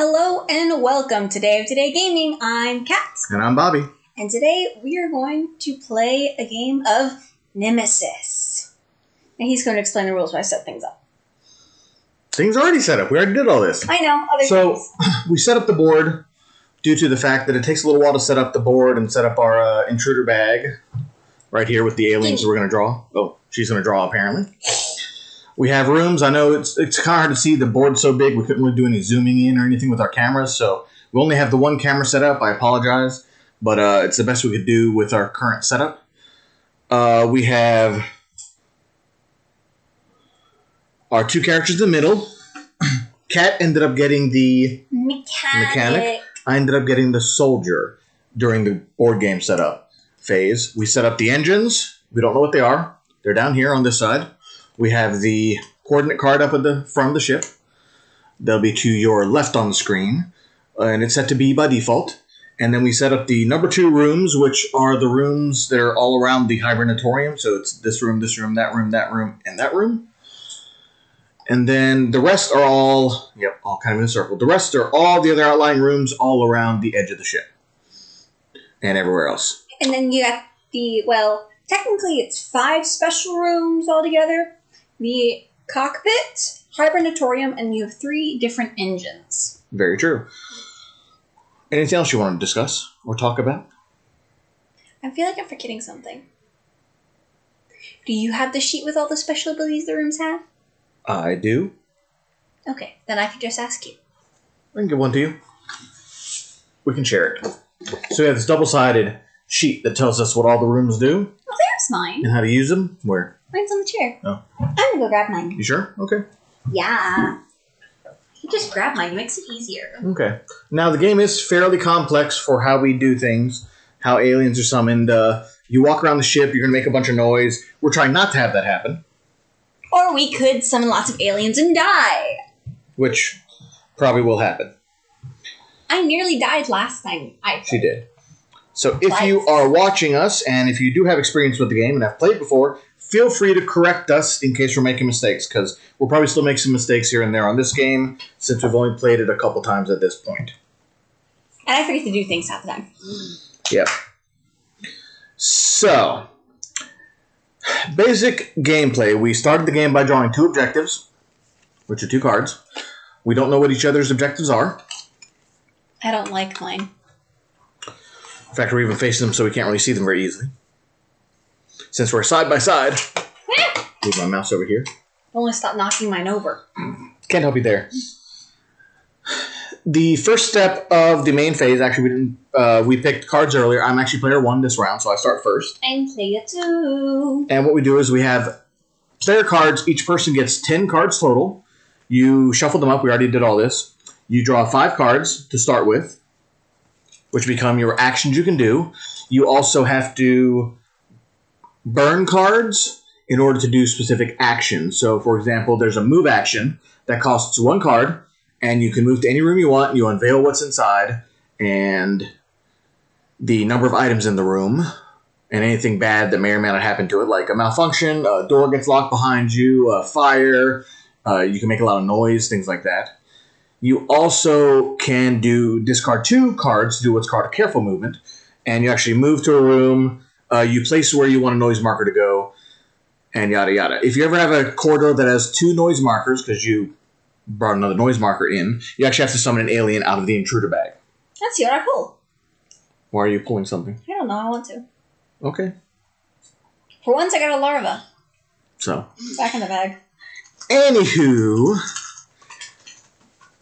Hello and welcome to Day of Today Gaming. I'm Kat. And I'm Bobby. And today we are going to play a game of Nemesis. And he's going to explain the rules while I set things up. Things are already set up. We already did all this. I know. So we set up the board due to the fact that it takes a little while to set up the board and set up our intruder bag right here with the aliens we're going to draw. Oh, she's going to draw apparently. We have rooms. I know it's kind of hard to see. The board's so big we couldn't really do any zooming in or anything with our cameras. So we only have the one camera set up. I apologize. But it's the best we could do with our current setup. We have our two characters in the middle. Kat ended up getting the mechanic. I ended up getting the soldier during the board game setup phase. We set up the engines. We don't know what they are. They're down here on this side. We have the coordinate card up at the front of the ship. They'll be to your left on the screen. And it's set to be by default. And then we set up the number 2 rooms, which are the rooms that are all around the hibernatorium. So it's this room, that room, and that room. And then the rest are all kind of in a circle. The rest are all the other outlying rooms all around the edge of the ship. And everywhere else. And then you got technically it's 5 special rooms altogether. The cockpit, hibernatorium, and you have 3 different engines. Very true. Anything else you want to discuss or talk about? I feel like I'm forgetting something. Do you have the sheet with all the special abilities the rooms have? I do. Okay, then I can just ask you. I can give one to you. We can share it. So we have this double-sided sheet that tells us what all the rooms do. Oh, there's mine. And how to use them. Where? Mine's on the chair. Oh. I'm going to go grab mine. You sure? Okay. Yeah. You just grab mine. It makes it easier. Okay. Now, the game is fairly complex for how we do things, how aliens are summoned. You walk around the ship, you're going to make a bunch of noise. We're trying not to have that happen. Or we could summon lots of aliens and die. Which probably will happen. I nearly died last time. She did. So if you are watching us, and if you do have experience with the game and have played before, feel free to correct us in case we're making mistakes, because we'll probably still make some mistakes here and there on this game, since we've only played it a couple times at this point. And I forget to do things half the time. Yep. So, basic gameplay. We started the game by drawing 2 objectives, which are 2 cards. We don't know what each other's objectives are. I don't like mine. In fact, we're even facing them so we can't really see them very easily. Since we're side by side, move my mouse over here. Only stop knocking mine over. Can't help you there. The first step of the main phase, actually, we picked cards earlier. I'm actually player 1 this round, so I start first. I'm player 2. And what we do is we have player cards. Each person gets 10 cards total. You shuffle them up. We already did all this. You draw 5 cards to start with, which become your actions you can do. You also have to burn cards in order to do specific actions. So, for example, there's a move action that costs 1 card, and you can move to any room you want. You unveil what's inside, and the number of items in the room, and anything bad that may or may not happen to it, like a malfunction, a door gets locked behind you, a fire, you can make a lot of noise, things like that. You also can discard 2 cards to do what's called a careful movement, and you actually move to a room, you place where you want a noise marker to go, and yada yada. If you ever have a corridor that has 2 noise markers, because you brought another noise marker in, you actually have to summon an alien out of the intruder bag. Let's see what I pull. Why are you pulling something? I don't know. I want to. Okay. For once, I got a larva. So. Back in the bag. Anywho,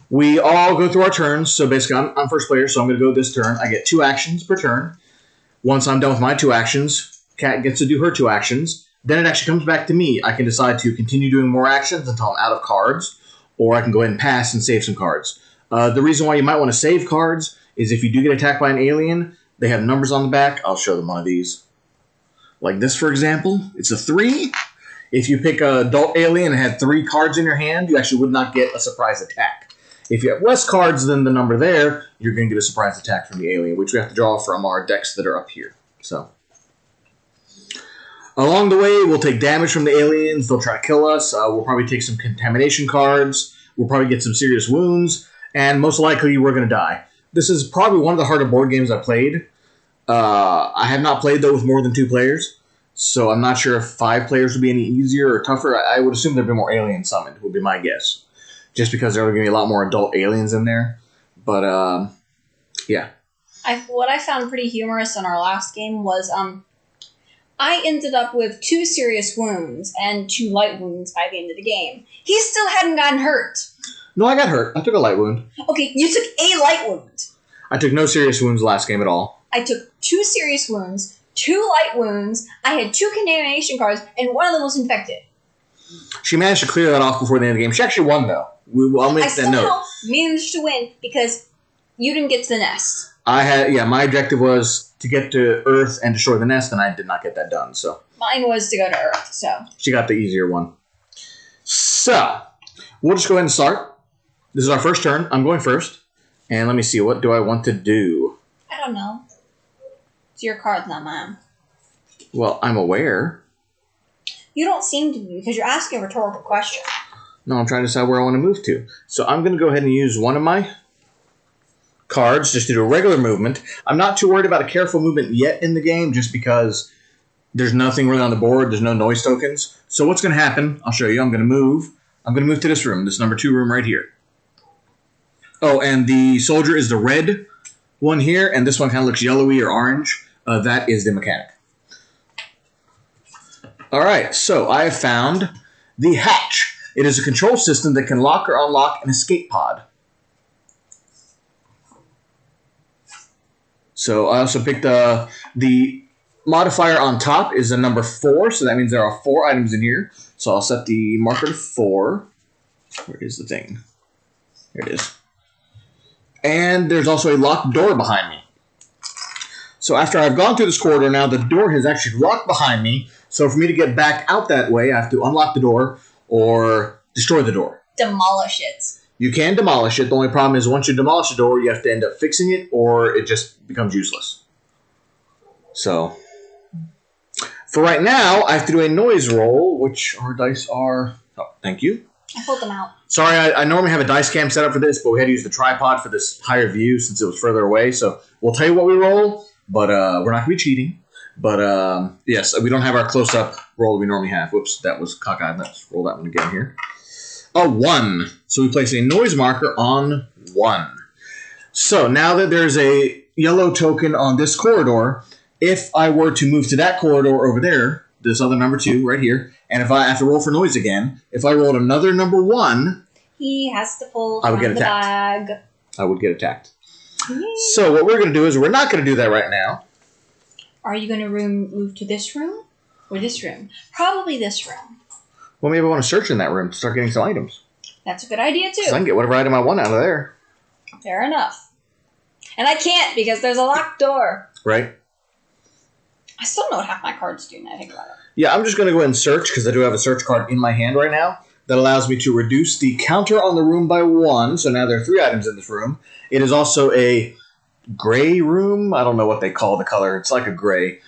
we all go through our turns. So basically, I'm first player, so I'm going to go this turn. I get 2 actions per turn. Once I'm done with my 2 actions, Kat gets to do her 2 actions. Then it actually comes back to me. I can decide to continue doing more actions until I'm out of cards, or I can go ahead and pass and save some cards. The reason why you might want to save cards is if you do get attacked by an alien, they have numbers on the back. I'll show them one of these. Like this, for example. It's a 3. If you pick an adult alien and had 3 cards in your hand, you actually would not get a surprise attack. If you have less cards than the number there, you're going to get a surprise attack from the alien, which we have to draw from our decks that are up here. So, along the way, we'll take damage from the aliens. They'll try to kill us. We'll probably take some contamination cards. We'll probably get some serious wounds. and most likely we're going to die. This is probably one of the harder board games I played. I have not played, though, with more than 2 players, so I'm not sure if 5 players would be any easier or tougher. I would assume there'd be more aliens summoned, would be my guess, just because there are going to be a lot more adult aliens in there. But, yeah. What I found pretty humorous in our last game was I ended up with 2 serious wounds and 2 light wounds by the end of the game. He still hadn't gotten hurt. No, I got hurt. I took a light wound. Okay, you took a light wound. I took no serious wounds last game at all. I took 2 serious wounds, 2 light wounds, I had 2 contamination cards, and one of them was infected. She managed to clear that off before the end of the game. She actually won, though. I'll make that note. I still managed to win because you didn't get to the nest. My objective was to get to Earth and destroy the nest, and I did not get that done, so. Mine was to go to Earth, so. She got the easier one. So, we'll just go ahead and start. This is our first turn. I'm going first. And let me see, what do I want to do? I don't know. It's your card, not mine. Well, I'm aware. You don't seem to be, because you're asking a rhetorical question. No, I'm trying to decide where I want to move to. So I'm going to go ahead and use one of my cards just to do a regular movement. I'm not too worried about a careful movement yet in the game, just because there's nothing really on the board. There's no noise tokens. So what's going to happen, I'll show you. I'm going to move to this room, this number 2 room right here. Oh, and the soldier is the red one here, and this one kind of looks yellowy or orange. That is the mechanic. All right, so I have found the hatch. It is a control system that can lock or unlock an escape pod. So I also picked the modifier on top is a number 4, so that means there are 4 items in here. So I'll set the marker to 4. Where is the thing? Here it is. And there's also a locked door behind me. So after I've gone through this corridor now, the door has actually locked behind me. So for me to get back out that way, I have to unlock the door or destroy the door. Demolish it. You can demolish it. The only problem is once you demolish the door, you have to end up fixing it or it just becomes useless. So for right now, I have to do a noise roll, which our dice are... Oh, thank you. I pulled them out. Sorry, I normally have a dice cam set up for this, but we had to use the tripod for this higher view since it was further away. So we'll tell you what we roll, but we're not going to be cheating. But yes, we don't have our close-up roll we normally have. Whoops, that was cockeyed. Let's roll that one again here. A 1. So we place a noise marker on 1. So now that there's a yellow token on this corridor, if I were to move to that corridor over there, this other number 2 right here, and if I have to roll for noise again, if I rolled another number 1... He has to pull I would from get the attacked. bag. I would get attacked. Yay. So what we're going to do is we're not going to do that right now. Are you going to move to this room or this room? Probably this room. Well, maybe I want to search in that room to start getting some items. That's a good idea, too. So I can get whatever item I want out of there. Fair enough. And I can't because there's a locked door. Right? I still don't know what half my cards do now I think about it. Yeah, I'm just going to go ahead and search because I do have a search card in my hand right now that allows me to reduce the counter on the room by 1. So now there are 3 items in this room. It is also a gray room. I don't know what they call the color. It's like a gray.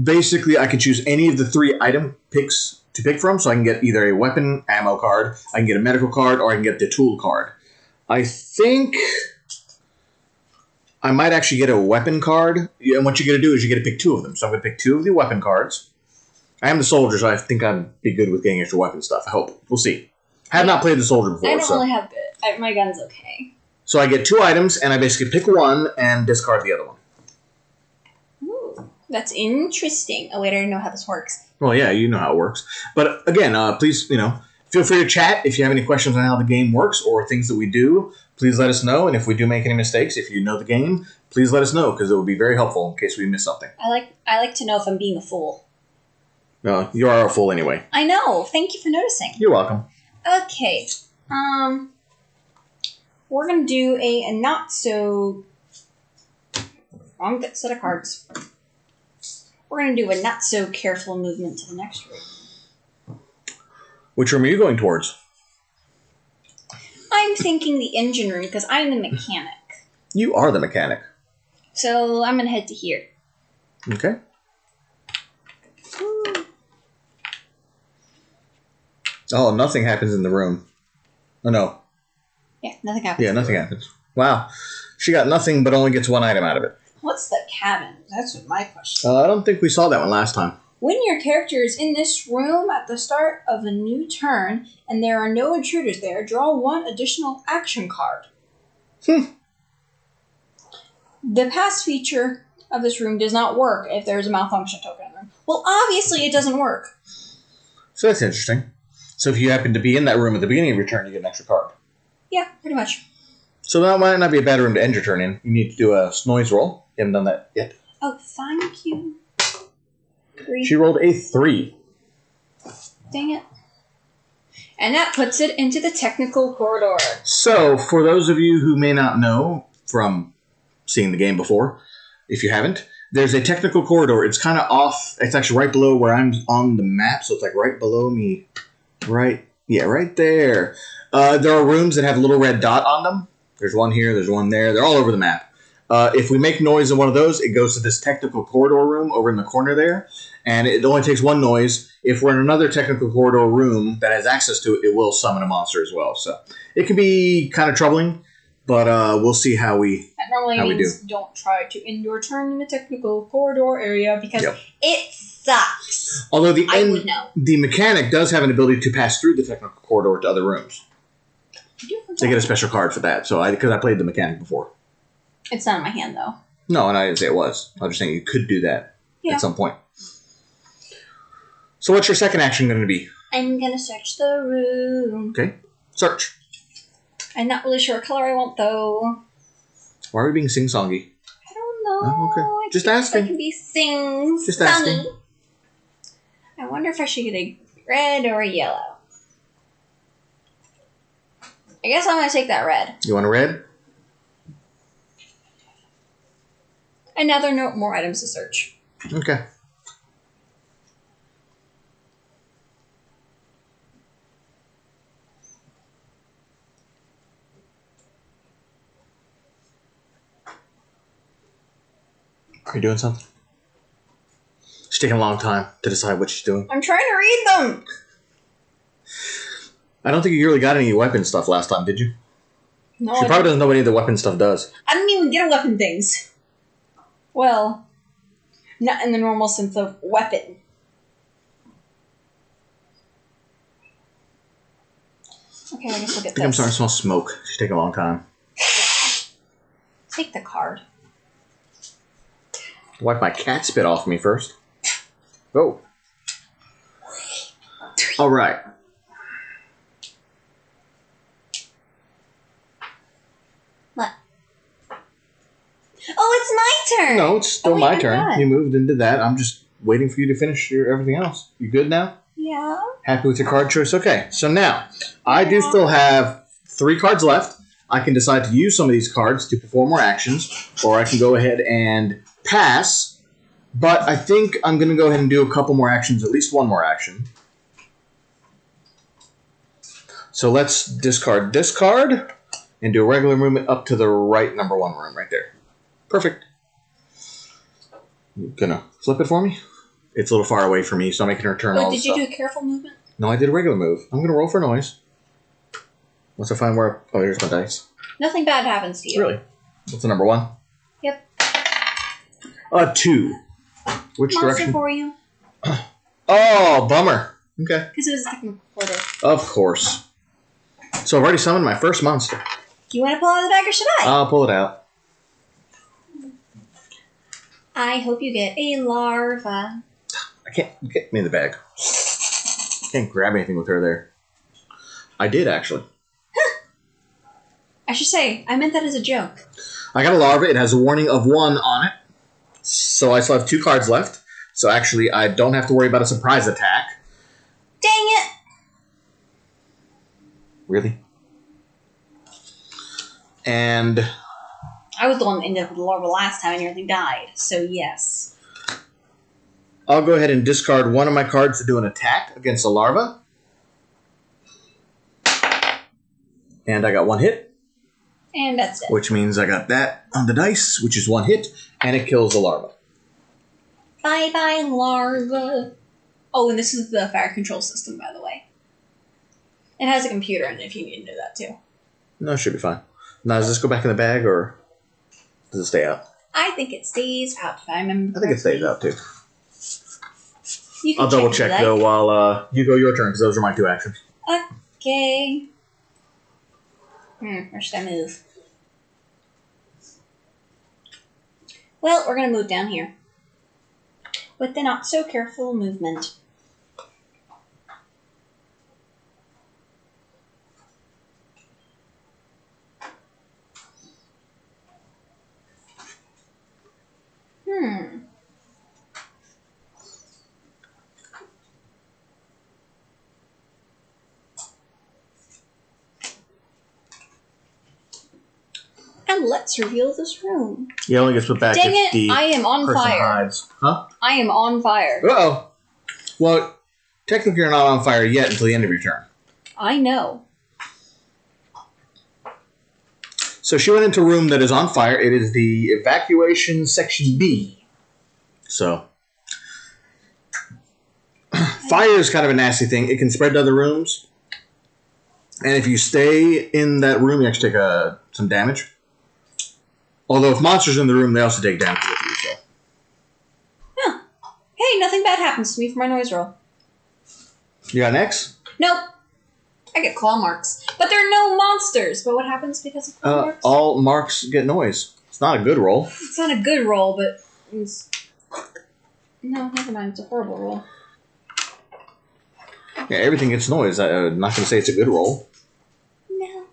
Basically, I can choose any of the 3 item picks to pick from. So I can get either a weapon ammo card, I can get a medical card, or I can get the tool card. I think I might actually get a weapon card. And what you get to do is you get to pick 2 of them. So I'm going to pick 2 of the weapon cards. I am the soldier, so I think I'd be good with getting extra weapon stuff. I hope. We'll see. I have not played the soldier before. I don't really have it. My gun's okay. So I get 2 items, and I basically pick 1 and discard the other one. Ooh, that's interesting. Oh, wait, I don't know how this works. Well, yeah, you know how it works. But again, please, feel free to chat if you have any questions on how the game works or things that we do. Please let us know, and if we do make any mistakes, if you know the game, please let us know because it would be very helpful in case we miss something. I like to know if I'm being a fool. No, you are a fool anyway. I know. Thank you for noticing. You're welcome. Okay. We're going to do a not so... wrong set of cards. We're going to do a not so careful movement to the next room. Which room are you going towards? I'm thinking the engine room because I'm the mechanic. You are the mechanic. So I'm going to head to here. Okay. Oh, nothing happens in the room. Oh, no. Yeah, nothing happens. Yeah, nothing happens. Wow. She got nothing, but only gets one item out of it. What's the cabin? That's what my question. I don't think we saw that one last time. When your character is in this room at the start of a new turn, and there are no intruders there, draw one additional action card. The pass feature of this room does not work if there is a malfunction token in the room. Well, obviously it doesn't work. So that's interesting. So if you happen to be in that room at the beginning of your turn, you get an extra card. Yeah, pretty much. So that might not be a bad room to end your turn in. You need to do a noise roll. You haven't done that yet. Oh, thank you. 3. She rolled a 3. Dang it. And that puts it into the technical corridor. So, for those of you who may not know from seeing the game before, if you haven't, there's a technical corridor. It's kind of off. It's actually right below where I'm on the map, so it's like right below me. Right there. There are rooms that have a little red dot on them. There's one here, there's one there. They're all over the map. If we make noise in one of those, it goes to this technical corridor room over in the corner there, and it only takes one noise. If we're in another technical corridor room that has access to it, it will summon a monster as well. So it can be kind of troubling, but we'll see how we means don't try to end your turn in the technical corridor area because it sucks. Although the mechanic does have an ability to pass through the technical corridor to other rooms. They get a special card for that. So because I played the mechanic before. It's not in my hand though. No, and I didn't say it was. I was just saying you could do that at some point. So what's your second action going to be? I'm going to search the room. Okay. Search. I'm not really sure what color I want though. Why are we being sing-songy? I don't know. Oh, okay. Just asking. I can be sing-songy. Just asking. I wonder if I should get a red or a yellow. I guess I'm going to take that red. You want a red? And now there are no more items to search. Okay. Are you doing something? She's taking a long time to decide what she's doing. I'm trying to read them! I don't think you really got any weapon stuff last time, did you? No, she probably doesn't know what any of the weapon stuff does. I didn't even get weapon things. Well, not in the normal sense of weapon. Okay, I guess look at this. I'm starting to smell smoke. She's taking a long time. Take the card. Wipe my cat spit off me first. Oh. All right. What? Oh, it's my turn! No, it's still my turn. You moved into that. I'm just waiting for you to finish everything else. You good now? Yeah. Happy with your card choice? Okay, so now, I do still have 3 cards left. I can decide to use some of these cards to perform more actions, or I can go ahead and pass, but I think I'm going to go ahead and do a couple more actions, at least one more action. So let's discard this card and do a regular movement up to the right number 1 room right there. Perfect. You gonna flip it for me? It's a little far away from me, so I'm making her turn all the stuff. Did you do a careful movement? No, I did a regular move. I'm going to roll for noise. Once I find where... Oh, here's my dice. Nothing bad happens to you. Really? What's the number 1? Yep. 2. Which Monster direction? For you. Oh, bummer. Okay. Because it was a technical order. Of course. So I've already summoned my first monster. Do you want to pull out the bag or should I? I'll pull it out. I hope you get a larva. I can't get me the bag. Can't grab anything with her there. I did, actually. I should say, I meant that as a joke. I got a larva. It has a warning of 1 on it. So I still have 2 cards left. So actually, I don't have to worry about a surprise attack. Dang it! Really? And... I was the one that ended up with the larva last time and nearly died. So yes. I'll go ahead and discard 1 of my cards to do an attack against a larva. And I got 1 hit. And that's it. Which means I got that on the dice, which is 1 hit, and it kills the larva. Bye-bye, larva. Oh, and this is the fire control system, by the way. It has a computer in it if you need to know that, too. No, it should be fine. Now, does this go back in the bag, or does it stay out? I think it stays out, if I remember I think it stays out, too. I'll double check, though, while you go your turn, because those are my 2 actions. Okay. Where should I move? Well, we're going to move down here. With the not-so-careful movement. And let's reveal this room. You only gets put back Dang if the it, I am on person fire. hides. Huh? I am on fire. Uh-oh. Well, technically you're not on fire yet until the end of your turn. I know. So she went into a room that is on fire. It is the evacuation section B. So, fire is kind of a nasty thing. It can spread to other rooms. And if you stay in that room, you actually take some damage. Although if monsters are in the room, they also take damage with you. So. Huh. Hey, nothing bad happens to me for my noise roll. You got an X? Nope. I get claw marks. But there are no monsters. But what happens because of claw marks? All marks get noise. It's not a good roll. It's not a good roll, but it's... No, never mind. It's a horrible roll. Yeah, everything gets noise. I'm not going to say it's a good roll. No.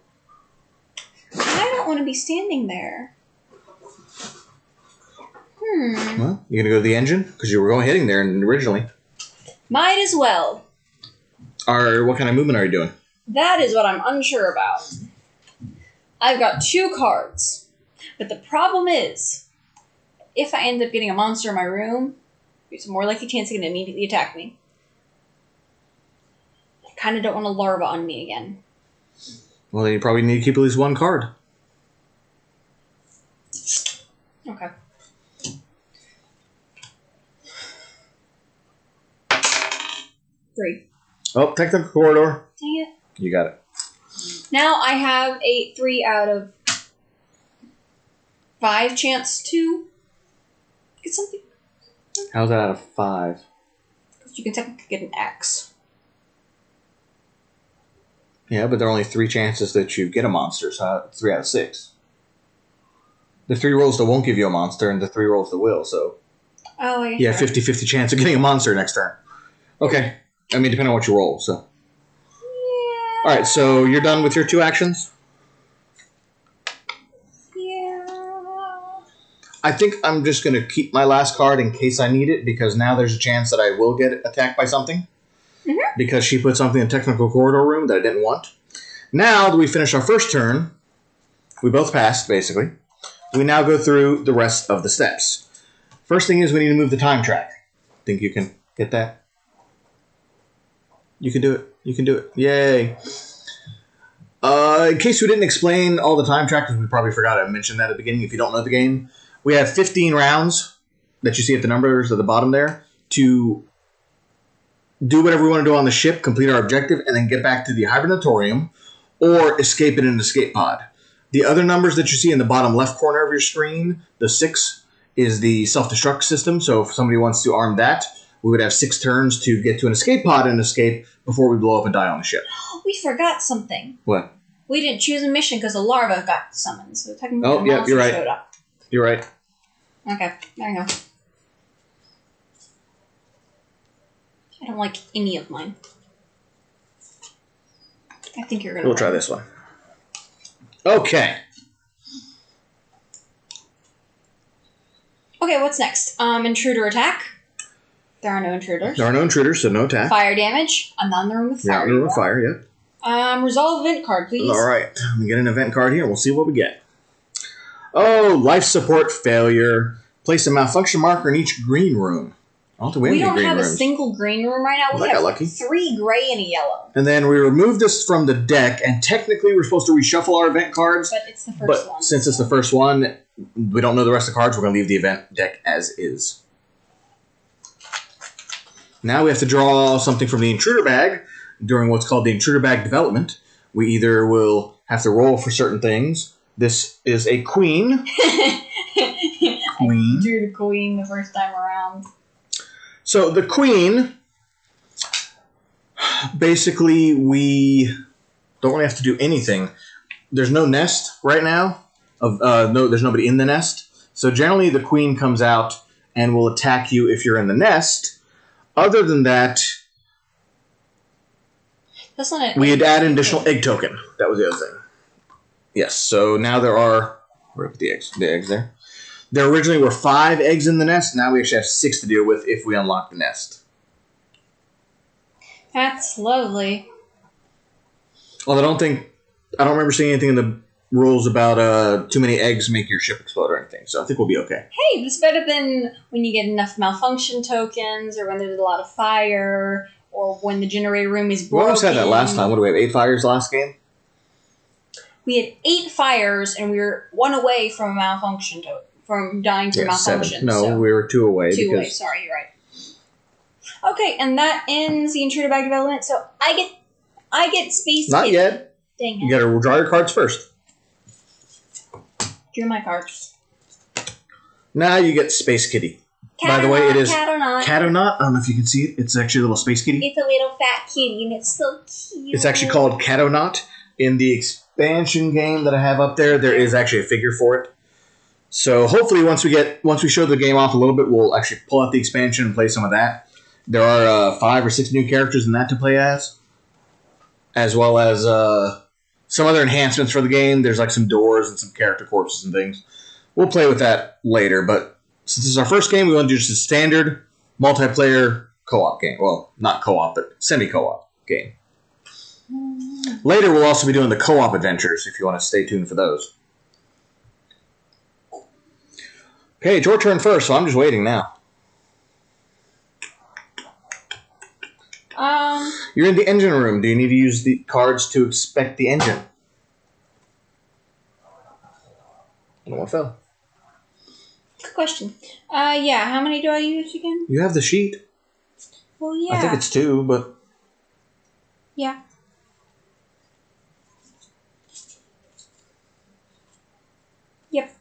I don't want to be standing there. Well, you going to go to the engine? Because you were heading there originally. Might as well. What kind of movement are you doing? That is what I'm unsure about. I've got 2 cards. But the problem is, if I end up getting a monster in my room, there's a more likely chance it's going to immediately attack me. I kind of don't want a larva on me again. Well, then you probably need to keep at least 1 card. Okay. Three. Oh, technical corridor. Dang it. You got it. Now I have a 3 out of 5 chance to get something. How's that out of 5? Because you can technically get an X. Yeah, but there are only 3 chances that you get a monster, so 3 out of 6. The 3 rolls that won't give you a monster, and the 3 rolls that will, so... Oh, I guess. Yeah, 50-50 chance of getting a monster next turn. Okay. I mean, depending on what you roll, so... Yeah. Alright, so you're done with your 2 actions? Yeah. I think I'm just going to keep my last card in case I need it, because now there's a chance that I will get attacked by something. Mm-hmm. Because she put something in the technical corridor room that I didn't want. Now that we finish our first turn, we both passed, basically. We now go through the rest of the steps. First thing is we need to move the time track. Think you can get that? You can do it. You can do it. Yay. In case we didn't explain all the time track, because we probably forgot to mention that at the beginning if you don't know the game, we have 15 rounds that you see at the numbers at the bottom there to do whatever we want to do on the ship, complete our objective, and then get back to the hibernatorium or escape in an escape pod. The other numbers that you see in the bottom left corner of your screen, the 6, is the self-destruct system. So if somebody wants to arm that, we would have 6 turns to get to an escape pod and escape before we blow up and die on the ship. We forgot something. What? We didn't choose a mission because a larva got summoned. So technically Oh, the yeah, monster you're right. showed up. You're right. Okay, there you go. I don't like any of mine. I think you're going to... We'll try this one. Okay. Okay, what's next? Intruder Attack. There are no intruders. There are no intruders, so no attack. Fire damage. I'm not in the room with fire. Not in the room with fire, yeah. Resolve event card, please. All right. Let me get an event card here. We'll see what we get. Oh, life support failure. Place a malfunction marker in each green room. I don't think we have any green don't have rooms. a single green room right now. We Got have lucky. 3 gray and a yellow. And then we remove this from the deck, and technically we're supposed to reshuffle our event cards. But it's the first But one. since it's the first one, we don't know the rest of the cards. We're going to leave the event deck as is. Now we have to draw something from the intruder bag during what's called the intruder bag development. We either will have to roll for certain things. This is a queen. I drew the queen the first time around. So the queen, basically, we don't really have to do anything. There's no nest right now. There's nobody in the nest. So generally, the queen comes out and will attack you if you're in the nest. Other than that, we had added an additional egg token. That was the other thing. Yes. So now there are. Where did I put the eggs? The eggs there. There originally were 5 eggs in the nest. Now we actually have 6 to deal with if we unlock the nest. That's lovely. Well, I don't remember seeing anything in the rules about too many eggs make your ship explode or anything. So I think we'll be okay. Hey, this is better than when you get enough malfunction tokens, or when there's a lot of fire, or when the generator room is broken. We almost had that last time. What do we have? 8 fires last game? We had 8 fires, and we were 1 away from a malfunction token. From dying through malfunction. 7. No, we were 2 away. 2 away, sorry, you're right. Okay, and that ends the Intruder Attack development, so I get Space Not Kitty. yet. Dang it. You gotta draw your cards first. Drew my cards. Now you get Space Kitty. Cat By the way, it is Cat-O-Not. Cat-O-Not. I don't know if you can see it. It's actually a little Space Kitty. It's a little fat kitty, and it's so cute. It's actually called Cat-O-Not. In the expansion game that I have up there is actually a figure for it. So hopefully once we show the game off a little bit, we'll actually pull out the expansion and play some of that. There are 5 or 6 new characters in that to play as well as some other enhancements for the game. There's like some doors and some character corpses and things. We'll play with that later, but since this is our first game, we want to do just a standard multiplayer co-op game. Well, not co-op, but semi-co-op game. Later, we'll also be doing the co-op adventures if you want to stay tuned for those. Okay, it's your turn first, so I'm just waiting now. You're in the engine room. Do you need to use the cards to inspect the engine? I don't want to fail. Good question. Yeah, how many do I use again? You have the sheet. Well, yeah. I think it's 2, but... Yeah. Yep.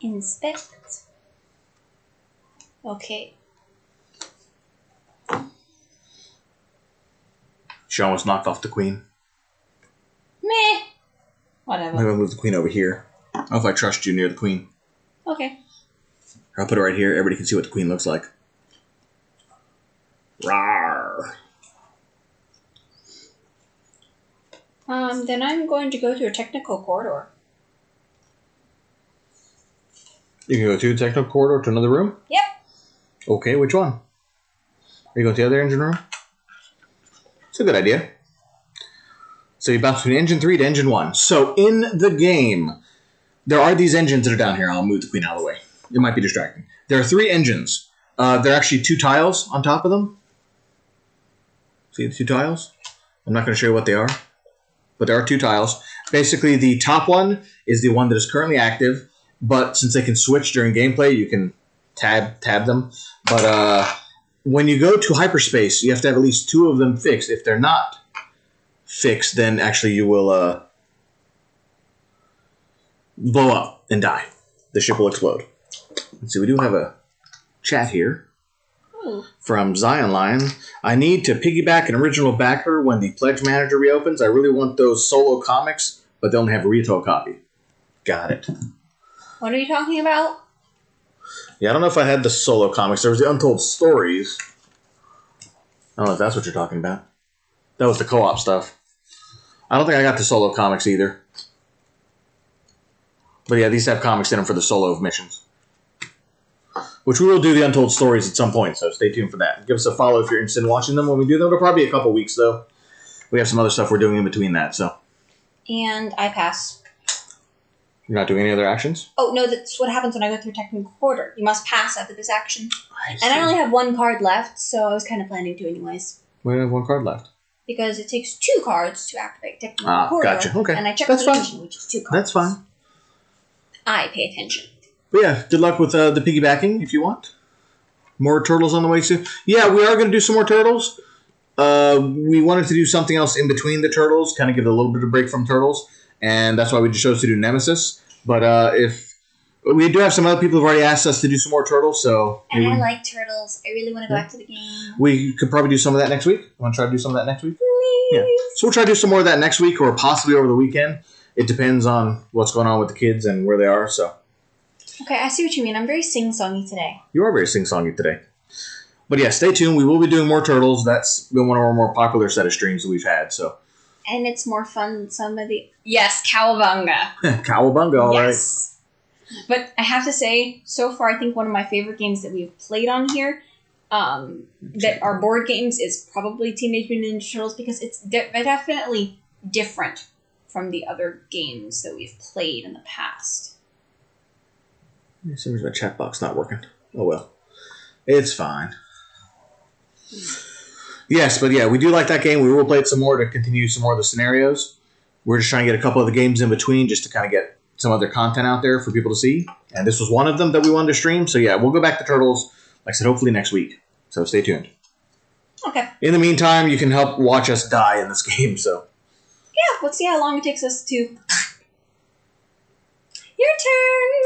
Inspect. Okay. She almost knocked off the queen. Meh. Whatever. I'm going to move the queen over here. I don't know if I trust you near the queen. Okay. I'll put it right here. Everybody can see what the queen looks like. Rawr. Then I'm going to go to a technical corridor. You can go to a technical corridor to another room? Yep. Okay, which one? Are you going to the other engine room? It's a good idea. So you bounce between engine 3 to engine 1. So in the game, there are these engines that are down here. I'll move the queen out of the way. It might be distracting. There are 3 engines. There are actually 2 tiles on top of them. See the 2 tiles? I'm not going to show you what they are, but there are 2 tiles. Basically, the top one is the one that is currently active, but since they can switch during gameplay, you can tab them. But when you go to hyperspace, you have to have at least 2 of them fixed. If they're not fixed, then actually you will blow up and die. The ship will explode. Let's see, we do have a chat here from Zion Lion. I need to piggyback an original backer when the Pledge Manager reopens. I really want those solo comics, but they only have a retail copy. Got it. What are you talking about? Yeah, I don't know if I had the solo comics. There was the Untold Stories. I don't know if that's what you're talking about. That was the co-op stuff. I don't think I got the solo comics either. But yeah, these have comics in them for the solo missions. Which we will do the Untold Stories at some point, so stay tuned for that. Give us a follow if you're interested in watching them when we do them. It'll probably be a couple weeks, though. We have some other stuff we're doing in between that, so. And I pass. You're not doing any other actions? Oh, no, that's what happens when I go through technical corridor. You must pass after this action. I see. And I only have 1 card left, so I was kind of planning to anyways. We only have 1 card left. Because it takes 2 cards to activate technical corridor. Gotcha. Okay. And I checked That's the fine. engine, which is 2 cards. That's fine. I pay attention. But yeah, good luck with the piggybacking if you want. More turtles on the way soon. Yeah, we are going to do some more turtles. We wanted to do something else in between the Turtles, kind of give it a little bit of break from Turtles, and that's why we just chose to do Nemesis. But if we do have some other people who've already asked us to do some more Turtles, so... And I like Turtles. I really want to go back to the game. We could probably do some of that next week. Want to try to do some of that next week? Please. Yeah. So we'll try to do some more of that next week or possibly over the weekend. It depends on what's going on with the kids and where they are, so... Okay, I see what you mean. I'm very sing-songy today. You are very sing-songy today. But yeah, stay tuned. We will be doing more Turtles. That's been one of our more popular set of streams that we've had, so... And it's more fun than some of the... Yes, Cowabunga. Cowabunga, all yes. Right. But I have to say, so far, I think one of my favorite games that we've played on here, that are board games, is probably Teenage Mutant Ninja Turtles, because it's definitely different from the other games that we've played in the past. For some reason my chat box not working. Oh well. It's fine. Yes, but yeah, we do like that game. We will play it some more to continue some more of the scenarios. We're just trying to get a couple of the games in between just to kind of get some other content out there for people to see. And this was one of them that we wanted to stream. So yeah, we'll go back to Turtles, like I said, hopefully next week. So stay tuned. Okay. In the meantime, you can help watch us die in this game, so. Yeah, let's see how long it takes us to... Your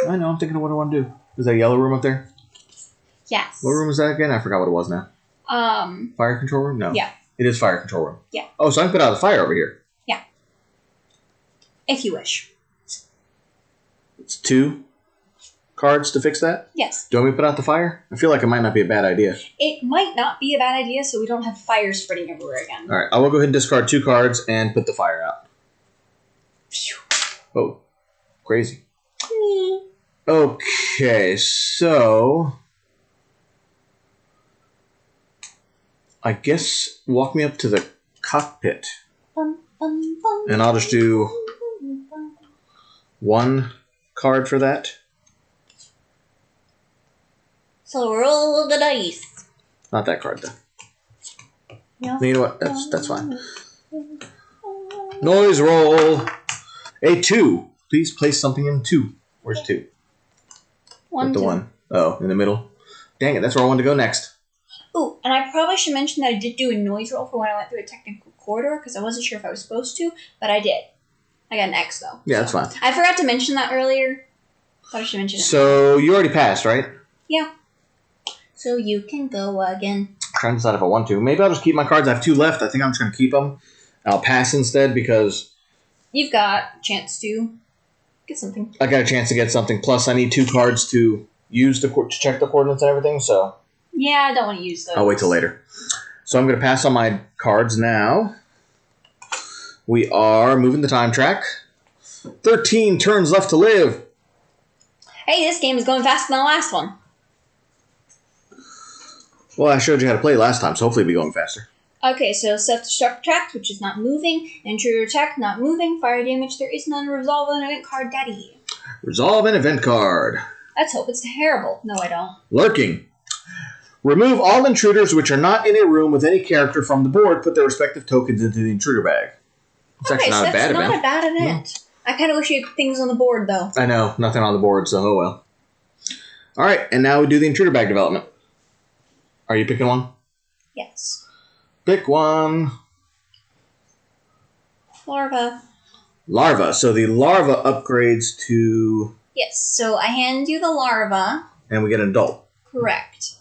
turn! I know, I'm thinking of what I want to do. Is that a yellow room up there? Yes. What room is that again? I forgot what it was now. Fire control room? No. Yeah. It is fire control room. Yeah. Oh, so I can put out the fire over here. Yeah. If you wish. It's 2 cards to fix that? Yes. Do you want me to put out the fire? I feel like it might not be a bad idea. It might not be a bad idea, so we don't have fire spreading everywhere again. Alright, I will go ahead and discard 2 cards and put the fire out. Oh, crazy. Okay, so... I guess walk me up to the cockpit. And I'll just do 1 card for that. So roll the dice. Not that card, though. No. You know what? That's fine. Noise roll. A 2. Please place something in 2. Where's 2? 1, With the 2. 1. Oh, in the middle. Dang it, that's where I wanted to go next. Ooh, and I probably should mention that I did do a noise roll for when I went through a technical corridor, because I wasn't sure if I was supposed to, but I did. I got an X, though. Yeah, that's fine. I forgot to mention that earlier. Thought I should mention it. So, you already passed, right? Yeah. So you can go again. I'm trying to decide if I want to. Maybe I'll just keep my cards. I have 2 left. I think I'm just going to keep them. I'll pass instead because... You've got a chance to get something. I got a chance to get something. Plus, I need 2 cards to use to check the coordinates and everything, so... Yeah, I don't want to use those. I'll wait till later. So I'm going to pass on my cards now. We are moving the time track. 13 turns left to live. Hey, this game is going faster than the last one. Well, I showed you how to play last time, so hopefully it'll be going faster. Okay, so self-destruct track, which is not moving. Intruder attack, not moving. Fire damage, there is none. Resolve an event card, daddy. Resolve an event card. Let's hope it's terrible. No, I don't. Lurking. Remove all intruders which are not in a room with any character from the board. Put their respective tokens into the intruder bag. It's actually not a bad event. That's not a bad event. No. I kind of wish you had things on the board, though. I know. Nothing on the board, so oh well. All right, and now we do the intruder bag development. Are you picking one? Yes. Pick one. Larva. Larva. So the larva upgrades to... Yes, so I hand you the larva. And we get an adult. Correct.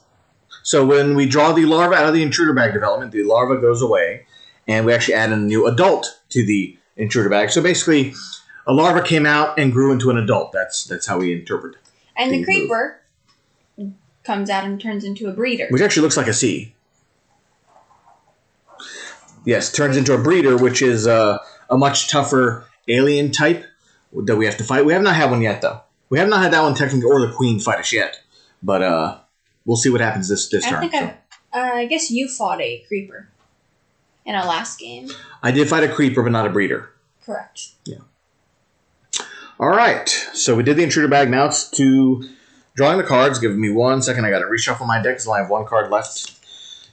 So when we draw the larva out of the intruder bag development, the larva goes away, and we actually add a new adult to the intruder bag. So basically, a larva came out and grew into an adult. That's how we interpret it. And the creeper comes out and turns into a breeder. Which actually looks like a C. Yes, turns into a breeder, which is a much tougher alien type that we have to fight. We have not had one yet, though. We have not had that one technically, or the queen fight us yet. But we'll see what happens this turn. I guess you fought a creeper in our last game. I did fight a creeper, but not a breeder. Correct. Yeah. All right. So we did the intruder bag. Now it's to drawing the cards. Give me 1 second. I got to reshuffle my deck because I have 1 card left.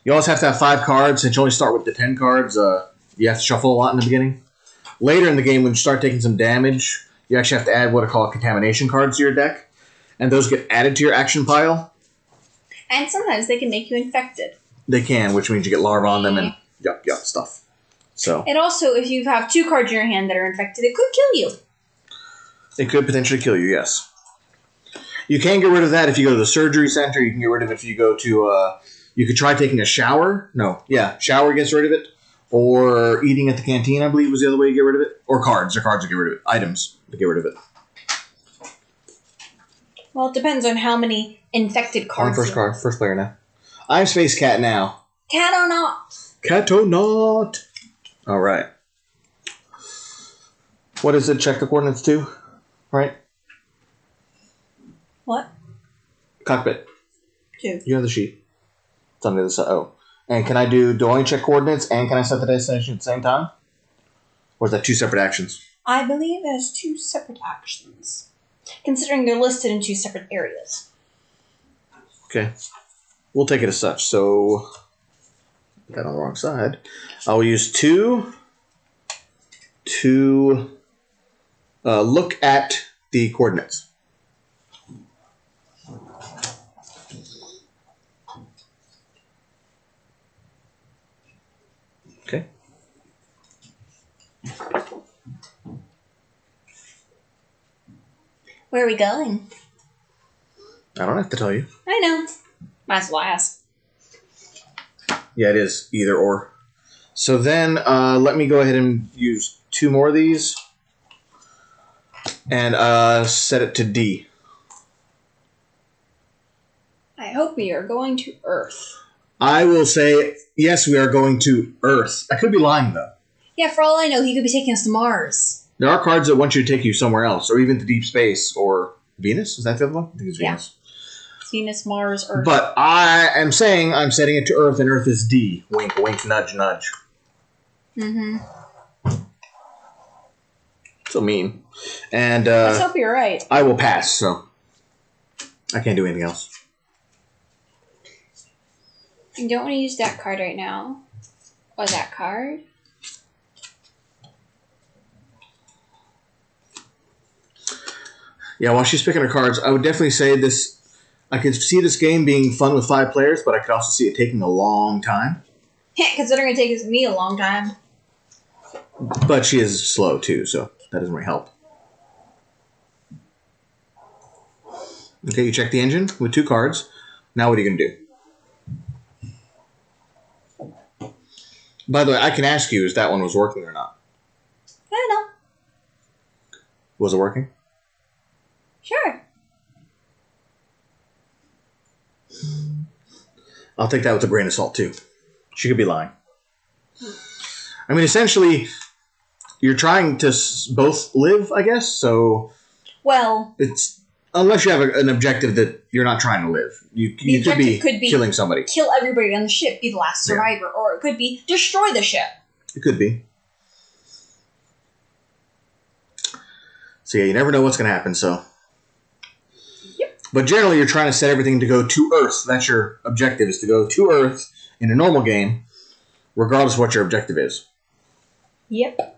You always have to have 5 cards. Since you only start with the 10 cards, you have to shuffle a lot in the beginning. Later in the game, when you start taking some damage, you actually have to add what are called contamination cards to your deck. And those get added to your action pile. And sometimes they can make you infected. They can, which means you get larvae on them. And yuck stuff. So And also, if you have 2 cards in your hand that are infected, it could kill you. it could potentially kill you, yes. You can get rid of that if you go to the surgery center. You can get rid of it if you go to... you could try taking a shower. No, yeah, shower gets rid of it. Or eating at the canteen, I believe, was the other way to get rid of it. Or cards. Or cards to get rid of it. Items to get rid of it. Well, it depends on how many infected cards. First player now. I'm Space Cat now. Cat or not? Cat or not. All right. What is it? Check the coordinates too, right? What? Cockpit. 2. You have the sheet. It's on the other side. Oh. And can I do only check coordinates and can I set the destination at the same time? Or is that 2 separate actions? I believe there's 2 separate actions. Considering they're listed in 2 separate areas. Okay. We'll take it as such. So, put that on the wrong side. I will use 2 to look at the coordinates. Okay. Where are we going? I don't have to tell you. I know. Might as well ask. Yeah, it is either or. So then let me go ahead and use 2 more of these and set it to D. I hope we are going to Earth. I will say, yes, we are going to Earth. I could be lying, though. Yeah, for all I know, he could be taking us to Mars. There are cards that want you to take you somewhere else, or even to deep space, or Venus. Is that the other one? I think it's Venus. Venus, Mars, Earth. But I am saying I'm setting it to Earth, and Earth is D. Wink, wink, nudge, nudge. Mm-hmm. So mean. And Let's hope you're right. I will pass, so I can't do anything else. You don't want to use that card right now. Or that card. Yeah, while she's picking her cards, I would definitely say this... I could see this game being fun with 5 players, but I could also see it taking a long time. Considering it takes me a long time. But she is slow, too, so that doesn't really help. Okay, you check the engine with 2 cards. Now what are you going to do? By the way, I can ask you if that one was working or not. I don't know. Was it working? Sure. I'll take that with a grain of salt, too. She could be lying. I mean, essentially, you're trying to both live, I guess, so... Well... it's unless you have an objective that you're not trying to live. You could be killing somebody. Kill everybody on the ship, be the last survivor. Yeah. Or it could be destroy the ship. It could be. So yeah, you never know what's going to happen, so... Yep. But generally, you're trying to set everything to go to Earth. That's your objective, is to go to Earth in a normal game, regardless of what your objective is. Yep.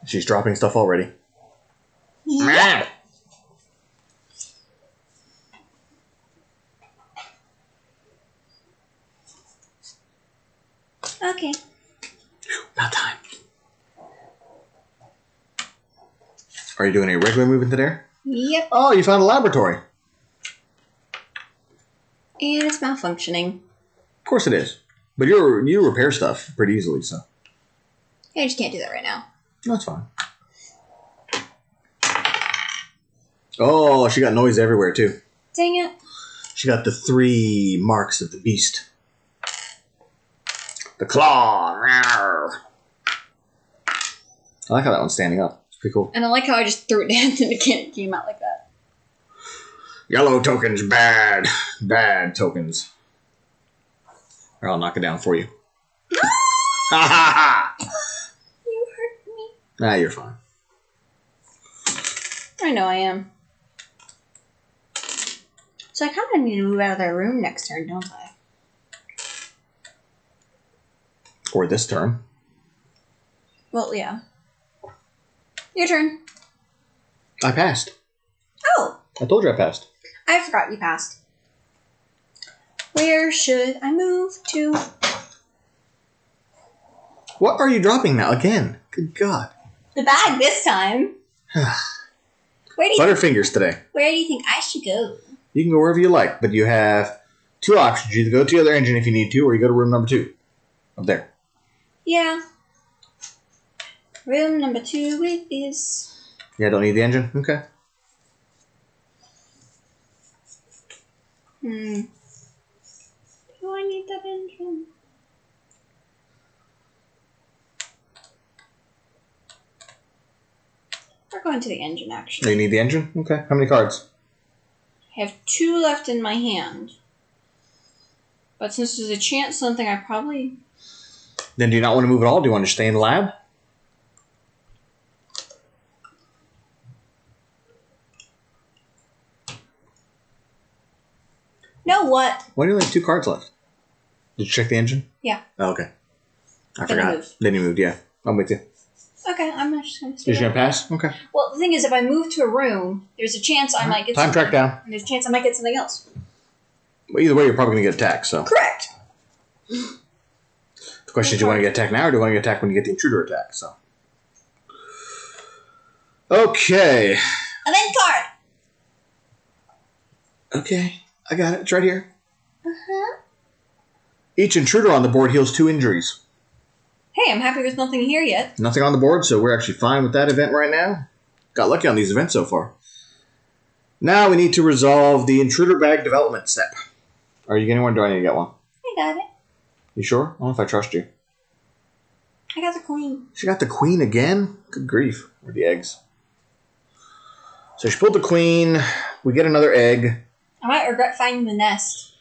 She's dropping stuff already. Yeah. Okay. About time. Are you doing any regular movement today? Yep. Oh, you found a laboratory. And it's malfunctioning. Of course it is. But you repair stuff pretty easily, so. I just can't do that right now. That's fine. Oh, she got noise everywhere, too. Dang it. She got the 3 marks of the beast. The claw. Rawr. I like how that one's standing up. It's pretty cool. And I like how I just threw it down and it came out like that. Yellow tokens, bad. Bad tokens. Or I'll knock it down for you. Ha ha ha! You hurt me. Ah, you're fine. I know I am. So I kind of need to move out of their room next turn, don't I? Or this term. Well, yeah. Your turn. I passed. Oh! I told you I passed. I forgot you passed. Where should I move to? What are you dropping now? Again? Good God. The bag this time. Butterfingers today. Where do you think I should go? You can go wherever you like, but you have two options. You either go to the other engine if you need to, or you go to room number 2. Up there. Yeah. Room number 2 with this. Yeah, don't need the engine? Okay. Do I need that engine? We're going to the engine, actually. Oh, you need the engine? Okay. How many cards? I have 2 left in my hand. But since there's a chance something, I probably... Then do you not want to move at all? Do you want to stay in the lab? Know what? Why do you only have 2 cards left? Did you check the engine? Yeah. Oh, okay. I Then forgot. move. Then you moved, yeah. I'm with you. Okay, I'm just going to stay You're just there. going to pass? Okay. Well, the thing is, if I move to a room, there's a chance I might get Time track down. And there's a chance I might get something else. Well, either way, you're probably going to get attacked, so. Correct. The question is, do you want to get attacked now, or do you want to get attacked when you get the intruder attack? So. Okay. Event card. Okay. I got it. It's right here. Uh-huh. Each intruder on the board heals 2 injuries. Hey, I'm happy there's nothing here yet. Nothing on the board, so we're actually fine with that event right now. Got lucky on these events so far. Now we need to resolve the intruder bag development step. Are you getting one, or do I need to get one? I got it. You sure? I don't know if I trust you. I got the queen. She got the queen again? Good grief. Where'd the eggs? So she pulled the queen. We get another egg. I might regret finding the nest.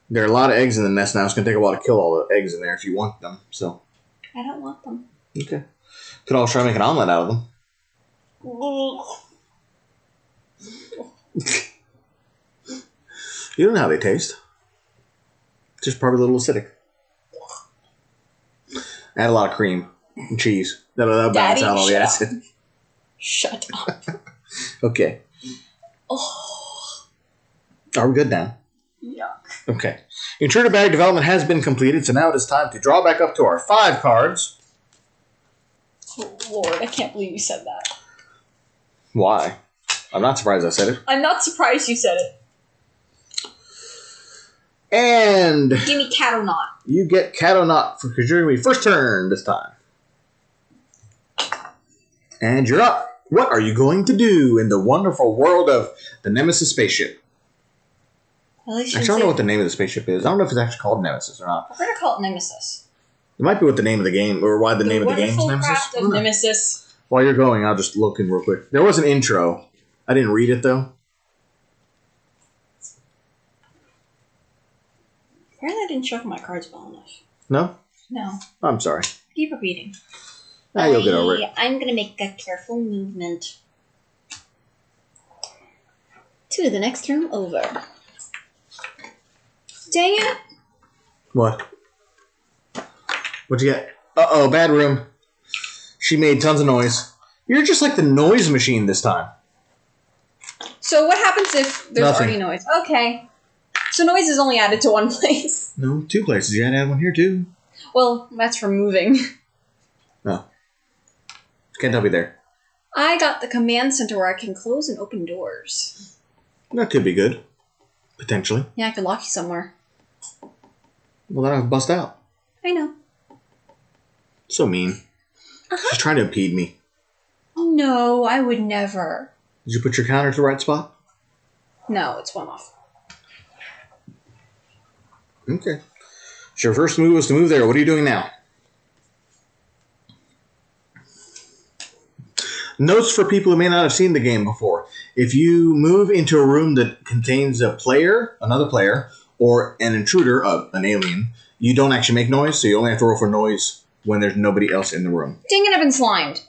There are a lot of eggs in the nest now. It's going to take a while to kill all the eggs in there if you want them. So. I don't want them. Okay. Could always try to make an omelet out of them. You don't know how they taste. Just probably a little acidic. Add a lot of cream and cheese. That'll balance out all the acid. Shut up. Okay. Oh. Are we good now? Yuck. Okay. Intruder bag development has been completed, so now it is time to draw back up to our 5 cards. Oh, Lord, I can't believe you said that. Why? I'm not surprised I said it. I'm not surprised you said it. And Give me cat or not. you get cat or not because you're going to be first turn this time. And you're up. What are you going to do in the wonderful world of the Nemesis spaceship? Actually, I don't know what the name of the spaceship is. I don't know if it's actually called Nemesis or not. We're going to call it Nemesis. It might be what the name of the game, or why the name of the game is Nemesis. Craft of Nemesis. While you're going, I'll just look in real quick. There was an intro. I didn't read it, though. Apparently I didn't shuffle my cards well enough. No? No. I'm sorry. Keep repeating. You'll get over it. I'm going to make a careful movement to the next room over. Dang it. What? What'd you get? Uh-oh, bad room. She made tons of noise. You're just like the noise machine this time. So what happens if there's Nothing. already noise? Okay. So noise is only added to one place. No, 2 places. You had to add one here, too. Well, that's for moving. No. Can't help you there. I got the command center where I can close and open doors. That could be good. Potentially. Yeah, I could lock you somewhere. Well, then I'll bust out. I know. So mean. She's trying to impede me. No, I would never. Did you put your counter to the right spot? No, it's one off. Okay. So your first move was to move there. What are you doing now? Notes for people who may not have seen the game before. If you move into a room that contains a player, another player, or an intruder, an alien, you don't actually make noise, so you only have to roll for noise when there's nobody else in the room. Dang it, I've been slimed.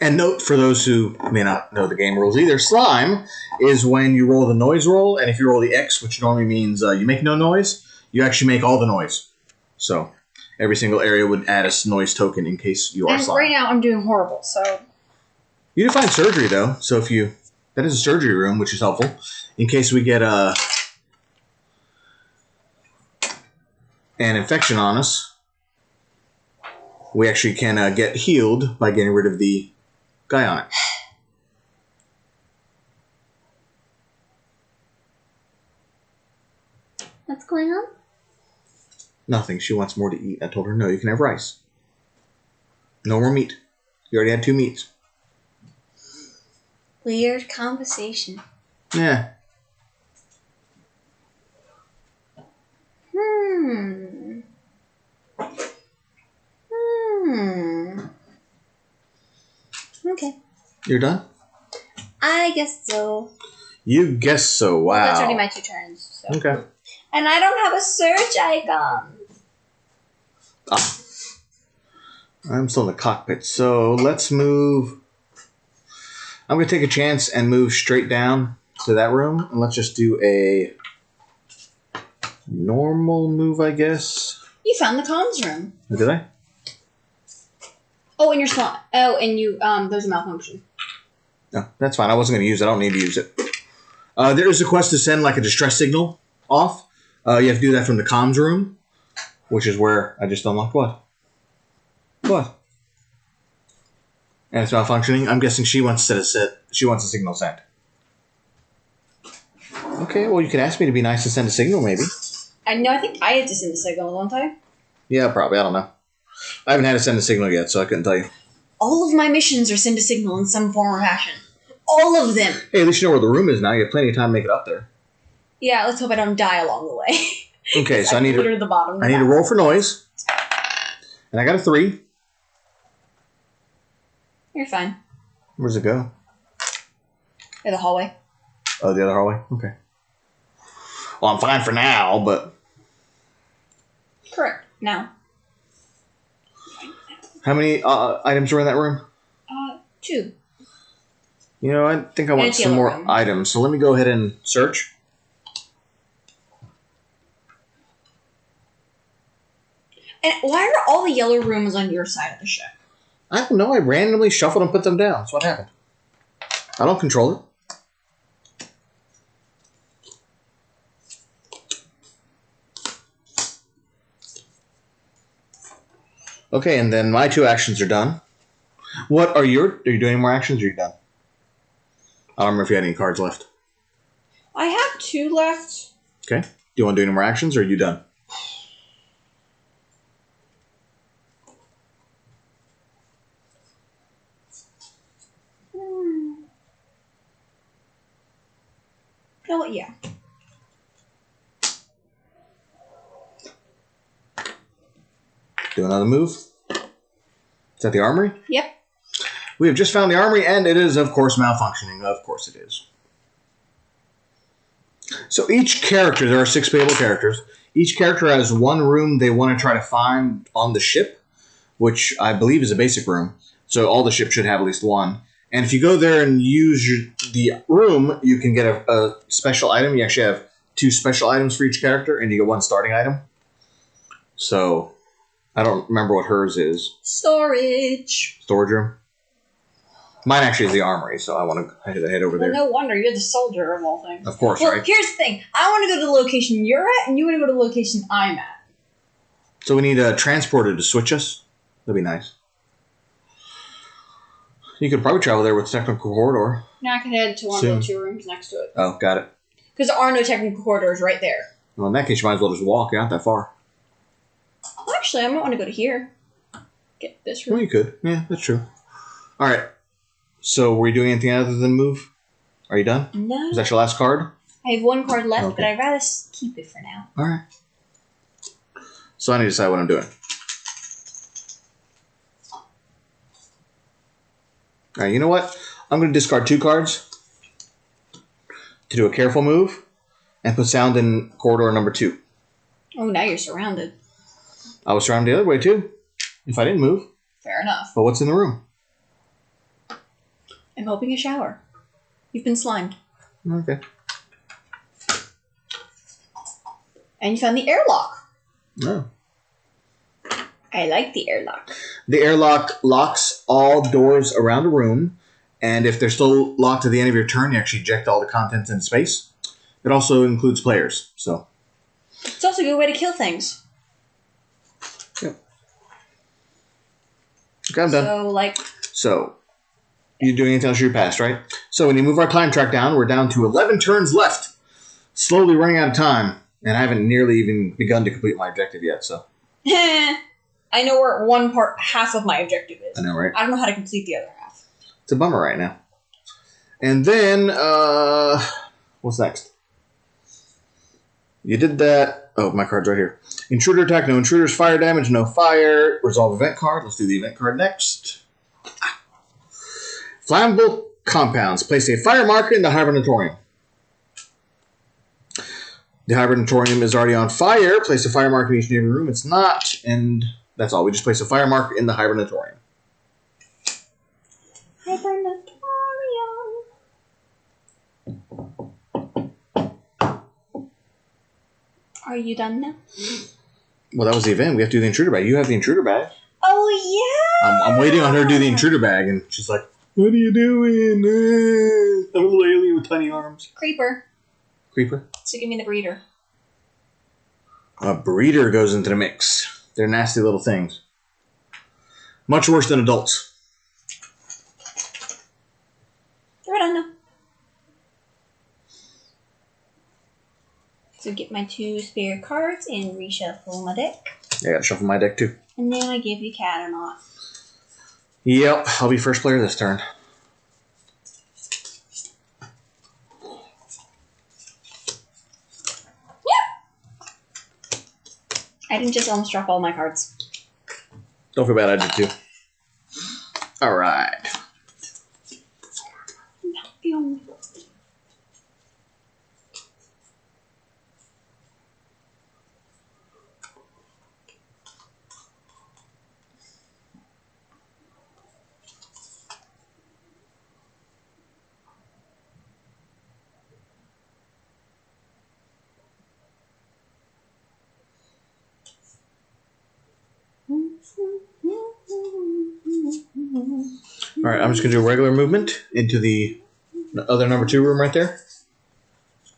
And note for those who may not know the game rules either, slime is when you roll the noise roll, and if you roll the X, which normally means you make no noise, you actually make all the noise. So every single area would add a noise token in case you are And slime. right now I'm doing horrible, so... You do find surgery, though, so if you That is a surgery room, which is helpful. In case we get an infection on us, we actually can get healed by getting rid of the guy on it. What's going on? Nothing. She wants more to eat. I told her, no, you can have rice. No more meat. You already had 2 meats. Weird conversation. Yeah. Okay. You're done? I guess so. You guess so. Wow. Well, that's already my 2 turns. So. Okay. And I don't have a search icon. Ah. I'm still in the cockpit, so let's move. I'm going to take a chance and move straight down to that room, and let's just do a normal move, I guess. You found the comms room. Did I? Oh, and your slot. Oh, and you, there's a malfunction. No, that's fine. I wasn't going to use it. I don't need to use it. There is a quest to send like a distress signal off. You have to do that from the comms room, which is where I just unlocked what? What? And it's malfunctioning. I'm guessing she wants to she wants a signal sent. Okay, well you could ask me to be nice and send a signal, maybe. I know. I think I had to send a signal one time. Yeah, probably. I don't know. I haven't had to send a signal yet, so I couldn't tell you. All of my missions are send a signal in some form or fashion. All of them. Hey, at least you know where the room is now. You have plenty of time to make it up there. Yeah, let's hope I don't die along the way. Okay, so I need to the bottom. I need to roll for noise, and I got a 3. You're fine. Where's it go? In the hallway. Oh, the other hallway? Okay. Well, I'm fine for now, but... Correct. Now. How many items were in that room? 2. You know, I think I want some more items, so let me go ahead and search. And why are all the yellow rooms on your side of the ship? I don't know. I randomly shuffled and put them down. That's what happened. I don't control it. Okay, and then my 2 actions are done. What are you doing any more actions or are you done? I don't remember if you had any cards left. I have 2 left. Okay. Do you want to do any more actions or are you done? Oh, yeah. Do another move. Is that the armory? Yep. We have just found the armory, and it is, of course, malfunctioning. Of course it is. So each character, there are 6 playable characters. Each character has 1 room they want to try to find on the ship, which I believe is a basic room. So all the ships should have at least 1. And if you go there and use the room, you can get a special item. You actually have 2 special items for each character, and you get 1 starting item. So, I don't remember what hers is. Storage room? Mine actually is the armory, so I want to head over there. No wonder, you're the soldier of all things. Of course, well, right? Here's the thing. I want to go to the location you're at, and you want to go to the location I'm at. So we need a transporter to switch us? That'd be nice. You could probably travel there with technical corridor. Now I can head to one of the 2 rooms next to it. Oh, got it. Because there are no technical corridors right there. Well, in that case, you might as well just walk. You're not that far. Well, actually, I might want to go to here. Get this room. Well, you could. Yeah, that's true. All right. So, were you doing anything other than move? Are you done? No. Is that your last card? I have 1 card left, Okay. but I'd rather keep it for now. All right. So, I need to decide what I'm doing. All right, you know what? I'm going to discard 2 cards to do a careful move and put sound in corridor number 2. Oh, now you're surrounded. I was surrounded the other way, too, if I didn't move. Fair enough. But what's in the room? I'm hoping a shower. You've been slimed. Okay. And you found the airlock. Oh. I like the airlock. The airlock locks all doors around the room, And if they're still locked at the end of your turn, you actually eject all the contents into space. It also includes players, so. It's also a good way to kill things. Yep. Okay, I'm done. So, you doing anything else you passed, right? So when you move our time track down, we're down to 11 turns left. Slowly running out of time. And I haven't nearly even begun to complete my objective yet, so. I know where half of my objective is. I know, right? I don't know how to complete the other half. It's a bummer right now. And then, what's next? You did that. Oh, my card's right here. Intruder attack, no intruders, fire damage, no fire. Resolve event card. Let's do the event card next. Flammable compounds. Place a fire marker in the hibernatorium. The hibernatorium is already on fire. Place a fire marker in each and every room. It's not. And that's all. We just place a fire marker in the hibernatorium. Are you done now? Well, that was the event. We have to do the intruder bag. You have the intruder bag. Oh, yeah! I'm waiting on her to do the intruder bag, and she's like, what are you doing? I'm a little alien with tiny arms. Creeper. Creeper? So give me the breeder. A breeder goes into the mix. They're nasty little things. Much worse than adults. We're done now. So get my 2 spare cards and reshuffle my deck. I gotta shuffle my deck too. And then I give you cat or not. Yep, I'll be first player this turn. Yep! I didn't just almost drop all my cards. Don't feel bad, I did too. Alright. Alright, I'm just going to do a regular movement into the other number 2 room right there.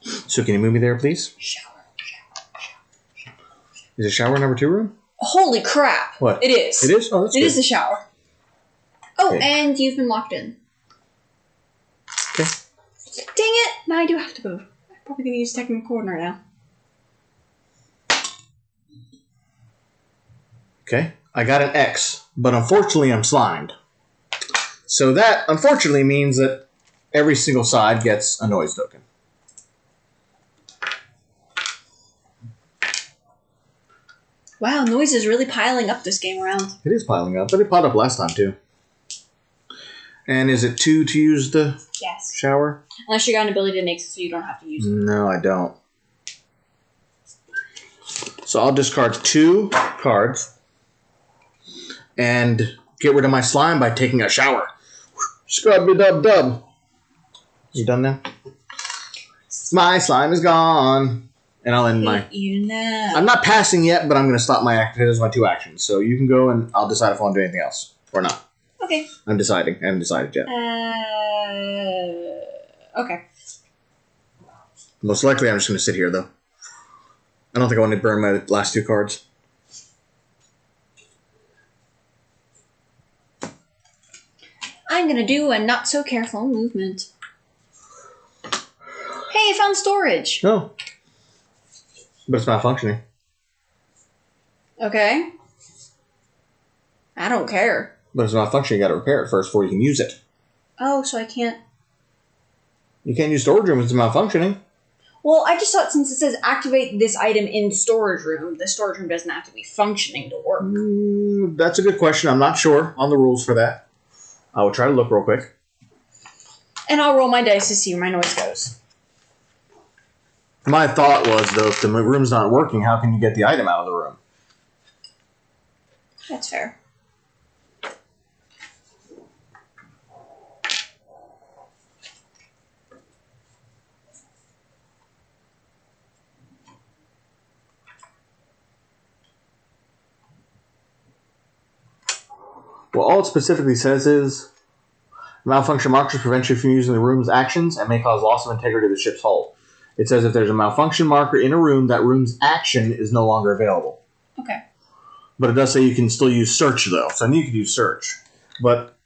So can you move me there, please? Shower. Is it shower number 2 room? Holy crap. What? It is. It is? Oh, that's good. It is the shower. Oh, Okay. And you've been locked in. Okay. Dang it! Now I do have to move. I'm probably going to use technical corner now. Okay. I got an X, but unfortunately I'm slimed. So that, unfortunately, means that every single side gets a noise token. Wow, noise is really piling up this game around. It is piling up, but it piled up last time, too. And is it 2 to use the Yes. shower? Unless you got an ability to make it so you don't have to use it. No, I don't. So I'll discard 2 cards and get rid of my slime by taking a shower. Scrub-a-dub-dub. You done now? My slime is gone. And I'll end my... You know. I'm not passing yet, but I'm going to stop my action. There's my 2 actions. So you can go and I'll decide if I want to do anything else or not. Okay. I'm deciding. I haven't decided yet. Okay. Most likely I'm just going to sit here, though. I don't think I want to burn my last 2 cards. I'm gonna do a not-so-careful movement. Hey, I found storage! No. But it's not functioning. Okay. I don't care. But it's not functioning. You gotta repair it first before you can use it. Oh, so I can't... You can't use storage room if it's malfunctioning. Well, I just thought since it says activate this item in storage room, the storage room doesn't have to be functioning to work. That's a good question. I'm not sure on the rules for that. I will try to look real quick. And I'll roll my dice to see where my noise goes. My thought was, though, if the room's not working, how can you get the item out of the room? That's fair. Well, all it specifically says is, Malfunction markers prevent you from using the room's actions and may cause loss of integrity of the ship's hull. It says if there's a malfunction marker in a room, that room's action is no longer available. Okay. But it does say you can still use search, though. So I knew you could use search. But,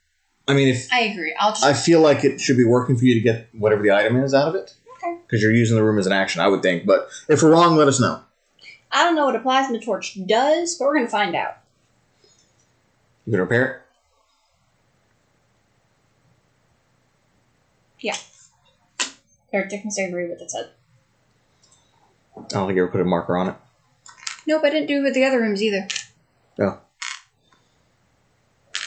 I mean, I agree. I feel like it should be working for you to get whatever the item is out of it. Okay. Because you're using the room as an action, I would think. But if we're wrong, let us know. I don't know what a plasma torch does, but we're going to find out. You can repair it? Yeah. Characteristics, I agree with what it said. I don't think you ever put a marker on it. Nope, I didn't do it with the other rooms either. Oh.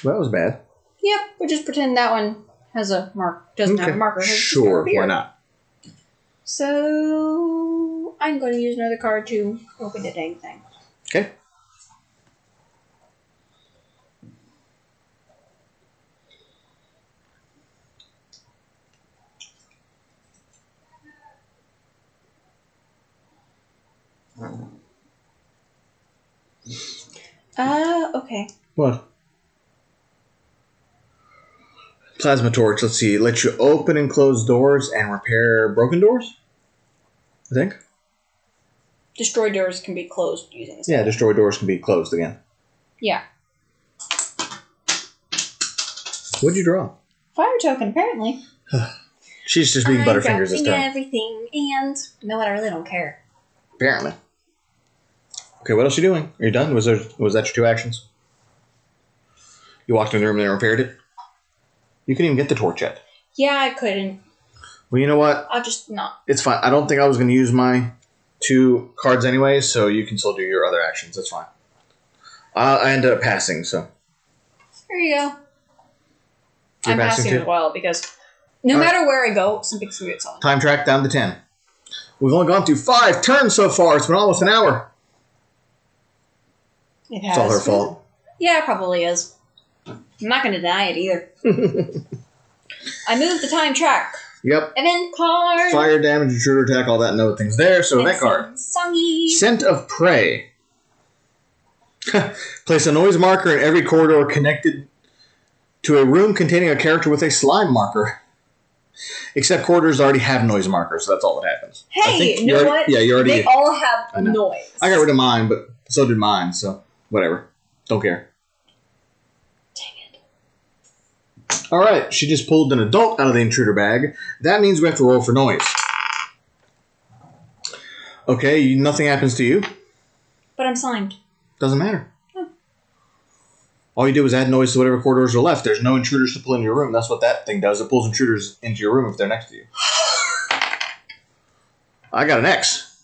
Well, that was bad. Yep, we'll just pretend that one has a mark. Doesn't have a marker. Sure, why not? So I'm going to use another card to open the dang thing. Okay. Okay. What? Plasma torch, let's see. Lets you open and close doors and repair broken doors? I think. Destroy doors can be closed using this. Yeah, destroy doors can be closed again. Yeah. What'd you draw? Fire token, apparently. She's just being Butterfingers this time. Everything, and you know what? I really don't care. Apparently. Okay, what else are you doing? Are you done? Was that your 2 actions? You walked in the room and repaired it? You couldn't even get the torch yet. Yeah, I couldn't. Well, you know what? I'll just not. It's fine. I don't think I was going to use my 2 cards anyway, so you can still do your other actions. That's fine. I ended up passing, so. There you go. You're I'm passing too? as well, because no matter where I go, something's going to get solved. Time track down to 10. We've only gone through 5 turns so far. It's been almost an hour. It has. It's all her fault. Yeah, it probably is. I'm not going to deny it either. I moved the time track. Yep. And then card. Fire damage, intruder attack, all that and other things there. So that card. Songy. Scent of Prey. Place a noise marker in every corridor connected to a room containing a character with a slime marker. Except corridors already have noise markers, so that's all that happens. Hey, you know what? Yeah, you already. They all have noise. I got rid of mine, but so did mine, so whatever. Don't care. Alright, she just pulled an adult out of the intruder bag. That means we have to roll for noise. Okay, nothing happens to you. But I'm slimed. Doesn't matter. All you do is add noise to whatever corridors are left. There's no intruders to pull into your room. That's what that thing does. It pulls intruders into your room if they're next to you. I got an X.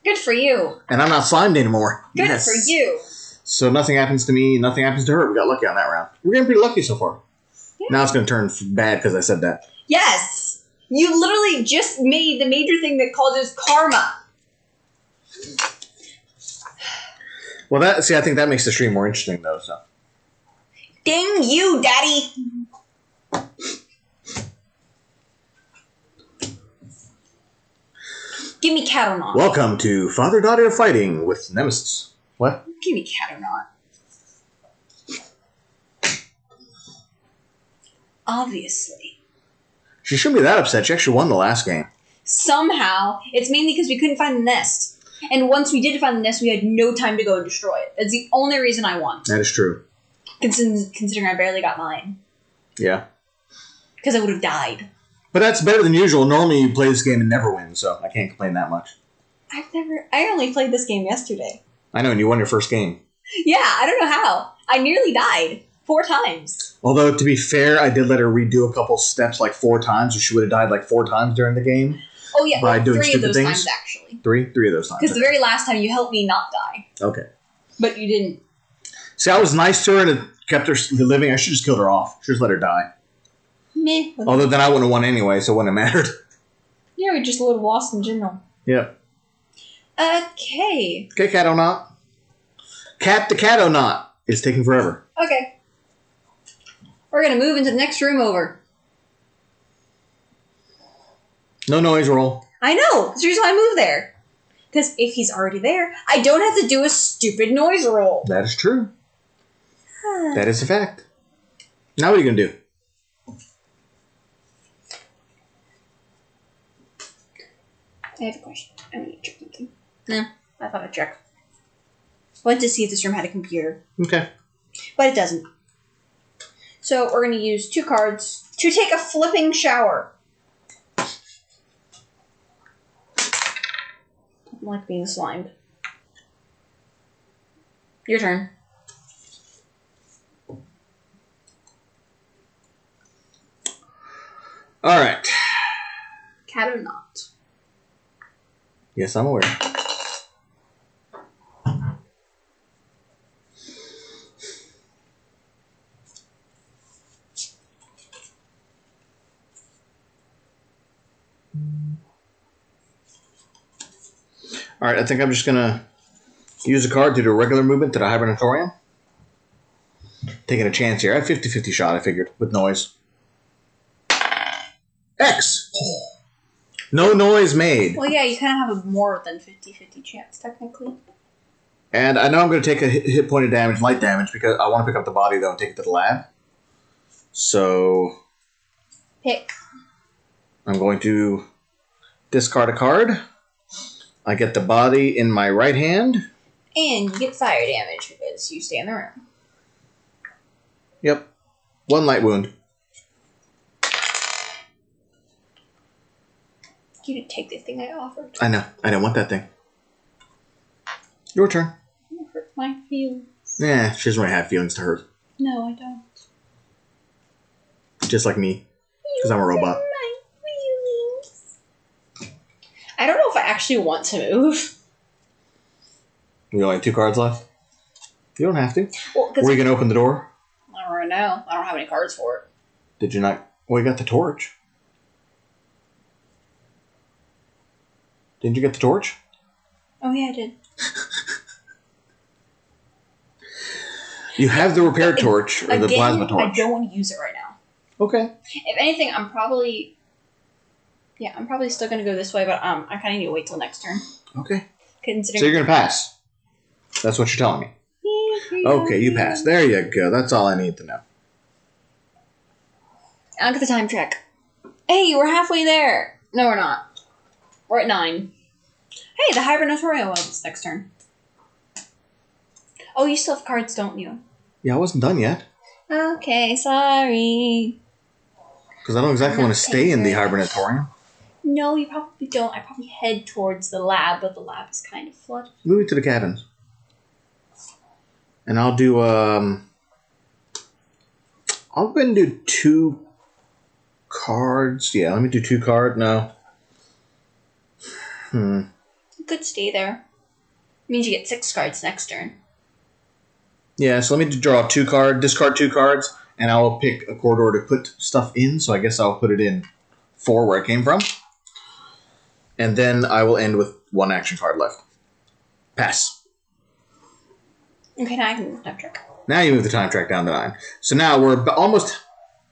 Good for you. And I'm not slimed anymore. Good for you. So nothing happens to me, nothing happens to her. We got lucky on that round. We're getting pretty lucky so far. Yeah. Now it's going to turn bad because I said that. Yes! You literally just made the major thing that causes karma. Well, I think that makes the stream more interesting, though, so. Ding you, Daddy! Give me cat or not. Welcome to Father-Daughter Fighting with Nemesis. What? Give me cat or not. Obviously. She shouldn't be that upset. She actually won the last game. Somehow. It's mainly because we couldn't find the nest. And once we did find the nest, we had no time to go and destroy it. That's the only reason I won. That is true. Considering I barely got mine. Yeah. Because I would have died. But that's better than usual. Normally you play this game and never win, so I can't complain that much. I only played this game yesterday. I know, and you won your first game. Yeah, I don't know how. I nearly died 4 times. Although, to be fair, I did let her redo a couple steps like 4 times, or she would have died like 4 times during the game. Oh, yeah, by doing 3 of those things. times, actually. 3 of those times. Because the very last time you helped me not die. Okay. But you didn't. See, I was nice to her and it kept her living. I should just killed her off. Should just let her die. Meh. Although then I wouldn't have won anyway, so it wouldn't have mattered. Yeah, we just a little lost in general. Yep. Okay. Okay, Cat-O-Not. Cat the Cat-O-Not is taking forever. Okay. We're going to move into the next room over. No noise roll. I know. That's the reason why I moved there. Because if he's already there, I don't have to do a stupid noise roll. That is true. That is a fact. Now what are you going to do? I have a question. I want to check something. No, I thought I'd check. I wanted to see if this room had a computer. Okay. But it doesn't. So we're going to use 2 cards to take a flipping shower. I don't like being slimed. Your turn. All right. Cat or not? Yes, I'm aware. All right, I think I'm just going to use a card to do a regular movement to the Hibernatorium. Taking a chance here. I have 50-50 shot, I figured, with noise. X! No noise made. Well, yeah, you kind of have a more than 50-50 chance, technically. And I know I'm going to take a hit point of damage, light damage, because I want to pick up the body, though, and take it to the lab. So... Pick. I'm going to discard a card. I get the body in my right hand. And you get fire damage because you stay in the room. Yep. 1 light wound. You didn't take the thing I offered. I know. I didn't want that thing. Your turn. You hurt my feelings. Yeah, she doesn't really have feelings to hurt. No, I don't. Just like me. Because I'm a robot. My feelings. I don't know if I actually want to move. You only have 2 cards left? You don't have to. Well, Were you going to open the door? I don't really know. I don't have any cards for it. Did you not? Well, you got the torch. Didn't you get the torch? Oh, yeah, I did. You have the repair torch or the plasma torch. I don't want to use it right now. Okay. If anything, I'm probably still going to go this way, but I kind of need to wait till next turn. Okay. Considering So you're going to pass. That's what you're telling me. Okay, you pass. There you go. That's all I need to know. I'll get the time check. Hey, we're halfway there. No, we're not. We're at 9. Hey, the Hibernatorium was next turn. Oh, you still have cards, don't you? Yeah, I wasn't done yet. Okay, sorry. Because I don't exactly want to stay in the Hibernatorium. No, you probably don't. I probably head towards the lab, but the lab is kind of flooded. Move it to the cabins. And I'll do, I'll go ahead and do 2 cards. Yeah, let me do 2 cards. No. You could stay there. Means you get 6 cards next turn. Yeah, so let me draw 2 cards, discard 2 cards, and I will pick a corridor to put stuff in. So I guess I'll put it in 4 where it came from. And then I will end with 1 action card left. Pass. Okay, now I can move time track. Now you move the time track down to 9. So now we're almost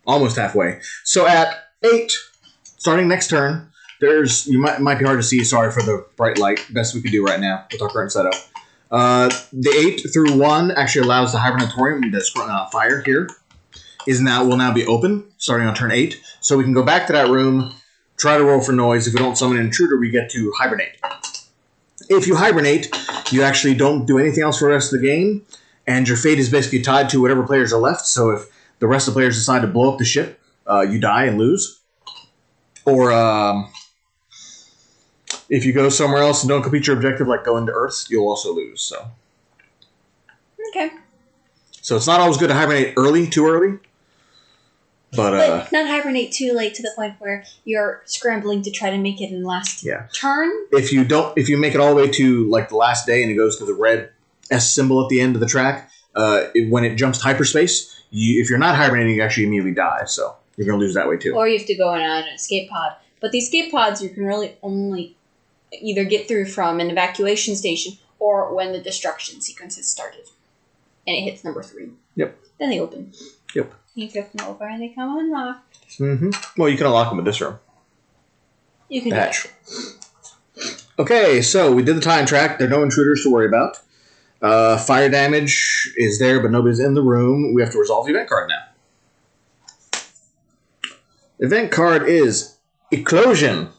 halfway. So at 8, starting next turn, might be hard to see. Sorry for the bright light. Best we could do right now with our current setup. The 8 through 1 actually allows the Hibernatorium that's currently on fire here will now be open starting on turn 8. So we can go back to that room, try to roll for noise. If we don't summon an intruder, we get to hibernate. If you hibernate, you actually don't do anything else for the rest of the game, and your fate is basically tied to whatever players are left. So if the rest of the players decide to blow up the ship, you die and lose. Or if you go somewhere else and don't complete your objective, like going to Earth, you'll also lose. So it's not always good to hibernate too early. But not hibernate too late to the point where you're scrambling to try to make it in the last turn. If you make it all the way to like the last day and it goes to the red S symbol at the end of the track, when it jumps to hyperspace, if you're not hibernating, you actually immediately die. So you're going to lose that way too. Or you have to go in on an escape pod. But the escape pods you can really only either get through from an evacuation station or when the destruction sequence has started. And it hits number 3. Yep. Then they open. Yep. You flip them over and they come unlocked. Mm-hmm. Well, you can unlock them with this room. You can Hatch. Okay, so we did the time track. There are no intruders to worry about. Fire damage is there, but nobody's in the room. We have to resolve the event card now. Event card is Eclosion.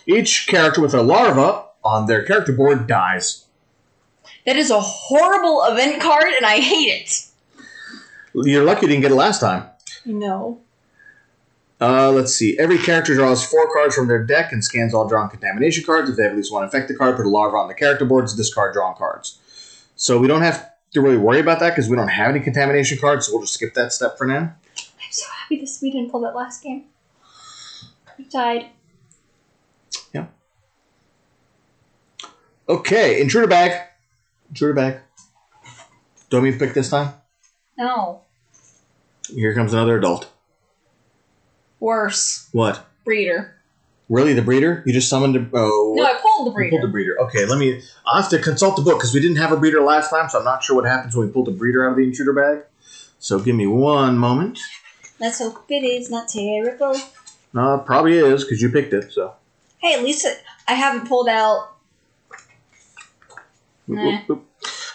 Each character with a larva on their character board dies. That is a horrible event card, and I hate it. You're lucky you didn't get it last time. No. Let's see. Every character draws 4 cards from their deck and scans all drawn contamination cards. If they have at least one infected card, put a larva on the character boards, discard drawn cards. So we don't have to really worry about that because we don't have any contamination cards, so we'll just skip that step for now. I'm so happy we didn't pull that last game. We died. Yeah. Okay, Intruder Bag. Intruder Bag. Do you want me to pick this time? No. Here comes another adult. Worse. What? Breeder. Really, the breeder? You just summoned a... Oh, no, I pulled the breeder. You pulled the breeder. Okay, I'll have to consult the book because we didn't have a breeder last time, so I'm not sure what happens when we pull the breeder out of the intruder bag. So give me one moment. Let's hope it is not terrible. No, it probably is because you picked it, so... Hey, at least I haven't pulled out... Oop, oop.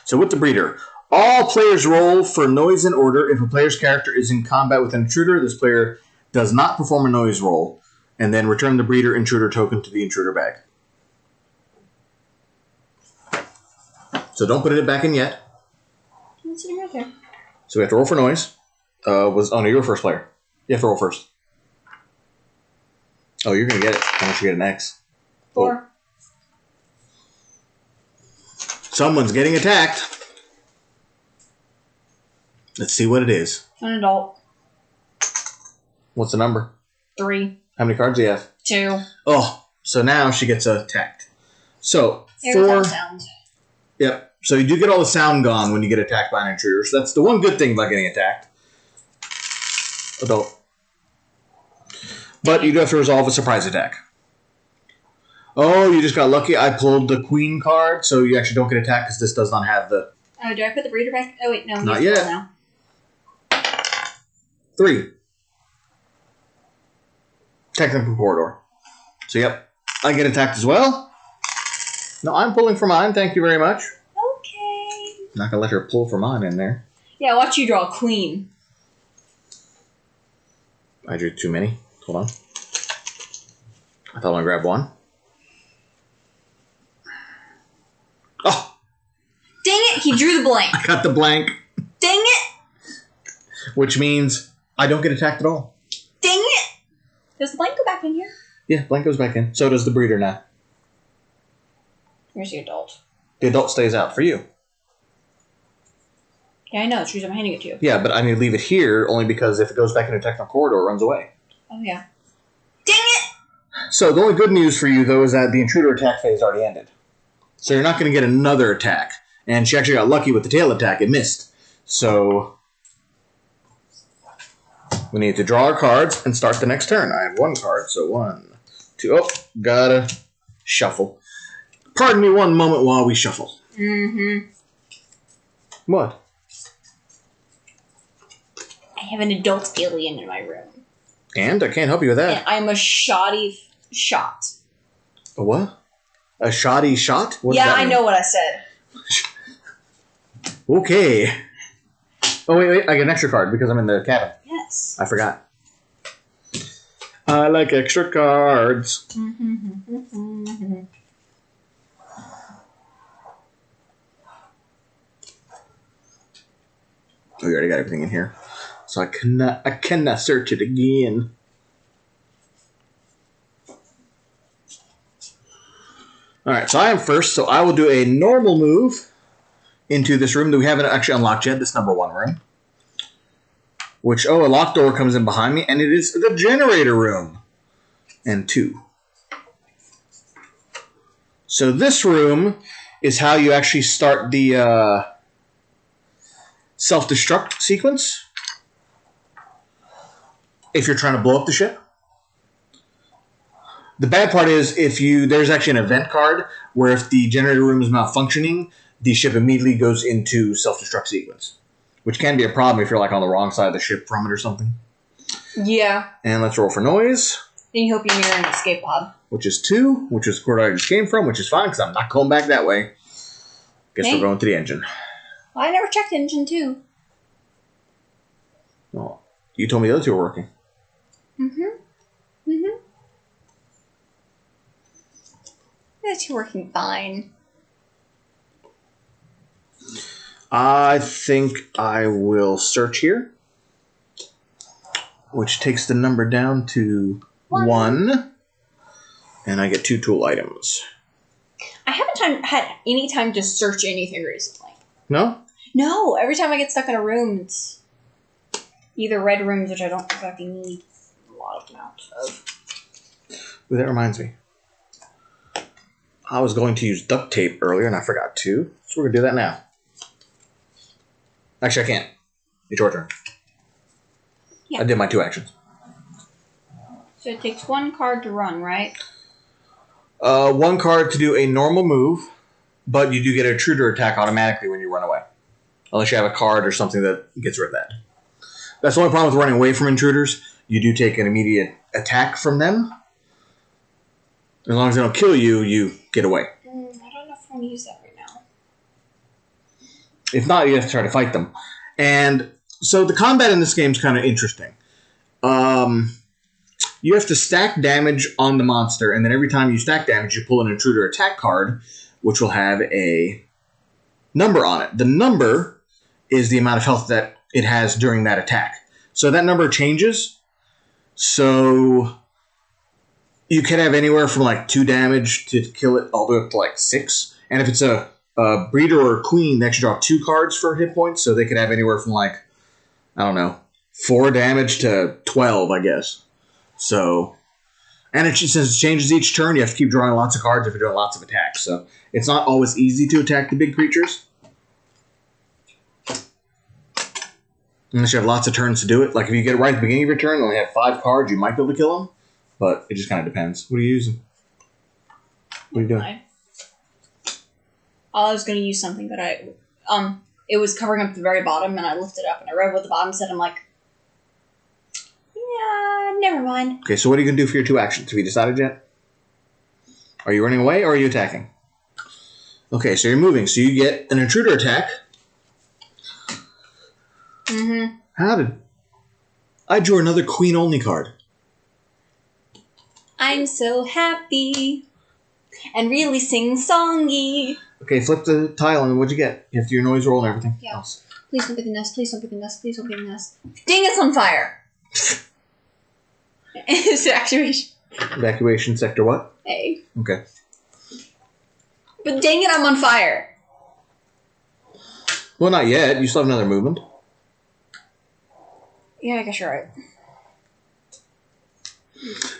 So with the breeder, all players roll for noise in order. If a player's character is in combat with an intruder, this player does not perform a noise roll, and then return the breeder intruder token to the intruder bag. So don't put it back in yet. It's sitting right there. So we have to roll for noise. No, you're first player. You have to roll first. Oh, you're going to get it. How much you get an X? 4. Someone's getting attacked. Let's see what it is. An adult. What's the number? 3. How many cards do you have? 2. Oh, so now she gets attacked. So, There's 4... that sound. Yep. So you do get all the sound gone when you get attacked by an intruder. So that's the one good thing about getting attacked. Adult. But you do have to resolve a surprise attack. Oh, you just got lucky. I pulled the queen card, so you actually don't get attacked because this does not have the... Oh, do I put the breeder back? Oh, wait, no. Not yet. Now. 3. Technical corridor. So, yep. I get attacked as well. No, I'm pulling for mine. Thank you very much. Okay. I'm not going to let her pull for mine in there. Yeah, watch you draw a queen. I drew too many. Hold on. I thought I was going to grab one. Oh! Dang it, he drew the blank. I got the blank. Dang it! Which means I don't get attacked at all. Dang it! Does the blank go back in here? Yeah, blank goes back in. So does the breeder now. Where's the adult? The adult stays out for you. Yeah, I know. It's the reason I'm handing it to you. Yeah, but I need to leave it here only because if it goes back into technical corridor, it runs away. Oh, yeah. Dang it! So the only good news for you, though, is that the intruder attack phase already ended. So you're not going to get another attack. And she actually got lucky with the tail attack. It missed. So we need to draw our cards and start the next turn. I have 1 card, so 1, 2. Oh, gotta shuffle. Pardon me one moment while we shuffle. Mm-hmm. What? I have an adult alien in my room. And? I can't help you with that. And I'm a shoddy shot. A what? A shoddy shot? What does Yeah, that I mean? know what I said. Okay. Oh, wait. I get an extra card because I'm in the cabin. Yes. I forgot. I like extra cards. Oh, you already got everything in here. So I cannot search it again. Alright, so I am first, so I will do a normal move into this room that we haven't actually unlocked yet, this number 1 room. Which, a locked door comes in behind me, and it is the generator room. And 2. So this room is how you actually start the self-destruct sequence. If you're trying to blow up the ship. The bad part is there's actually an event card where if the generator room is malfunctioning, the ship immediately goes into self-destruct sequence. Which can be a problem if you're like on the wrong side of the ship from it or something. Yeah. And let's roll for noise. Then you hope you mirror an escape pod. Which is 2, which is the corridor I just came from, which is fine because I'm not going back that way. Guess we're going to the engine. Well, I never checked engine 2. Well, you told me the other 2 were working. That's working fine. I think I will search here, which takes the number down to 1. And I get 2 tool items. I haven't had any time to search anything recently. No? No, every time I get stuck in a room, it's either red rooms, which I don't exactly need a lot of amounts of. Ooh, that reminds me. I was going to use duct tape earlier, and I forgot to. So we're going to do that now. Actually, I can't. It's your turn. Yeah. I did my 2 actions. So it takes 1 card to run, right? 1 card to do a normal move, but you do get an Intruder Attack automatically when you run away. Unless you have a card or something that gets rid of that. That's the only problem with running away from intruders. You do take an immediate attack from them. As long as they don't kill you, you get away. I don't know if I want to use that right now. If not, you have to try to fight them. And so the combat in this game is kind of interesting. You have to stack damage on the monster, and then every time you stack damage, you pull an Intruder Attack card, which will have a number on it. The number is the amount of health that it has during that attack. So that number changes. So you can have anywhere from like 2 damage to kill it all the way up to like 6. And if it's a breeder or a queen, they actually draw 2 cards for hit points. So they could have anywhere from like, I don't know, 4 damage to 12, I guess. So, and since it changes each turn, you have to keep drawing lots of cards if you're doing lots of attacks. So it's not always easy to attack the big creatures. Unless you have lots of turns to do it. Like if you get it right at the beginning of your turn and only have 5 cards, you might be able to kill them. But it just kind of depends. What are you using? What are you doing? I was going to use something that it was covering up the very bottom, and I lifted it up and I read what the bottom said. I'm like, yeah, never mind. Okay, so what are you going to do for your 2 actions? Have you decided yet? Are you running away or are you attacking? Okay, so you're moving. So you get an Intruder Attack. Mm-hmm. I drew another Queen-only card. I'm so happy and really sing-songy. Okay, flip the tile and what'd you get? You have to do your noise roll and everything else. Please don't get the nest. Please don't get the nest. Please don't get the nest. Dang, it's on fire. It's evacuation. Evacuation sector what? A. Okay. But dang it, I'm on fire. Well, not yet. You still have another movement. Yeah, I guess you're right.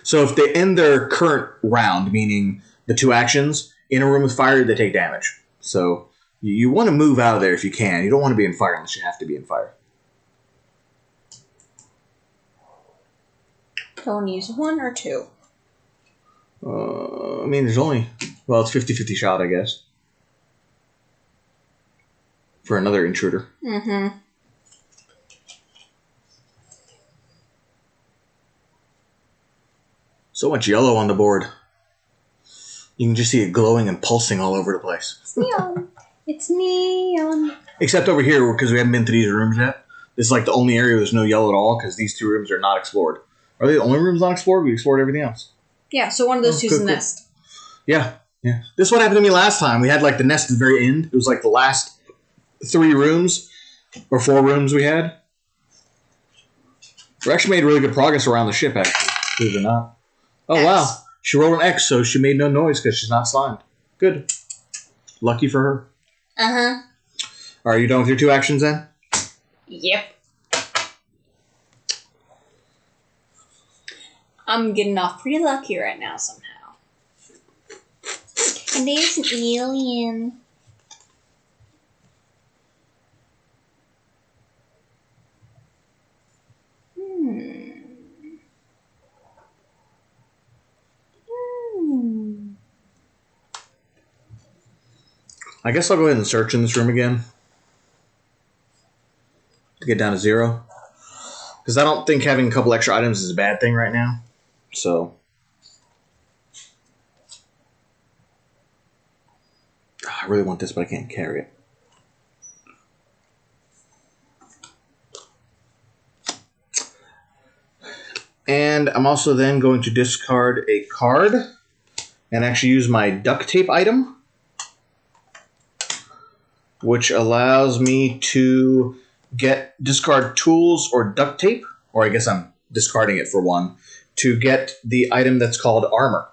So if they end their current round, meaning the 2 actions, in a room with fire, they take damage. So you want to move out of there if you can. You don't want to be in fire unless you have to be in fire. Do I want to use 1 or 2? I mean, there's only... Well, it's 50-50 shot, I guess. For another intruder. Mm-hmm. So much yellow on the board. You can just see it glowing and pulsing all over the place. It's neon. It's neon. Except over here, because we haven't been to these rooms yet. This is like the only area where there's no yellow at all, because these 2 rooms are not explored. Are they the only rooms not explored? We explored everything else. Yeah, so one of those 2's the nest. Yeah. This is what happened to me last time. We had like the nest at the very end. It was like the last 3 rooms, or 4 rooms we had. We actually made really good progress around the ship, actually. Believe it or not. Oh, X. wow. She rolled an X, so she made no noise because she's not slimed. Good. Lucky for her. Uh-huh. Are you done with your 2 actions then? Yep. I'm getting off pretty lucky right now somehow. And there's an alien. I guess I'll go ahead and search in this room again. To get down to 0. Because I don't think having a couple extra items is a bad thing right now. So... I really want this, but I can't carry it. And I'm also then going to discard a card and actually use my duct tape item, which allows me to discard tools or duct tape, or I guess I'm discarding it for one, to get the item that's called armor.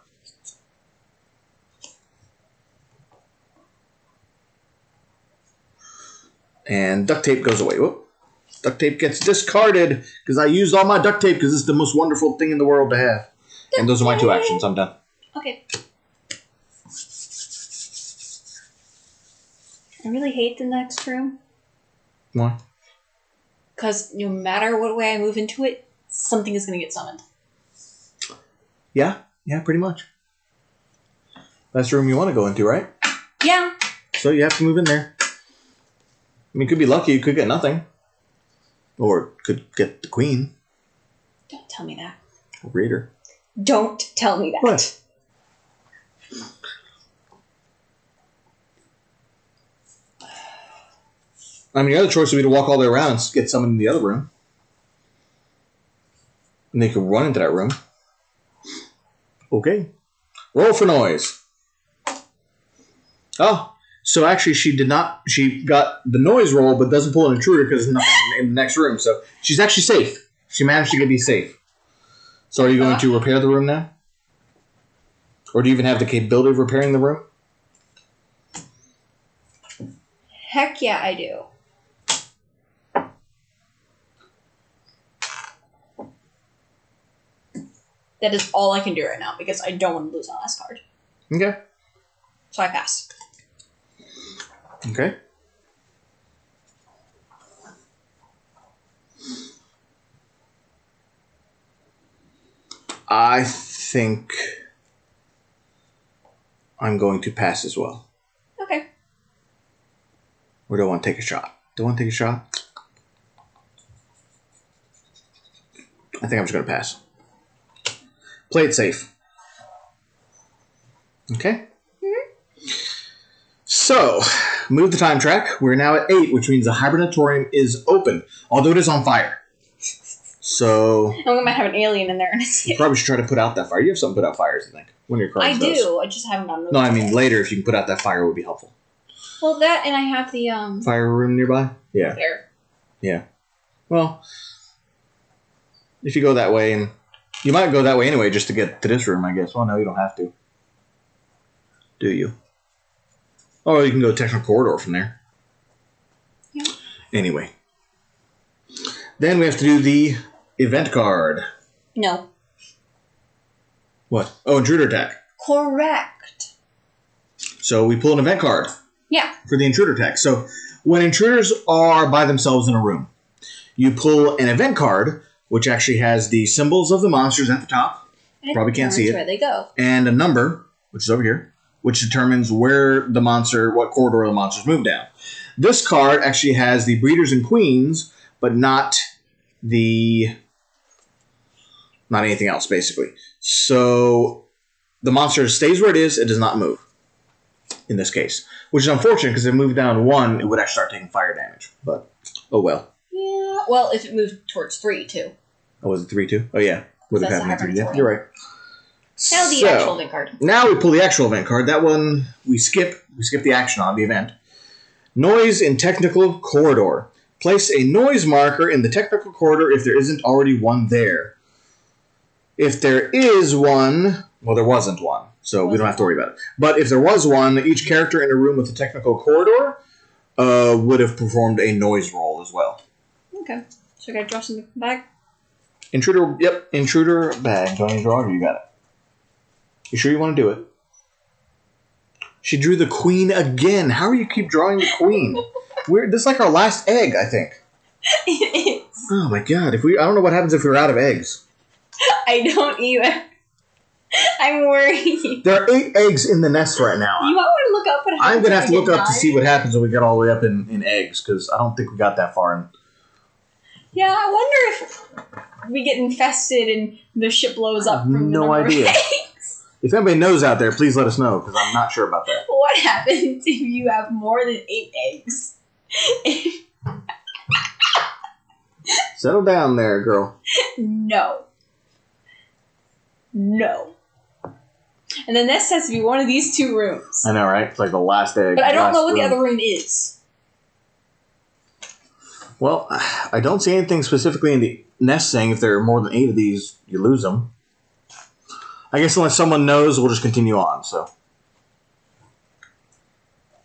And duct tape goes away. Whoop. Duct tape gets discarded because I used all my duct tape because it's the most wonderful thing in the world to have. And those are my 2 actions. I'm done. Okay. I really hate the next room. Why? Because no matter what way I move into it, something is going to get summoned. Yeah, pretty much. That's the room you want to go into, right? Yeah. So you have to move in there. I mean, you could be lucky. You could get nothing. Or could get the queen. Don't tell me that. Or reader. Don't tell me that. What? I mean, your other choice would be to walk all the way around and get someone in the other room. And they could run into that room. Okay. Roll for noise. Oh, so actually she did not... She got the noise roll, but doesn't pull an intruder because there's nothing in the next room. So she's actually safe. She managed to be safe. So are you going to repair the room now? Or do you even have the capability of repairing the room? Heck yeah, I do. That is all I can do right now because I don't want to lose my last card. Okay. So I pass. Okay. I think I'm going to pass as well. Okay. Or do I want to take a shot? Do I want to take a shot? I think I'm just going to pass. Play it safe. Okay? Mm-hmm. So, move the time track. We're now at 8, which means the hibernatorium is open, although it is on fire. So... We might have an alien in there in a second. You probably should try to put out that fire. You have something to put out fires, I think. One of your cards I do. does. I just haven't gotten. No, I mean later. If you can put out that fire, it would be helpful. Well, that and I have the fire room nearby. Yeah. There. Yeah. Well, if you go that way, and you might go that way anyway, just to get to this room, I guess. Well, no, you don't have to. Do you? Oh, you can go technical corridor from there. Yeah. Anyway, then we have to do the event card. No. What? Oh, Intruder Attack. Correct. So we pull an event card. Yeah. For the Intruder Attack. So when intruders are by themselves in a room, you pull an event card, which actually has the symbols of the monsters at the top. Probably can't see it. Where they go. And a number, which is over here, which determines where the monster, what corridor the monsters move down. This card actually has the breeders and queens, but not anything else, basically. So the monster stays where it is. It does not move in this case, which is unfortunate because if it moved down 1, it would actually start taking fire damage. But, oh well. Yeah. Well, if it moved towards 3, too. Oh, was it 3 too? Oh, yeah. Would have happened in 3. Yeah, you're right. Now the actual event card. Now we pull the actual event card. That one we skip. We skip the action on the event. Noise in technical corridor. Place a noise marker in the technical corridor if there isn't already one there. If there is one, well, there wasn't one, so we don't have to worry about it. But if there was one, each character in a room with a technical corridor would have performed a noise roll as well. Okay. So I gotta draw something from the bag? Intruder, yep, intruder bag. Do I need to draw it or you got it? You sure you want to do it? She drew the queen again. How are you keep drawing the queen? This is like our last egg, I think. It is. Oh my god! I don't know what happens if we're out of eggs. I don't either. I'm worried. There are 8 eggs in the nest right now. You might want to look up what happens. I'm gonna have to look up to see what happens when we get all the way up in eggs because I don't think we got that far in. Yeah, I wonder if we get infested and the ship blows up from the number idea. of eggs. If anybody knows out there, please let us know because I'm not sure about that. What happens if you have more than 8 eggs? Settle down there, girl. No. And the nest has to be one of these two rooms. I know, right? It's like the last egg. But I don't know what the other room is. Well, I don't see anything specifically in the nest saying if there are more than 8 of these, you lose them. I guess unless someone knows, we'll just continue on, so.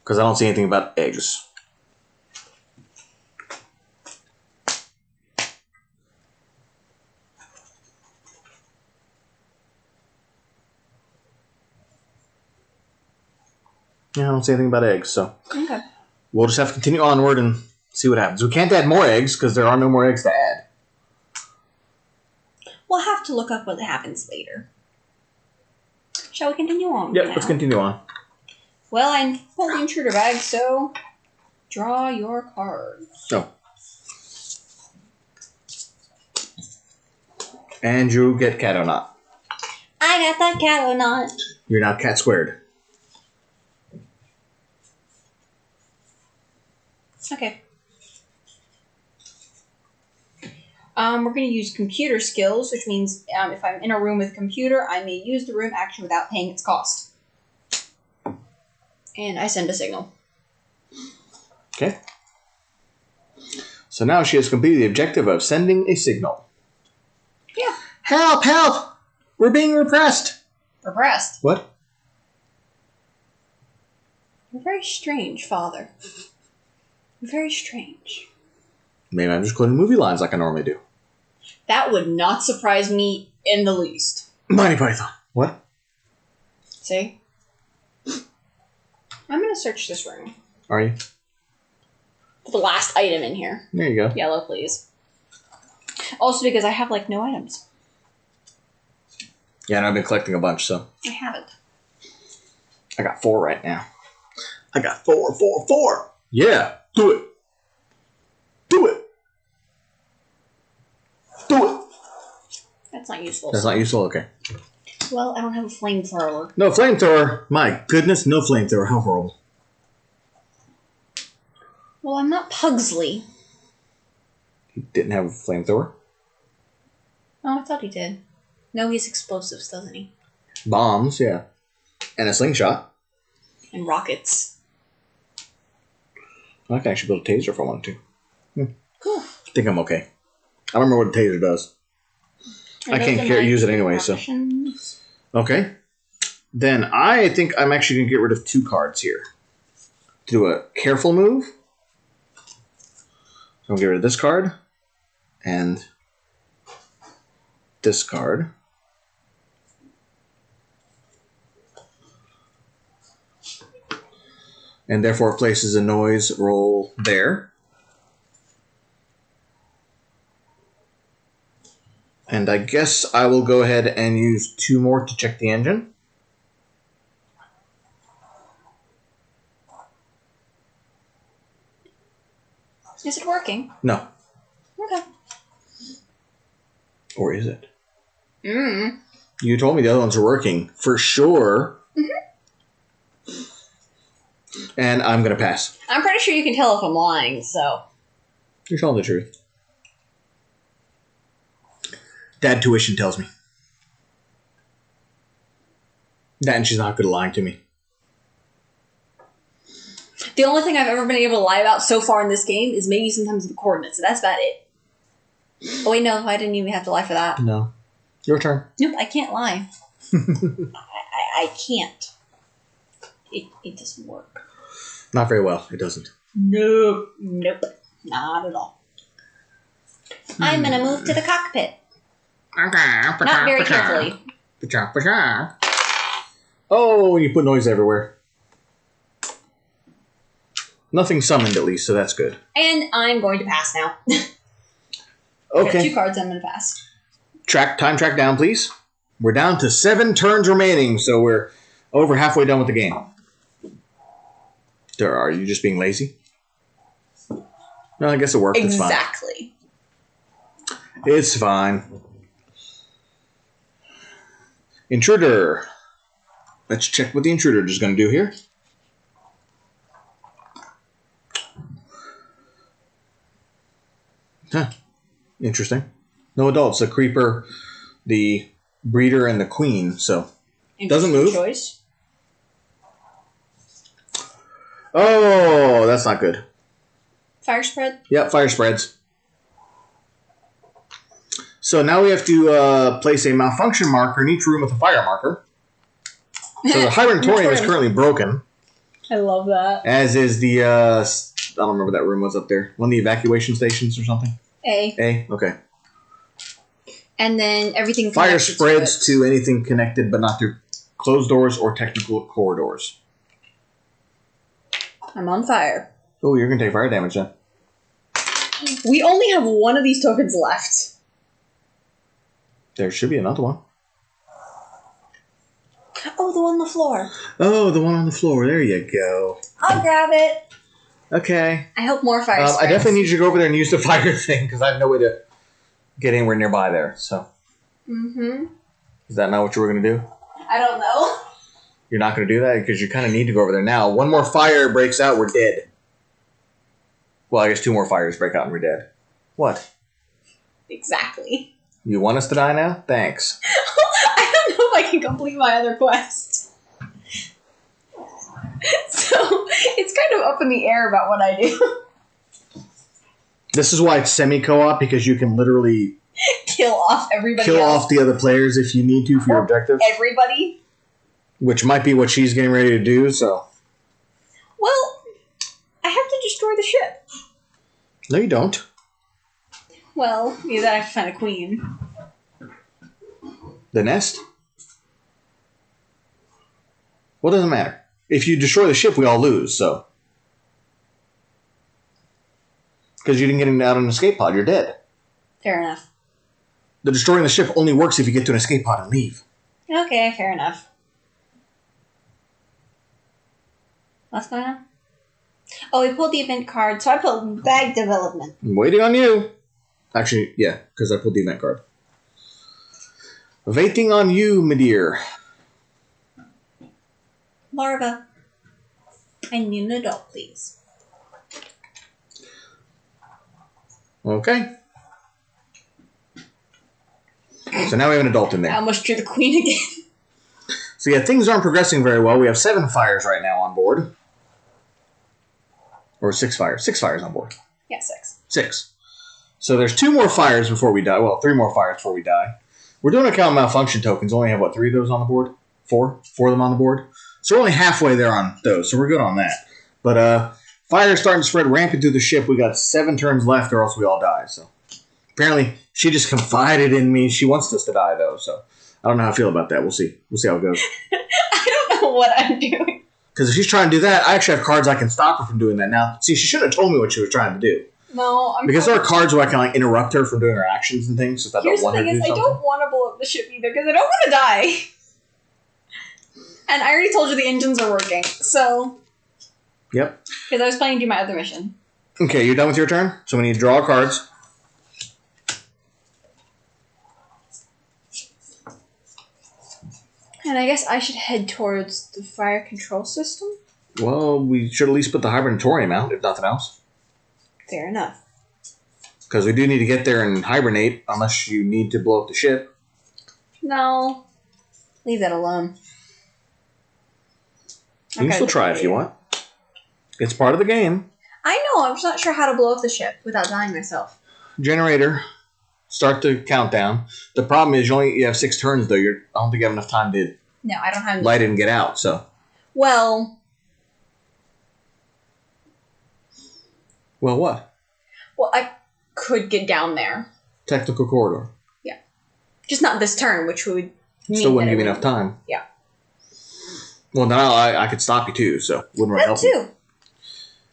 Because I don't see anything about eggs. Yeah, I don't see anything about eggs, so. Okay. We'll just have to continue onward and see what happens. We can't add more eggs because there are no more eggs to add. We'll have to look up what happens later. Shall we continue on? Yep, let's continue on. Well, I pulled the intruder bag, so draw your card. Oh. And you get cat or not. I got that cat or not. You're now cat squared. Okay. We're going to use computer skills, which means if I'm in a room with a computer, I may use the room action without paying its cost. And I send a signal. Okay. So now she has completed the objective of sending a signal. Yeah. Help! Help! We're being repressed! Repressed? What? You're very strange, Father. You're very strange. Maybe I'm just quoting movie lines like I normally do. That would not surprise me in the least. Monty Python. What? See? I'm going to search this room. Are you? For the last item in here. There you go. Yellow, please. Also because I have, like, no items. Yeah, and I've been collecting a bunch, so. I haven't. I got 4 right now. I got 4, 4, 4! Yeah! Do it! Do it! Do it! That's not useful. That's not useful? Okay. Well, I don't have a flamethrower. No flamethrower! My goodness, no flamethrower. How horrible. Well, I'm not Pugsley. He didn't have a flamethrower? Oh, I thought he did. No, he's explosives, doesn't he? Bombs, yeah. And a slingshot. And rockets. I can actually build a taser if I wanted to. Cool. I think I'm okay. I don't remember what a taser does. I can't use it anyway, so. Okay. Then I think I'm actually going to get rid of 2 cards here. To do a careful move. So I'm going to get rid of this card. And this card. And therefore it places a noise roll there. And I guess I will go ahead and use 2 more to check the engine. Is it working? No. Okay. Or is it? You told me the other ones were working. For sure. And I'm going to pass. I'm pretty sure you can tell if I'm lying, so. You're telling the truth. Dad tuition tells me. That and she's not good at lying to me. The only thing I've ever been able to lie about so far in this game is maybe sometimes the coordinates. So that's about it. Oh, wait, no. I didn't even have to lie for that. No. Your turn. Nope, I can't lie. I can't. It doesn't work. Not very well. It doesn't. Nope. Nope. Not at all. I'm going to move to the cockpit. Not very carefully. Oh, you put noise everywhere. Nothing summoned, at least, so that's good. And I'm going to pass now. Okay. Got 2 cards, I'm going to pass. Time track down, please. We're down to 7 turns remaining, so we're over halfway done with the game. Are you just being lazy? No, I guess it worked. Exactly. It's fine. It's fine. Intruder. Let's check what the intruder is going to do here. Huh. Interesting. No adults. The creeper, the breeder, and the queen. So Doesn't move. Choice. Oh, that's not good. Fire spread? Yep, fire spreads. So now we have to place a malfunction marker in each room with a fire marker. So the hibernatorium is currently broken. I love that. As is the, I don't remember that room was up there. One of the evacuation stations or something? A, okay. And then everything fire spreads to anything connected but not through closed doors or technical corridors. I'm on fire. Oh, you're going to take fire damage then. We only have one of these tokens left. There should be another one. Oh, the one on the floor. Oh, the one on the floor. There you go. I'll grab it. Okay. I hope more fire spreads. I definitely need you to go over there and use the fire thing because I have no way to get anywhere nearby there. So. Mm-hmm. Is that not what you were going to do? I don't know. You're not going to do that because you kind of need to go over there now. One more fire breaks out, we're dead. Well, I guess 2 more fires break out and we're dead. What? Exactly. You want us to die now? Thanks. I don't know if I can complete my other quest. So, it's kind of up in the air about what I do. This is why it's semi-co-op, because you can literally kill off everybody kill else. off the other players if you need to for your objectives. Everybody. Which might be what she's getting ready to do, so. Well, I have to destroy the ship. No, you don't. Well, you then have to find a queen. The nest? Well, it doesn't matter. If you destroy the ship, we all lose, so. Because you didn't get out on an escape pod, you're dead. Fair enough. The destroying the ship only works if you get to an escape pod and leave. Okay, fair enough. What's going on? Oh, we pulled the event card, so I pulled bag development. I'm waiting on you. Actually, yeah, because I pulled the event card. Waiting on you, my dear. Larva. I need an adult, please. Okay. So now we have an adult in there. I almost drew the queen again. So yeah, things aren't progressing very well. We have 7 fires right now on board. Or 6 fires. 6 fires on board. Yeah, 6. 6. So there's 2 more fires before we die. Well, 3 more fires before we die. We're doing a count of malfunction tokens. Only have, 3 of those on the board? 4? 4 of them on the board? So we're only halfway there on those, so we're good on that. But fire's starting to spread rampant through the ship. We got 7 turns left or else we all die. So apparently she just confided in me. She wants us to die, though, so I don't know how I feel about that. We'll see. We'll see how it goes. I don't know what I'm doing. Because if she's trying to do that, I actually have cards I can stop her from doing that. Now, see, she should have told me what she was trying to do. No, because there are cards where I can interrupt her from doing her actions and things. If I Here's don't want the thing her to is, do I something. don't want to blow up the ship either because I don't want to die. And I already told you the engines are working, so. Yep. Because I was planning to do my other mission. Okay, you're done with your turn. So we need to draw cards. And I guess I should head towards the fire control system. Well, we should at least put the hibernatorium out, if nothing else. Fair enough. Because we do need to get there and hibernate, unless you need to blow up the ship. No. Leave that alone. You can still try if you want. It's part of the game. I know, I'm just not sure how to blow up the ship without dying myself. Generator. Start the countdown. The problem is you have 6 turns, though. I don't think you have enough time to No, I don't have... light it and get out, so... Well, what? Well, I could get down there. Technical corridor. Yeah. Just not this turn, which would mean still wouldn't give me enough time. Yeah. Well, now I could stop you, too, so wouldn't really help too. you.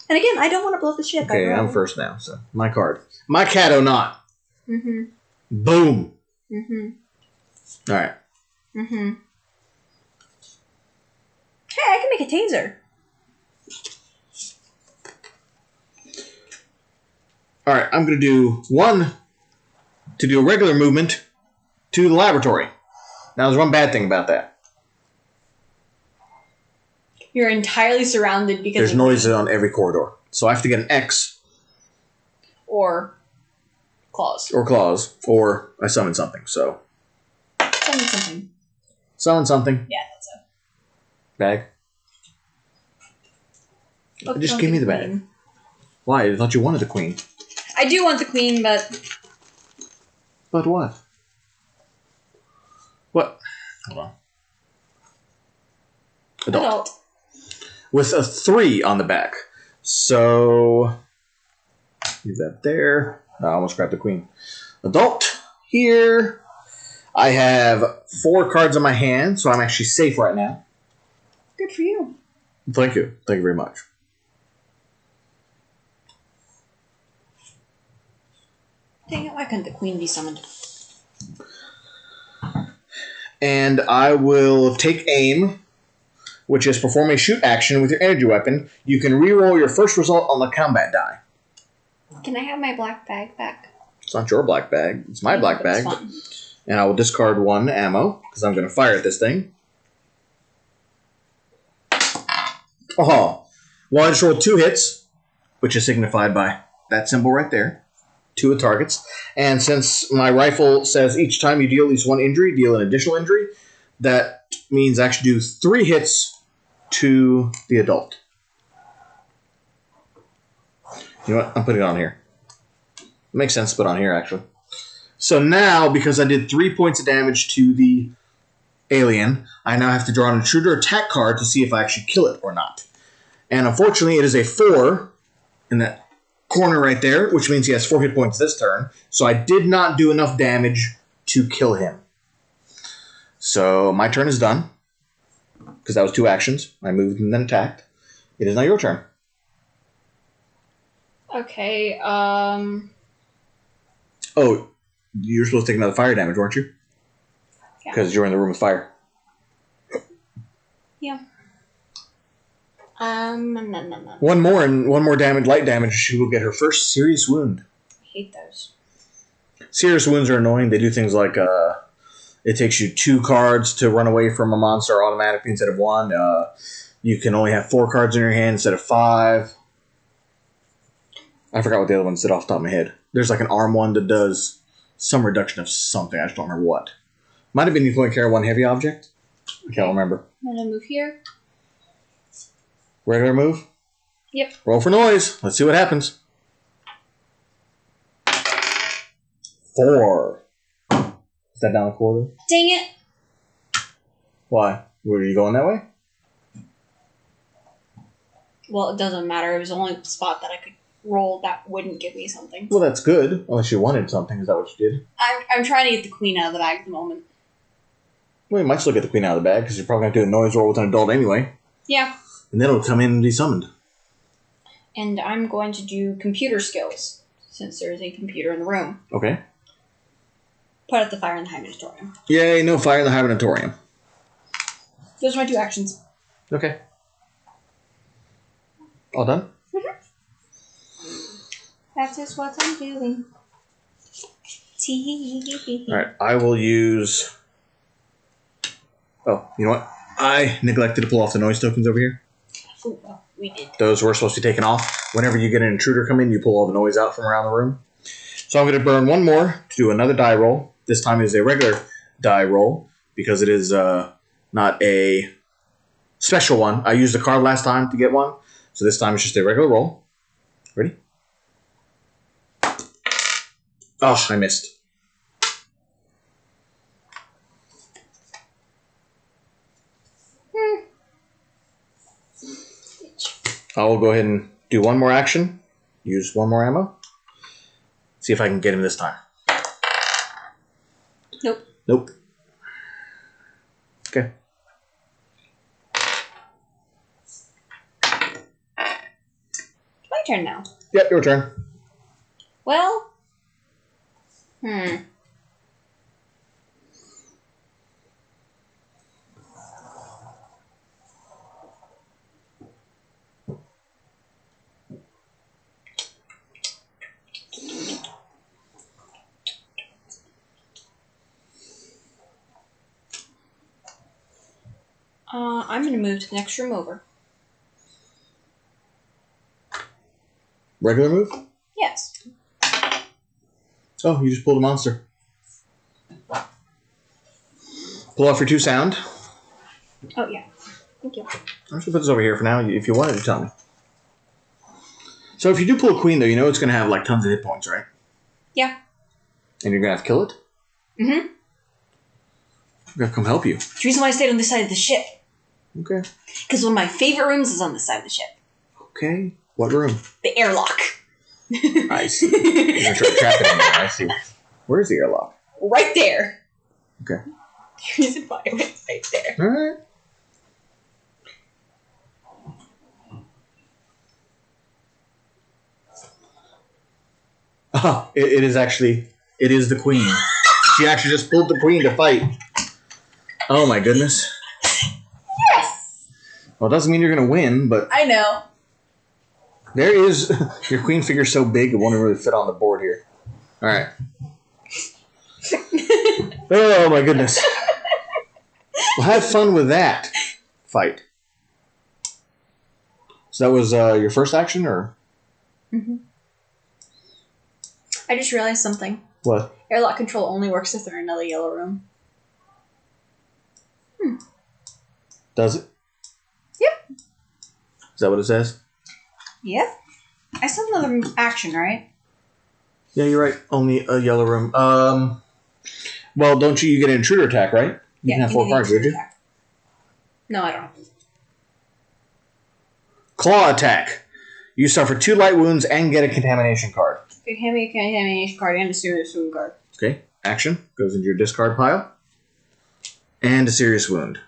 And again, I don't want to blow up the ship. Okay, I'm first now, so... My card. My Cato not. Mm-hmm. Boom. Mm-hmm. All right. Mm-hmm. Hey, I can make a taser. All right, I'm going to do 1 to do a regular movement to the laboratory. Now, there's one bad thing about that. You're entirely surrounded because there's noises on every corridor. So I have to get an X. Or claws. Or I summon something, so. Summon something. Summon something. Yeah, that's a Bag. Oh, Just don't give me get the queen. bag. Why? I thought you wanted the queen. I do want the queen, but But what? What? Hold on. Adult. With a 3 on the back. So, leave that there. I almost grabbed the queen. Adult. Here. I have 4 cards in my hand, so I'm actually safe right now. Good for you. Thank you. Thank you very much. Dang it, why couldn't the queen be summoned? And I will take aim, which is perform a shoot action with your energy weapon. You can reroll your first result on the combat die. Can I have my black bag back? It's not your black bag. It's my black bag. Fun. And I will discard 1 ammo, because I'm going to fire at this thing. Oh, well, I just rolled 2 hits, which is signified by that symbol right there. 2 targets. And since my rifle says each time you deal at least 1 injury, deal an additional injury, that means I actually do 3 hits to the adult. You know what? I'm putting it on here. Makes sense to put on here, actually. So now, because I did 3 points of damage to the alien, I now have to draw an Intruder Attack card to see if I actually kill it or not. And unfortunately, it is a 4 in that corner right there, which means he has 4 hit points this turn. So I did not do enough damage to kill him. So my turn is done. Because that was 2 actions. I moved and then attacked. It is now your turn. Okay, Oh, you were supposed to take another fire damage, weren't you? Yeah. Because you're in the room with fire. Yeah. One more damage, light damage, she will get her first serious wound. I hate those. Serious wounds are annoying. They do things like it takes you 2 cards to run away from a monster automatically instead of 1. You can only have 4 cards in your hand instead of 5. I forgot what the other ones did off the top of my head. There's like an arm one that does some reduction of something. I just don't remember what. Might have been you can only carry 1 heavy object. I can't remember. I'm going to move here. Regular move? Yep. Roll for noise. Let's see what happens. 4. Is that down a quarter? Dang it! Why? Were you going that way? Well, it doesn't matter. It was the only spot that I could roll that wouldn't give me something. Well, that's good. Unless you wanted something. Is that what you did? I'm trying to get the queen out of the bag at the moment. Well, you might still get the queen out of the bag because you're probably going to do a noise roll with an adult anyway. Yeah. And then it'll come in and be summoned. And I'm going to do computer skills, since there is a computer in the room. Okay. Put out the fire in the Hymenatorium. Yay, no fire in the Hymenatorium. Those are my 2 actions. Okay. All done? Mm-hmm. That is what I'm doing. Alright, I will use... Oh, you know what? I neglected to pull off the noise tokens over here. Ooh, well, we did. Those were supposed to be taken off. Whenever you get an intruder come in, you pull all the noise out from around the room. So I'm going to burn 1 more to do another die roll. This time it is a regular die roll because it is not a special one. I used a card last time to get one. So this time it's just a regular roll. Ready? Oh, I missed. I will go ahead and do 1 more action. Use 1 more ammo. See if I can get him this time. Nope. Nope. Okay. It's my turn now. Yep, your turn. Well. I'm going to move to the next room over. Regular move? Yes. Oh, you just pulled a monster. Pull off your 2 sound. Oh, yeah. Thank you. I'm just going to put this over here for now. If you wanted to tell me. So if you do pull a queen, though, you know it's going to have like tons of hit points, right? Yeah. And you're going to have to kill it? Mm-hmm. I'm going to come help you. That's the reason why I stayed on this side of the ship. Okay. Because one of my favorite rooms is on this side of the ship. Okay. What room? The airlock. I see. You're going to try to trap it in there. I see. Where's the airlock? Right there. Okay. There's a fire right there. All right. Oh, it is actually, it is the queen. She actually just pulled the queen to fight. Oh my goodness. Yes! Well, it doesn't mean you're going to win, but... I know. There is... Your queen figure's so big it won't even really fit on the board here. Alright. Oh my goodness. Well, have fun with that fight. So that was your first action, or? Mm-hmm. I just realized something. What? Airlock control only works if they're in another yellow room. Does it? Yep. Is that what it says? Yep. I said another action, right? Yeah, you're right. Only a yellow room. Well, don't you get an intruder attack, right? You can have 4 cards, did you? Attack. No, I don't. Claw attack. You suffer 2 light wounds and get a contamination card. If you hand me a contamination card and a serious wound card. Okay. Action goes into your discard pile. And a serious wound.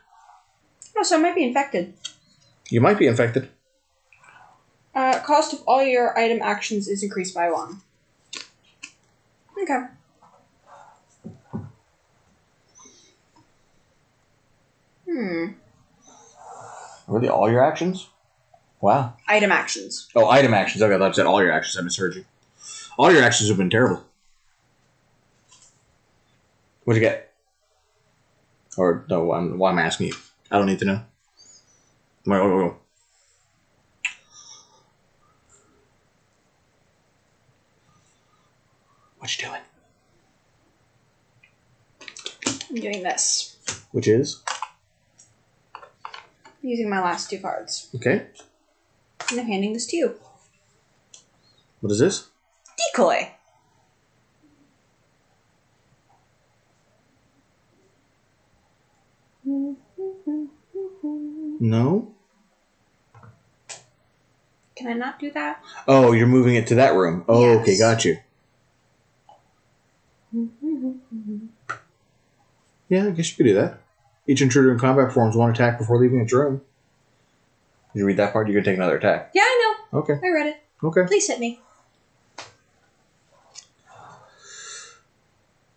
Oh, so I might be infected. You might be infected. Cost of all your item actions is increased by 1. Okay. Really, all your actions? Wow. Item actions. Oh, item actions. Okay, I thought you said all your actions. I misheard you. All your actions have been terrible. What'd you get? Or, no, why I'm asking you. I don't need to know. What you doing? I'm doing this. Which is? Using my last 2 cards. Okay. And I'm handing this to you. What is this? Decoy. No? Can I not do that? Oh, you're moving it to that room. Oh, Yes. okay, got you. Yeah, I guess you could do that. Each intruder in combat performs 1 attack before leaving its room. Did you read that part? You're going to take another attack. Yeah, I know. Okay. I read it. Okay. Please hit me.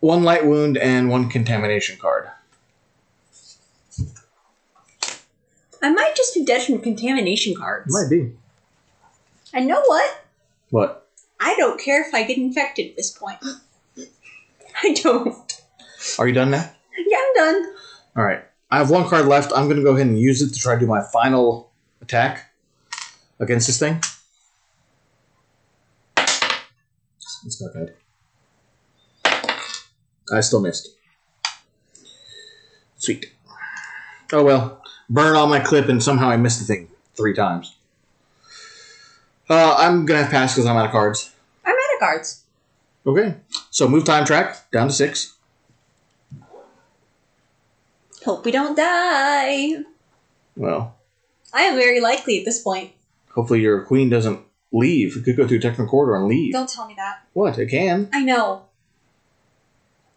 1 light wound and 1 contamination card. I might just be dead from contamination cards. Might be. And know what? What? I don't care if I get infected at this point. I don't. Are you done now? Yeah, I'm done. All right. I have 1 card left. I'm going to go ahead and use it to try to do my final attack against this thing. It's not bad. I still missed. Sweet. Oh well. Burn all my clip and somehow I missed the thing 3 times. I'm going to have to pass because I'm out of cards. I'm out of cards. Okay. So move time track down to 6. Hope we don't die. Well, I am very likely at this point. hopefully your queen doesn't leave. It could go through technical corridor and leave. Don't tell me that. What? It can. I know.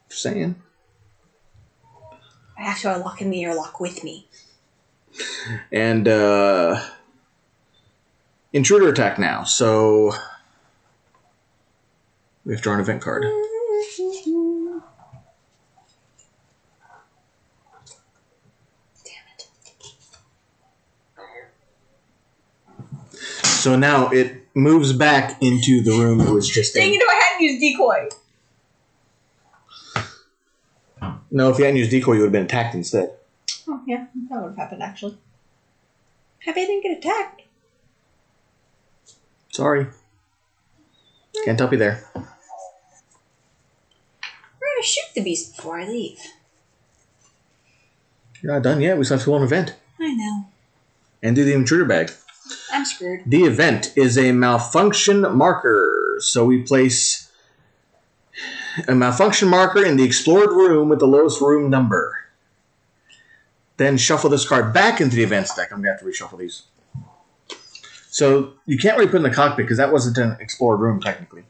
Just saying. I have to unlock in the airlock with me. And intruder attack now. So we have to draw an event card. So now it moves back into the room it was just Dang in. it, I hadn't used decoy. No, if you hadn't used decoy, you would have been attacked instead. Oh, yeah. That would have happened, actually. Happy I didn't get attacked. Sorry. Can't help you there. We're gonna shoot the beast before I leave. You're not done yet. We still have to go on an event. I know. And do the intruder bag. I'm screwed. The event is a malfunction marker. So we place a malfunction marker in the explored room with the lowest room number. Then shuffle this card back into the events deck. I'm going to have to reshuffle these. So you can't really put in the cockpit because that wasn't an explored room technically.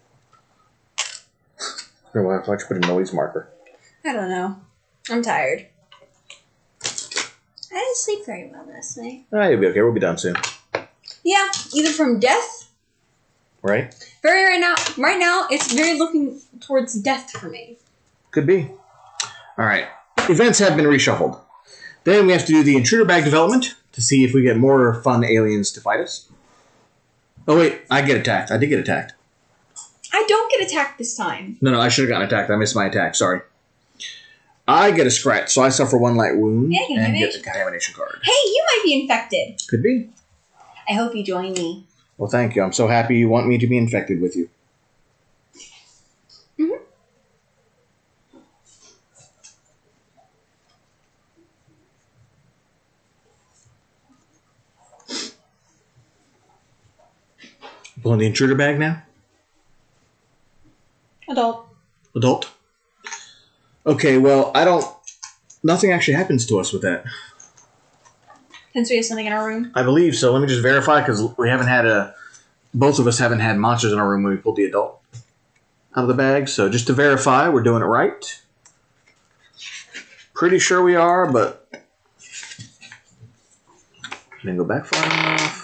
We'll have to actually put a noise marker. I don't know. I'm tired. I didn't sleep very well last night. You'll be okay. We'll be done soon. Yeah, either from death. Right? Right now, it's very looking towards death for me. Could be. All right. Events have been reshuffled. Then we have to do the intruder bag development to see if we get more fun aliens to fight us. Oh, wait. I get attacked. I did get attacked. I don't get attacked this time. No, I should have gotten attacked. I missed my attack. Sorry. I get a scratch, so I suffer 1 light wound and get the contamination card. Hey, you might be infected. Could be. I hope you join me. Well, thank you. I'm so happy you want me to be infected with you. Mm-hmm. Pulling the intruder bag now? Adult. Okay, well, nothing actually happens to us with that. Since we have something in our room? I believe so. Let me just verify, because we haven't had both of us haven't had monsters in our room when we pulled the adult out of the bag. So just to verify, we're doing it right. Pretty sure we are, but didn't go back far enough.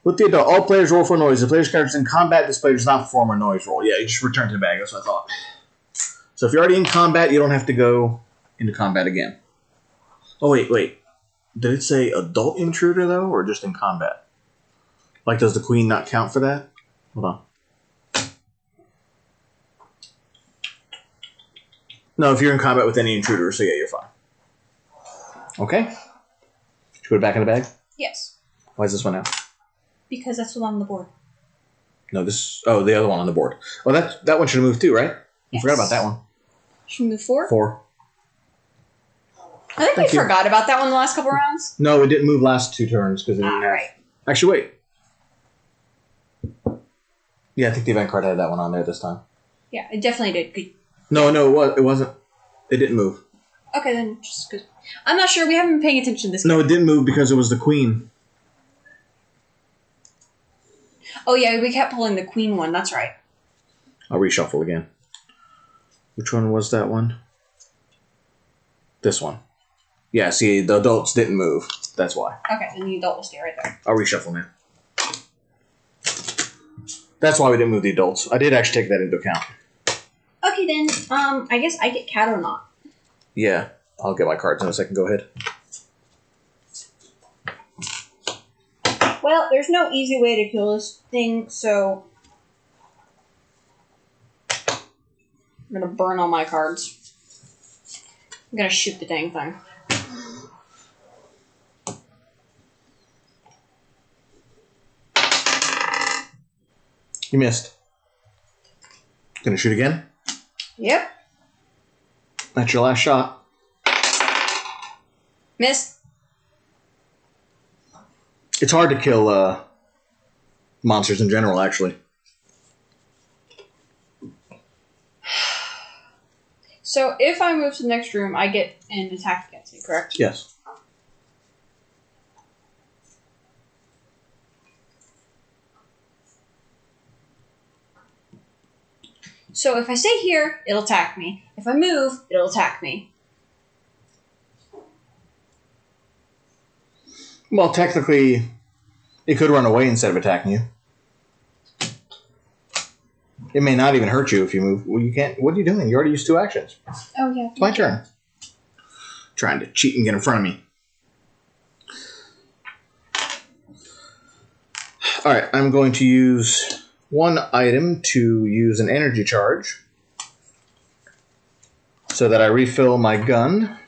With the adult, all players roll for noise. The player's character is in combat. This player does not perform a noise roll. Yeah, you just return to the bag. That's what I thought. So if you're already in combat, you don't have to go into combat again. Oh, wait. Did it say adult intruder, though, or just in combat? Like, does the queen not count for that? Hold on. No, if you're in combat with any intruder, so yeah, you're fine. Okay. Should we put it back in the bag? Yes. Why is this one out? Because that's the one on the board. No, the other one on the board. Oh, that one should have moved too, right? You forgot about that one. Should we move 4? 4. I think we forgot about that one the last couple rounds. No, it didn't move last 2 turns because it didn't have... Right. Actually, wait. Yeah, I think the event card had that one on there this time. Yeah, it definitely did. Good. No, it wasn't. It didn't move. Okay, then just because... I'm not sure. We haven't been paying attention to this game. No, it didn't move because it was the queen. Oh, yeah, we kept pulling the queen one. That's right. I'll reshuffle again. Which one was that one? This one. Yeah, see, the adults didn't move. That's why. Okay, then the adult will stay right there. I'll reshuffle now. That's why we didn't move the adults. I did actually take that into account. Okay, then, I guess I get cat or not. Yeah, I'll get my cards in a second. Go ahead. Well, there's no easy way to kill this thing, so I'm gonna burn all my cards. I'm gonna shoot the dang thing. You missed. Gonna shoot again? Yep. That's your last shot. Missed. It's hard to kill monsters in general, actually. So if I move to the next room, I get an attack against me, correct? Yes. So if I stay here, it'll attack me. If I move, it'll attack me. Well, technically, it could run away instead of attacking you. It may not even hurt you if you move. Well, you can't. What are you doing? You already used 2 actions. Oh, yeah. It's my turn. Trying to cheat and get in front of me. All right, I'm going to use 1 item to use an energy charge so that I refill my gun.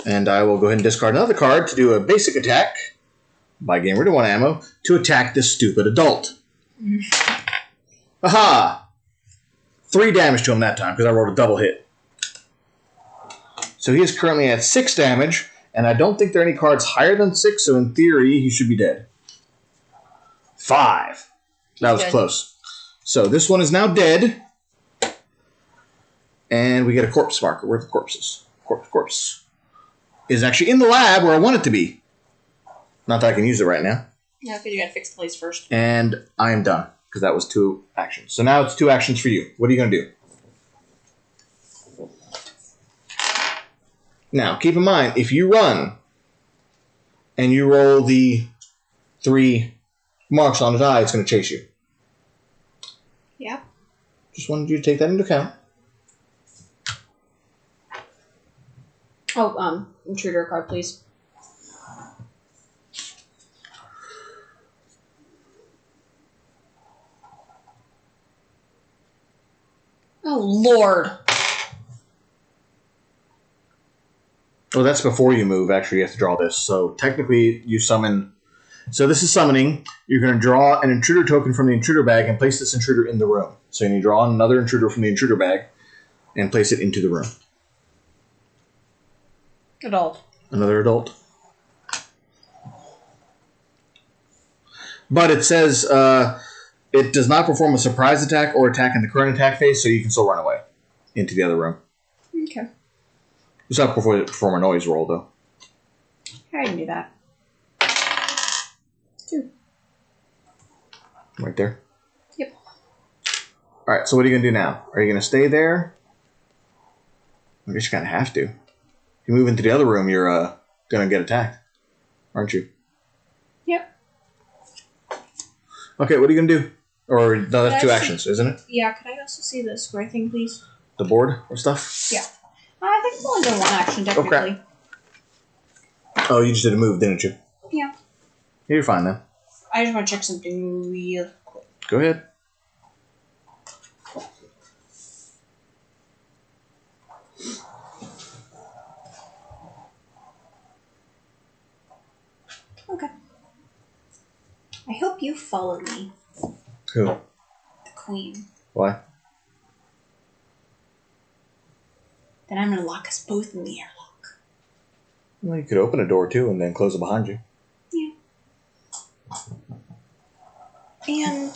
And I will go ahead and discard another card to do a basic attack by getting rid of 1 ammo to attack this stupid adult. Aha! 3 damage to him that time because I rolled a double hit. So he is currently at 6 damage, and I don't think there are any cards higher than 6, so in theory he should be dead. 5. That was close. So this one is now dead. And we get a corpse marker. Where are the corpses? Corpse. Is actually in the lab where I want it to be. Not that I can use it right now. Yeah, because you gotta fix the place first. And I am done, because that was 2 actions. So now it's 2 actions for you. What are you going to do? Now, keep in mind, if you run and you roll the 3 marks on the die, it's going to chase you. Yeah. Just wanted you to take that into account. Oh, intruder card, please. Oh, Lord. Oh, that's before you move. Actually, you have to draw this. So technically, you summon. So this is summoning. You're going to draw an intruder token from the intruder bag and place this intruder in the room. So you draw another intruder from the intruder bag and place it into the room. Adult. Another adult. But it says it does not perform a surprise attack or attack in the current attack phase, so you can still run away into the other room. Okay. Just have to perform a noise roll, though. I can do that. 2. Right there? Yep. Alright, so what are you going to do now? Are you going to stay there? I guess you kind of have to. If you move into the other room, you're going to get attacked. Aren't you? Yep. Okay, what are you going to do? Or, no, that's 2 actions, isn't it? Yeah, could I also see the square thing, please? The board or stuff? Yeah. I think it's only done 1 action, technically. Okay. Oh, you just did a move, didn't you? Yeah. You're fine, then. I just want to check something real quick. Go ahead. Okay. I hope you followed me. Who? The queen. Why? Then I'm going to lock us both in the airlock. Well, you could open a door, too, and then close it behind you. Yeah. And...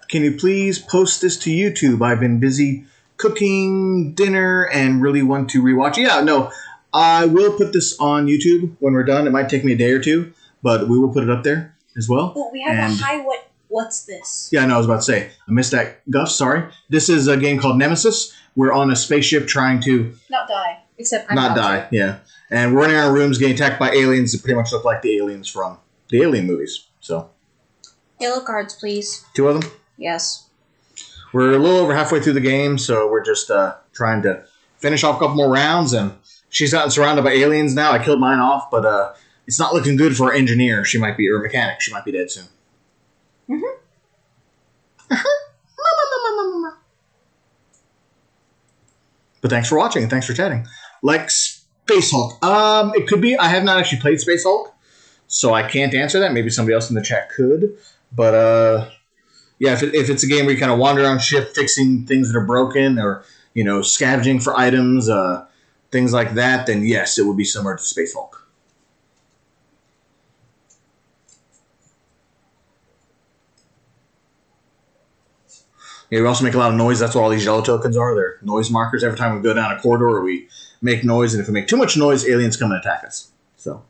Can you please post this to YouTube? I've been busy cooking dinner and really want to rewatch. Yeah, no, I will put this on YouTube when we're done. It might take me a day or 2, but we will put it up there as well. Oh, we have a high... What's this? Yeah, no, I was about to say. I missed that, Guff. Sorry. This is a game called Nemesis. We're on a spaceship trying to... Not die. Except I'm not die, yeah. And we're running our rooms getting attacked by aliens that pretty much look like the aliens from the Alien movies. So, yellow cards, please. 2 of them? Yes. We're a little over halfway through the game, so we're just trying to finish off a couple more rounds. And she's gotten surrounded by aliens now. I killed mine off, but it's not looking good for our engineer. She might be, or mechanic. She might be dead soon. Mm-hmm. But thanks for watching and thanks for chatting. Like Space Hulk. It could be. I have not actually played Space Hulk, so I can't answer that. Maybe somebody else in the chat could. But yeah, if it's a game where you kind of wander around ship fixing things that are broken or, you know, scavenging for items, things like that, then yes, it would be similar to Space Hulk. Yeah, we also make a lot of noise. That's what all these yellow tokens are. They're noise markers. Every time we go down a corridor, we make noise, and if we make too much noise, aliens come and attack us. So,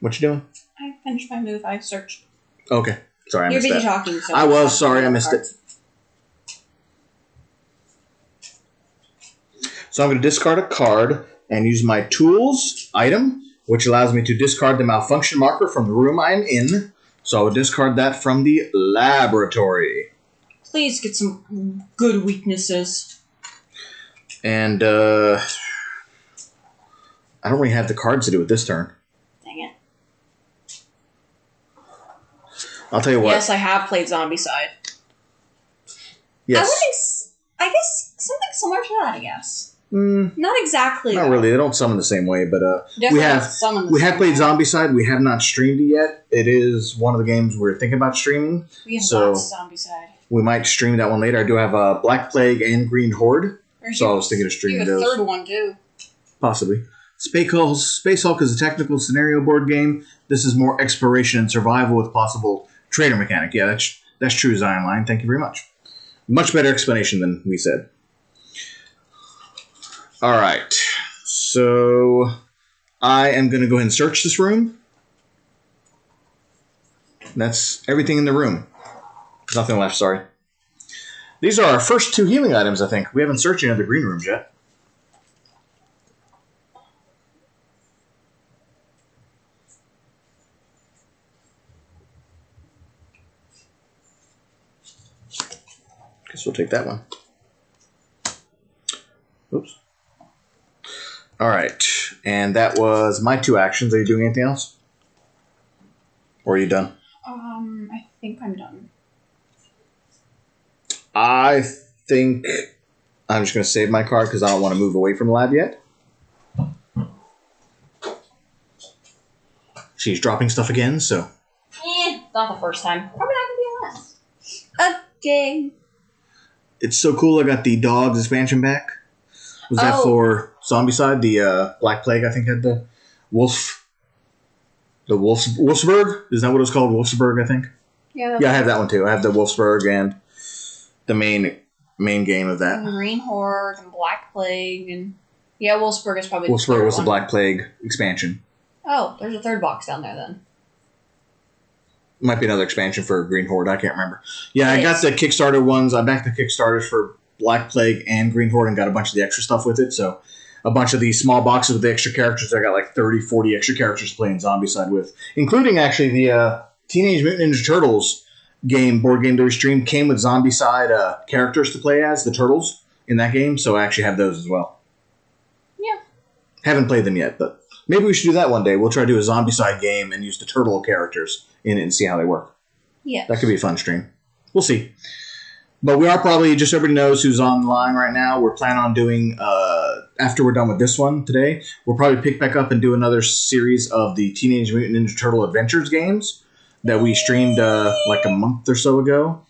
what you doing? I finished my move. I searched. Okay, sorry, I You're missed busy that. talking. So I was sorry, I missed it. So I'm going to discard a card and use my tools item, which allows me to discard the malfunction marker from the room I'm in. So I would discard that from the laboratory. Please get some good weaknesses. And I don't really have the cards to do it this turn. Dang it. I'll tell you what. Yes, I have played Zombicide. Yes. I guess something similar to that, I guess. Not exactly. Not really. They don't summon the same way, but we have played Zombicide. We have not streamed it yet. It is one of the games we're thinking about streaming. We have lots of Zombicide. We might stream that one later. I do have Black Plague and Green Horde, so I was thinking of streaming those. You have a third one too. Possibly. Space Hulk is a technical scenario board game. This is more exploration and survival with possible trader mechanic. Yeah, that's true, Zion Line. Thank you very much. Much better explanation than we said. All right, so I am going to go ahead and search this room. That's everything in the room. There's nothing left, sorry. These are our first 2 healing items, I think. We haven't searched any other green rooms yet. Guess we'll take that one. Oops. All right, and that was my 2 actions. Are you doing anything else? Or are you done? I think I'm done. I think I'm just going to save my card because I don't want to move away from the lab yet. She's dropping stuff again, so... Not the first time. Probably not going to be the last. Okay. It's so cool I got the Dogs expansion back. Was that for Zombicide? The Black Plague, I think, had the Wolf... The Wolfsburg? Is that what it was called? Wolfsburg, I think? Yeah, I have that one too. I have the Wolfsburg and the main game of that. And Green Horde and Black Plague and... Yeah, Wolfsburg is probably Wolfsburg was the Black Plague expansion. Oh, there's a third box down there then. Might be another expansion for Green Horde. I can't remember. Yeah, I got the Kickstarter ones. I backed the Kickstarters for Black Plague and Green Horde and got a bunch of the extra stuff with it. So a bunch of these small boxes with the extra characters. I got like 30, 40 extra characters to play in Zombicide with, including actually the Teenage Mutant Ninja Turtles board game that we streamed came with Zombicide characters to play as, the Turtles, in that game. So I actually have those as well. Yeah. Haven't played them yet, but maybe we should do that one day. We'll try to do a Zombicide game and use the Turtle characters in it and see how they work. Yeah. That could be a fun stream. We'll see. But we are probably, just so everybody knows who's online right now, we're planning on doing, after we're done with this one today, we'll probably pick back up and do another series of the Teenage Mutant Ninja Turtle Adventures games that we streamed like a month or so ago.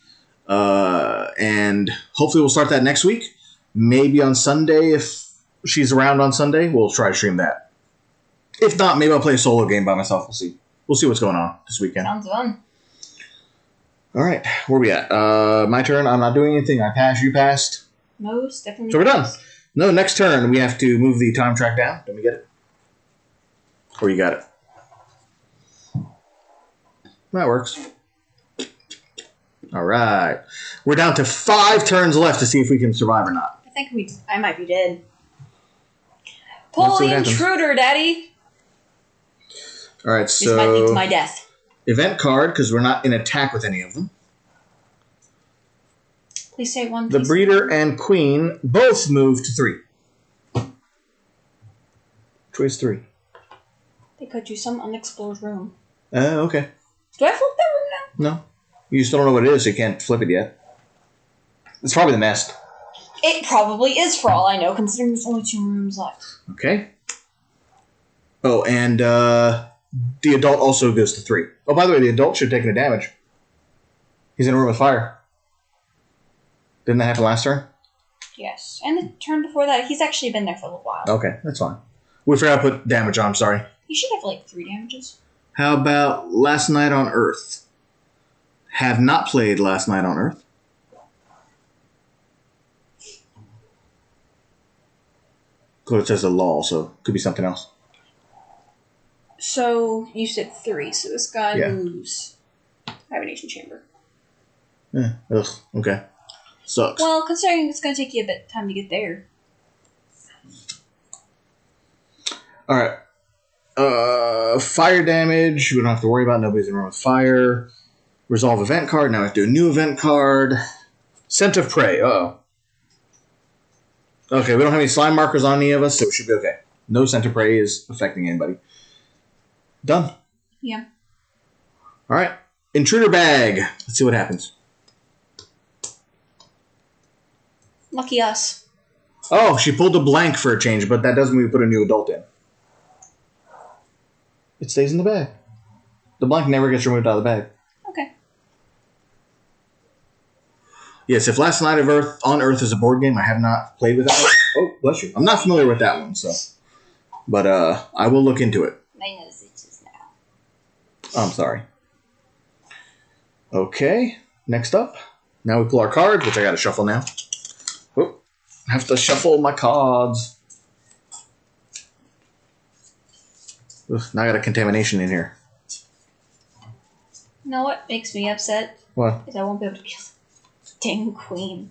And hopefully we'll start that next week. Maybe on Sunday, if she's around on Sunday, we'll try to stream that. If not, maybe I'll play a solo game by myself. We'll see. We'll see what's going on this weekend. Sounds fun. All right, where we at? My turn. I'm not doing anything. I passed. You passed. Most definitely. So we're done. No, next turn we have to move the time track down. Let me get it. Or you got it. That works. All right. We're down to 5 turns left to see if we can survive or not. I might be dead. Pull the intruder, Daddy. All right, so... This might lead to my death. Event card, because we're not in attack with any of them. Please say one. The Breeder and Queen both move to 3. Choice 3. They could do some unexplored room. Okay. Do I flip that room now? No. You still don't know what it is, so you can't flip it yet. It's probably the nest. It probably is, for all I know, considering there's only 2 rooms left. Okay. Oh, and the adult also goes to 3. Oh, by the way, the adult should have taken a damage. He's in a room with fire. Didn't that happen last turn? Yes. And the turn before that, he's actually been there for a little while. Okay, that's fine. We forgot to put damage on, I'm sorry. He should have like 3 damages. How about Last Night on Earth? Have not played Last Night on Earth. Because it says a lull, so it could be something else. So, you said 3, so this guy moves. Hibernation Chamber. Ugh, okay. Sucks. Well, considering it's going to take you a bit of time to get there. Alright. Fire damage, we don't have to worry about. Nobody's in the room with fire. Resolve event card, now we have to do a new event card. Scent of Prey, uh-oh. Okay, we don't have any slime markers on any of us, so it should be okay. No Scent of Prey is affecting anybody. Done. Yeah. Alright. Intruder Bag. Let's see what happens. Lucky us. Oh, she pulled a blank for a change, but that doesn't mean we put a new adult in. It stays in the bag. The blank never gets removed out of the bag. Okay. Yes, if Last Night on Earth is a board game, I have not played with that. Oh, bless you. I'm not familiar with that one, so. But I will look into it. My nose itches now. I'm sorry. Okay, next up. Now we pull our cards, which I gotta shuffle now. Oh, I have to shuffle my cards. Ugh, now I got a contamination in here. You know what makes me upset? What? Is I won't be able to kill the dang queen.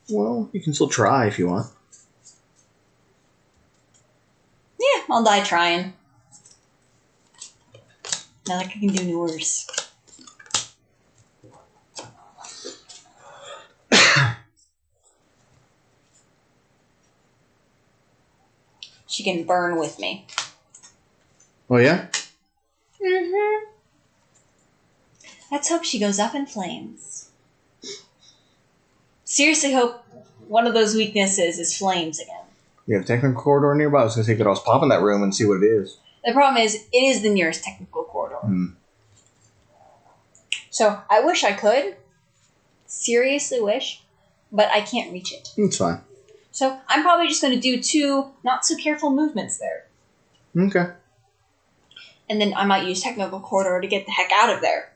Well, you can still try if you want. Yeah, I'll die trying. Not like I can do any worse. She can burn with me. Oh, yeah? Mm-hmm. Let's hope she goes up in flames. Seriously hope one of those weaknesses is flames again. You have a technical corridor nearby? I was going to say, could I pop in that room and see what it is. The problem is, it is the nearest technical corridor. So, I wish I could. Seriously wish. But I can't reach it. It's fine. So, I'm probably just going to do 2 not-so-careful movements there. Okay. And then I might use technical corridor to get the heck out of there.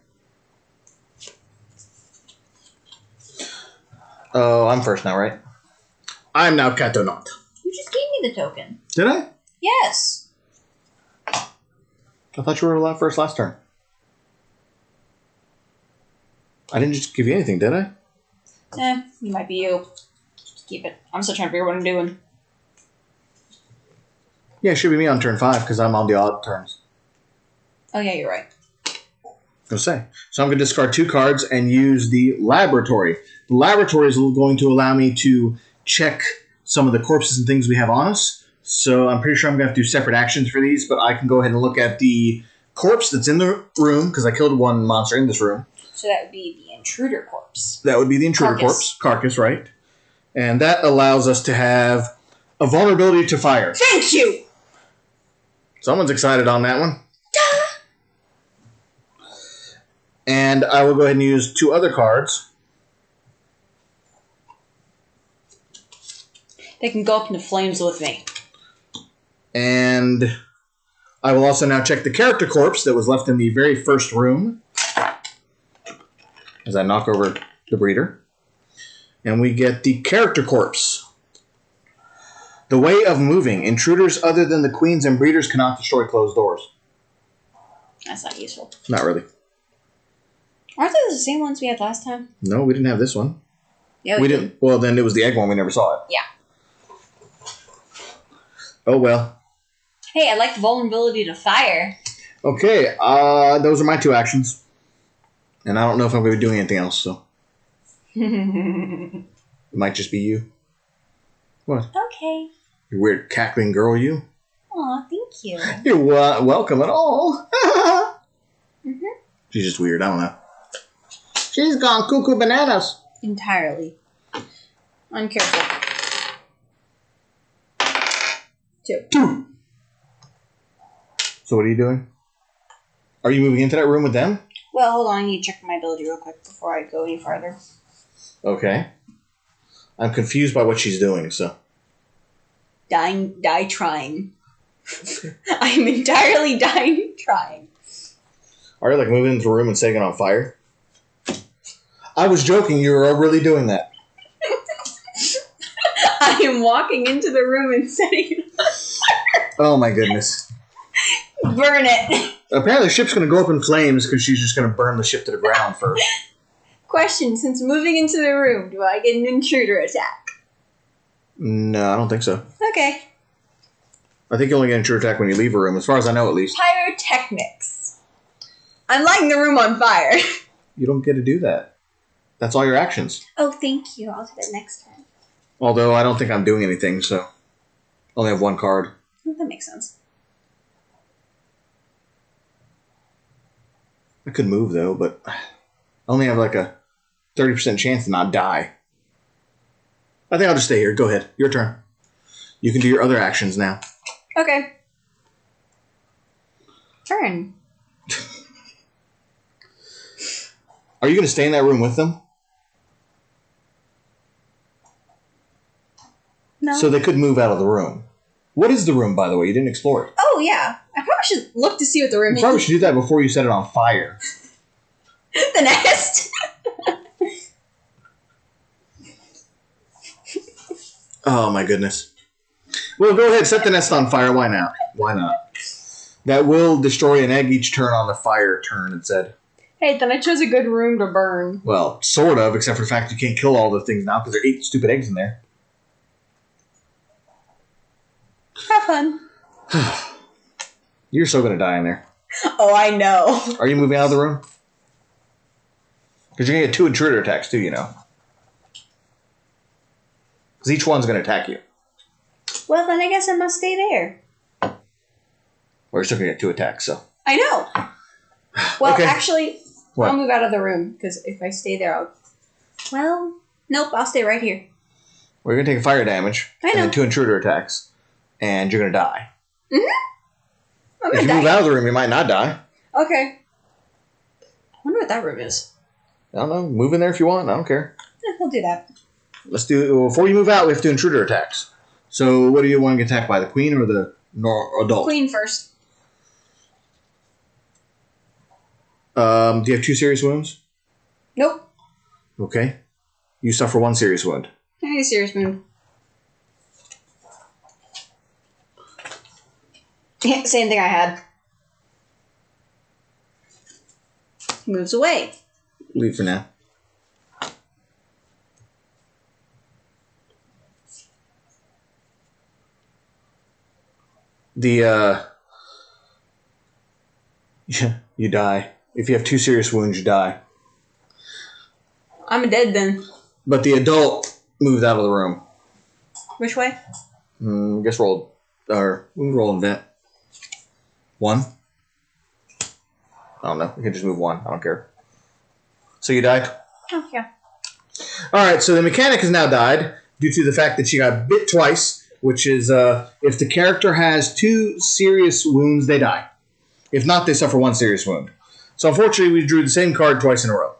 Oh, I'm first now, right? I'm now Catonaught. You just gave me the token. Did I? Yes. I thought you were first last turn. I didn't just give you anything, did I? You might be you. Just keep it. I'm still trying to figure out what I'm doing. Yeah, it should be me on turn 5, because I'm on the odd turns. Oh, yeah, you're right. Go say. So I'm going to discard 2 cards and use the laboratory. The laboratory is going to allow me to check some of the corpses and things we have on us. So I'm pretty sure I'm going to have to do separate actions for these, but I can go ahead and look at the corpse that's in the room, because I killed one monster in this room. So that would be the intruder corpse. That would be the intruder corpse. Carcass, right. And that allows us to have a vulnerability to fire. Thank you! Someone's excited on that one. And I will go ahead and use 2 other cards. They can go up into flames with me. And I will also now check the character corpse that was left in the very first room. As I knock over the breeder. And we get the character corpse. The way of moving. Intruders other than the queens and breeders cannot destroy closed doors. That's not useful. Not really. Aren't they the same ones we had last time? No, we didn't have this one. Yeah, we didn't. Well, then it was the egg one. We never saw it. Yeah. Oh, well. Hey, I like the vulnerability to fire. Okay, those are my 2 actions. And I don't know if I'm going to be doing anything else, so. It might just be you. What? Okay. You weird cackling girl, you. Aw, thank you. You're welcome at all. Mm-hmm. She's just weird, I don't know. She's gone cuckoo bananas. Entirely. Uncareful. 2. So what are you doing? Are you moving into that room with them? Well, hold on. I need to check my ability real quick before I go any farther. Okay. I'm confused by what she's doing, so. Die trying. I'm entirely dying trying. Are you like moving into the room and setting it on fire? I was joking, you were really doing that. I am walking into the room and setting it on fire. Oh my goodness. Burn it. Apparently the ship's going to go up in flames because she's just going to burn the ship to the ground first. Question, since moving into the room, do I get an intruder attack? No, I don't think so. Okay. I think you only get an intruder attack when you leave a room, as far as I know at least. Pyrotechnics. I'm lighting the room on fire. You don't get to do that. That's all your actions. Oh, thank you. I'll do that next time. Although I don't think I'm doing anything, so. I only have 1 card. Oh, that makes sense. I could move, though, but I only have like a 30% chance to not die. I think I'll just stay here. Go ahead. Your turn. You can do your other actions now. Okay. Turn. Are you going to stay in that room with them? No. So they could move out of the room. What is the room, by the way? You didn't explore it. Oh, yeah. I probably should look to see what the room is. You probably should do that before you set it on fire. The nest. Oh, my goodness. Well, go ahead. Set the nest on fire. Why not? Why not? That will destroy an egg each turn on the fire turn, it said. Hey, then I chose a good room to burn. Well, sort of, except for the fact you can't kill all the things now because there are 8 stupid eggs in there. Have fun. You're so going to die in there. Oh, I know. Are you moving out of the room? Because you're going to get 2 intruder attacks too, you know. Because each one's going to attack you. Well, then I guess I must stay there. Well, you're still going to get 2 attacks, so. I know. Well, Okay. actually, What? I'll move out of the room, because if I stay there, I'll... Well, nope, I'll stay right here. Well, you're going to take fire damage. I know. And then 2 intruder attacks. And you're going to die. Mm-hmm. I'm If gonna you die. move out of the room, you might not die. Okay. I wonder what that room is. I don't know. Move in there if you want. I don't care. Yeah, we'll do that. Let's do... Before you move out, we have to do intruder attacks. So, what do you want to get attacked by? The queen or the adult? Queen first. Do you have 2 serious wounds? Nope. Okay. You suffer 1 serious wound. I need a serious wound. Yeah, same thing I had. He moves away. Leave for now. Yeah, you die. If you have 2 serious wounds, you die. I'm dead then. But the adult moved out of the room. Which way? I guess roll, or we can roll invent. 1? I don't know. We can just move 1. I don't care. So you died? Oh, yeah. Alright, so the mechanic has now died due to the fact that she got bit twice, which is if the character has 2 serious wounds, they die. If not, they suffer 1 serious wound. So unfortunately, we drew the same card twice in a row.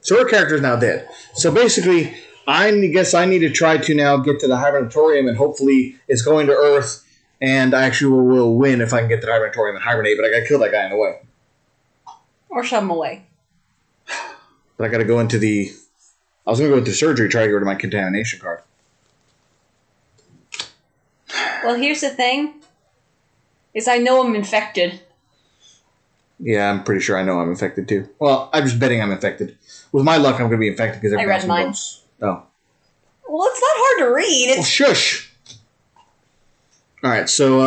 So her character is now dead. So basically, I guess I need to try to now get to the hibernatorium, and hopefully it's going to Earth, and I actually will win if I can get to the hibernatorium and hibernate, but I gotta kill that guy in the way. Or shove him away. But I gotta go into the... I was gonna go into surgery, try to get rid of my contamination card. Well, here's the thing. Is I know I'm infected. Yeah, I'm pretty sure I know I'm infected too. Well, I'm just betting I'm infected. With my luck, I'm going to be infected because everyone else read mine. knows. Oh. Well, it's not hard to read. Well, shush! Alright, so,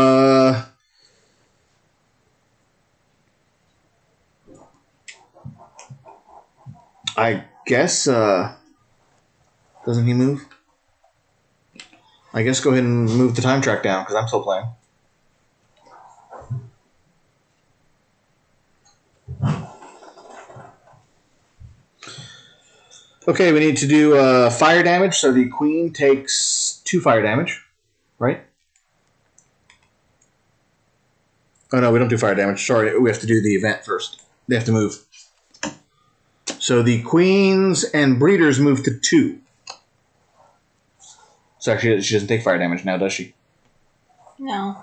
I guess, doesn't he move? I guess go ahead and move the time track down, because I'm still playing. Okay, we need to do fire damage, so the queen takes 2 fire damage, right? Oh no, we don't do fire damage. Sorry, we have to do the event first. They have to move. So the queens and breeders move to 2. So actually, she doesn't take fire damage now, does she? No.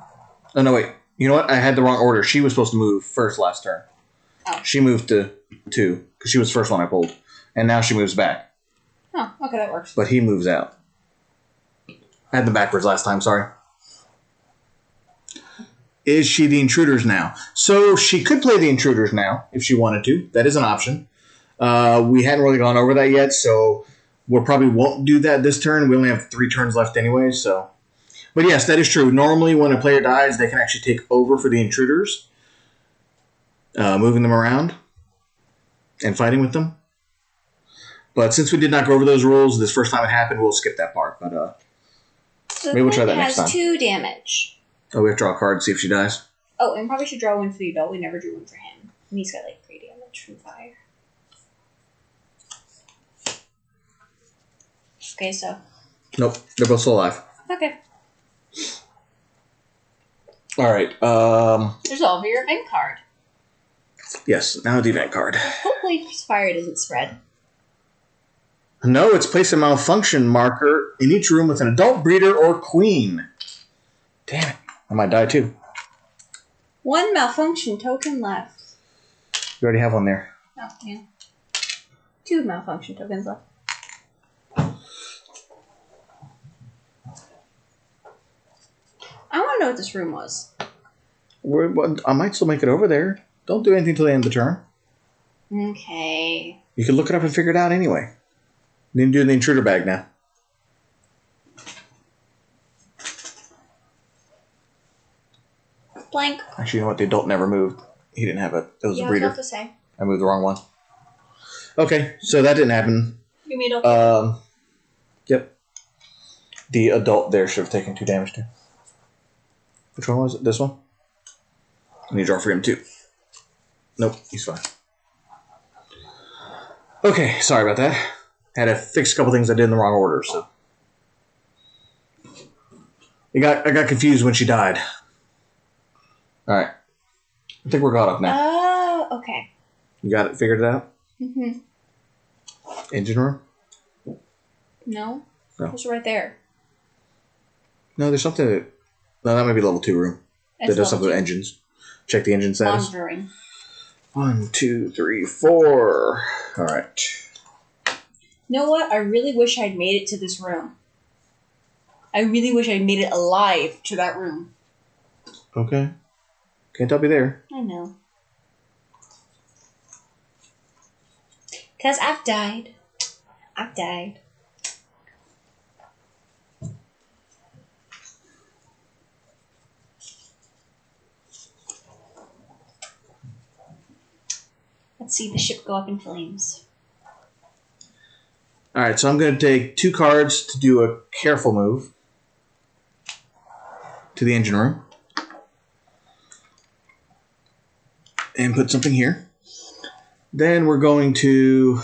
Oh no, wait. You know what? I had the wrong order. She was supposed to move first last turn. Oh. She moved to 2, because she was the first one I pulled. And now she moves back. Oh, okay, that works. But he moves out. I had them backwards last time, sorry. Is she the intruders now? So she could play the intruders now, if she wanted to. That is an option. We hadn't really gone over that yet, so we probably won't do that this turn. We only have 3 turns left anyway, so... But yes, that is true. Normally, when a player dies, they can actually take over for the intruders. Moving them around. And fighting with them. But since we did not go over those rules, this first time it happened, we'll skip that part. But So maybe we'll try that next time. has 2 damage. Oh, we have to draw a card to see if she dies. Oh, and probably should draw one for the adult. We never drew one for him. And he's got, like, 3 damage from fire. Okay, so Nope, they're both still alive. Okay. Alright, There's over your event card. yes, now the event card. Hopefully fire doesn't spread. No, it's place a malfunction marker in each room with an adult breeder or queen. Damn it. I might die too. 1 malfunction token left. You already have one there. Oh, yeah. 2 malfunction tokens left. I want to know what this room was. I might still make it over there. Don't do anything till the end of the turn. Okay. You can look it up and figure it out anyway. You need to do the intruder bag now. Blank. Actually, you know what? The adult never moved. He didn't have it. It was a I was breeder. about to say. I moved the wrong one. Okay, so that didn't happen. Give me adult. Yep. The adult there should have taken 2 damage too. Which one was it? This one? I need to draw for him too. Nope, he's fine. Okay, sorry about that. Had to fix a couple things I did in the wrong order, so. I got confused when she died. Alright. I think we're caught up now. Oh, okay. You got it figured it out? Mm-hmm. Engine room? No? No. It's right there. No, there's something that... No, that might be level 2 room. It's That does level something with 2. engines. Check the engine status. Monitoring. 1, 2, 3, 4. Alright. You know what? I really wish I'd made it to this room. I really wish I'd made it alive to that room. Okay. Can't help you there. I know. Because I've died. I've died. Let's see the ship go up in flames. Alright, so I'm going to take 2 cards to do a careful move to the engine room. And put something here. Then we're going to,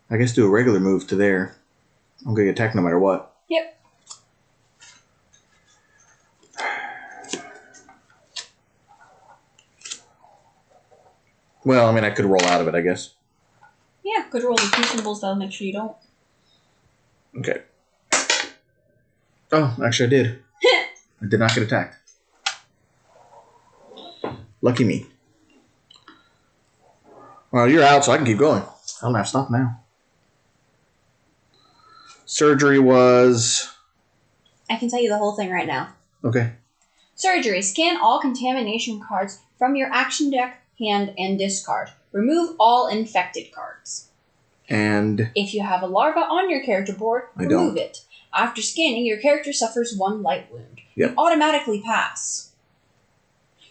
I guess, do a regular move to there. I'm going to get attacked no matter what. Yep. Well, I mean, I could roll out of it, I guess. Yeah, good roll the 2 symbols though, make sure you don't. Okay. Oh, actually I did. I did not get attacked. Lucky me. Well, you're out, so I can keep going. I don't have to stop now. Surgery was... I can tell you the whole thing right now. Okay. Surgery. Scan all contamination cards from your action deck, hand, and discard. Remove all infected cards. And... If you have a larva on your character board, remove it. After scanning, your character suffers 1 light wound. Yep. You automatically pass.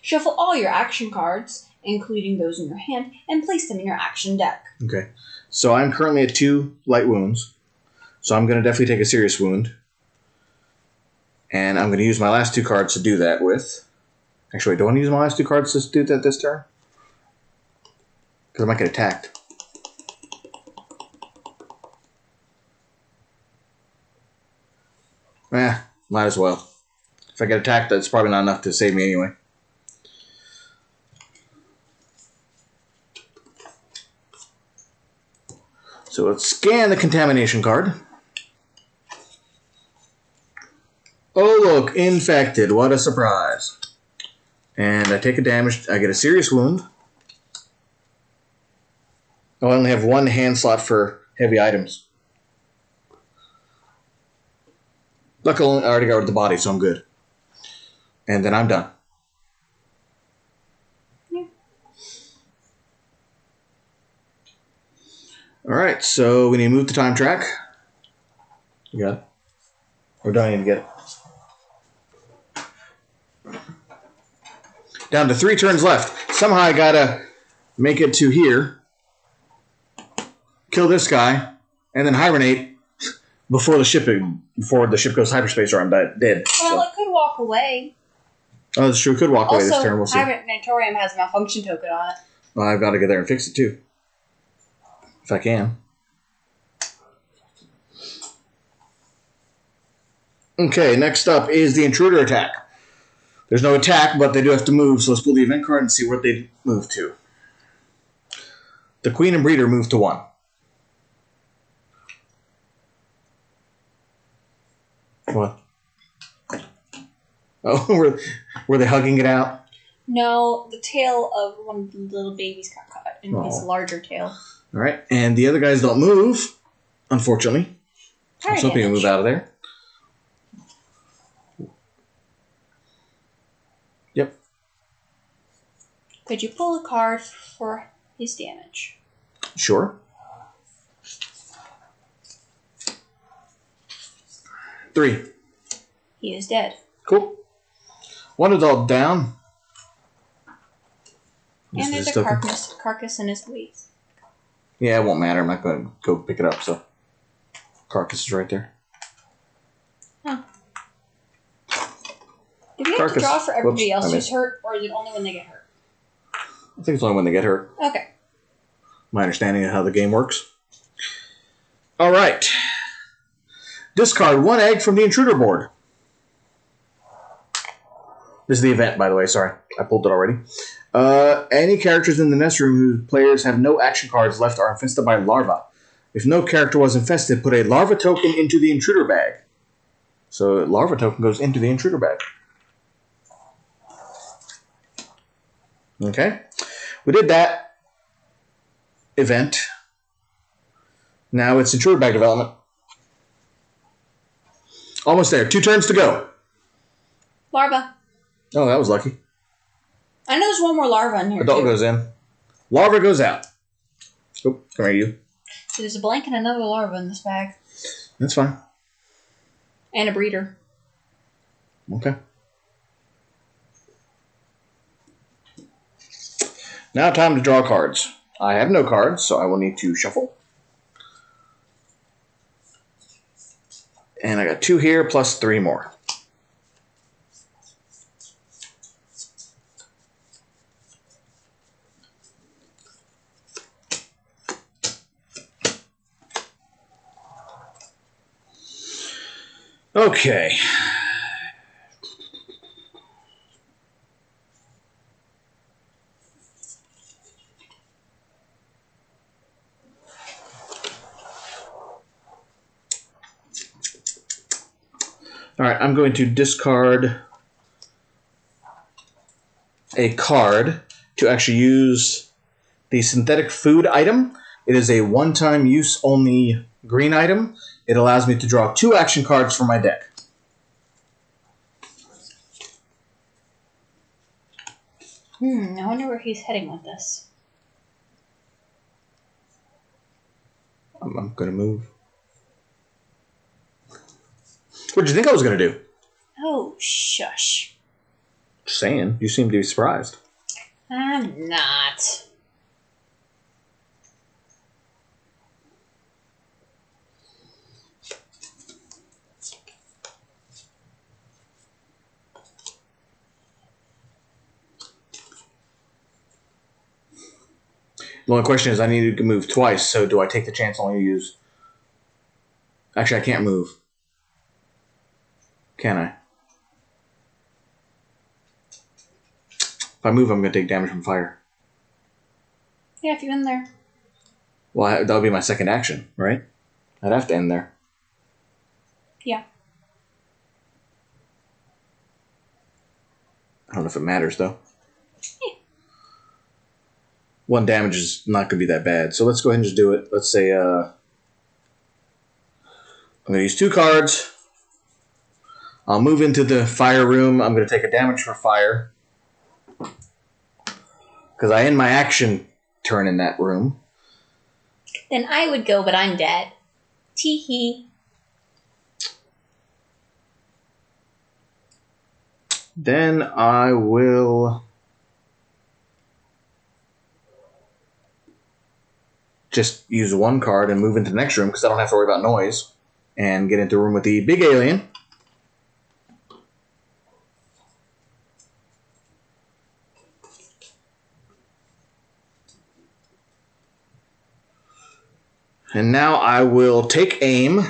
Shuffle all your action cards, including those in your hand, and place them in your action deck. Okay. So I'm currently at 2 light wounds. So I'm going to definitely take a serious wound. And I'm going to use my last 2 cards to do that with. Actually, do I want to use my last 2 cards to do that this turn? Because I might get attacked. Might as well. If I get attacked, that's probably not enough to save me anyway. So let's scan the contamination card. Oh look, infected. What a surprise. And I take a damage. I get a serious wound. Oh, I only have 1 hand slot for heavy items. Luckily, I already got rid of the body, so I'm good. And then I'm done. Yeah. Alright, so we need to move the time track. You got it? Or do I need to get it? Down to 3 turns left. Somehow I gotta make it to here. Kill this guy. And then hibernate before the ship goes hyperspace or I'm dead. Well, So. it could walk away. Oh, that's true. It could walk away this turn. We'll see. Hibernatorium has a malfunction token on it. Well, I've got to get there and fix it too. If I can. Okay, next up is the Intruder Attack. There's no attack, but they do have to move, so let's pull the event card and see what they move to. The Queen and Breeder move to 1. What? Oh, were they hugging it out? No, the tail of one of the little babies got caught in his larger tail. All right, and the other guys don't move, unfortunately. I'm hoping you move out of there. Yep. Could you pull a card for his damage? Sure. 3. He is dead. Cool. One adult down. And there's a carcass in his waist. Yeah, it won't matter. I'm not going to go pick it up, so. Carcass is right there. Huh. Do we have to draw for everybody else who's hurt, or is it only when they get hurt? I think it's only when they get hurt. Okay. My understanding of how the game works. All right. Discard 1 egg from the Intruder board. This is the event, by the way. Sorry, I pulled it already. Any characters in the nest room whose players have no action cards left are infested by larvae. If no character was infested, put a larva token into the Intruder bag. So larva token goes into the Intruder bag. Okay. We did that event. Now it's Intruder bag development. Almost there. 2 turns to go. Larva. Oh, that was lucky. I know there's one more larva in here. Adult goes in. Larva goes out. Oh, come here, you. So there's a blank and another larva in this bag. That's fine. And a breeder. Okay. Now time to draw cards. I have no cards, so I will need to shuffle. And I got 2 here, plus 3 more. Okay. All right, I'm going to discard a card to actually use the synthetic food item. It is a one-time use only green item. It allows me to draw 2 action cards from my deck. I wonder where he's heading with this. I'm going to move. What did you think I was going to do? Oh, shush. Just saying. You seem to be surprised. I'm not. The only question is I need to move twice, so do I take the chance only to use... Actually, I can't move. Can I? If I move, I'm going to take damage from fire. Yeah, if you're in there. Well, that would be my second action, right? I'd have to end there. Yeah. I don't know if it matters, though. 1 damage is not going to be that bad. So let's go ahead and just do it. Let's say I'm going to use 2 cards. I'll move into the fire room. I'm going to take a damage for fire. Because I end my action turn in that room. Then I would go, but I'm dead. Tee-hee. Then I will... just use 1 card and move into the next room because I don't have to worry about noise. And get into the room with the big alien. And now I will take aim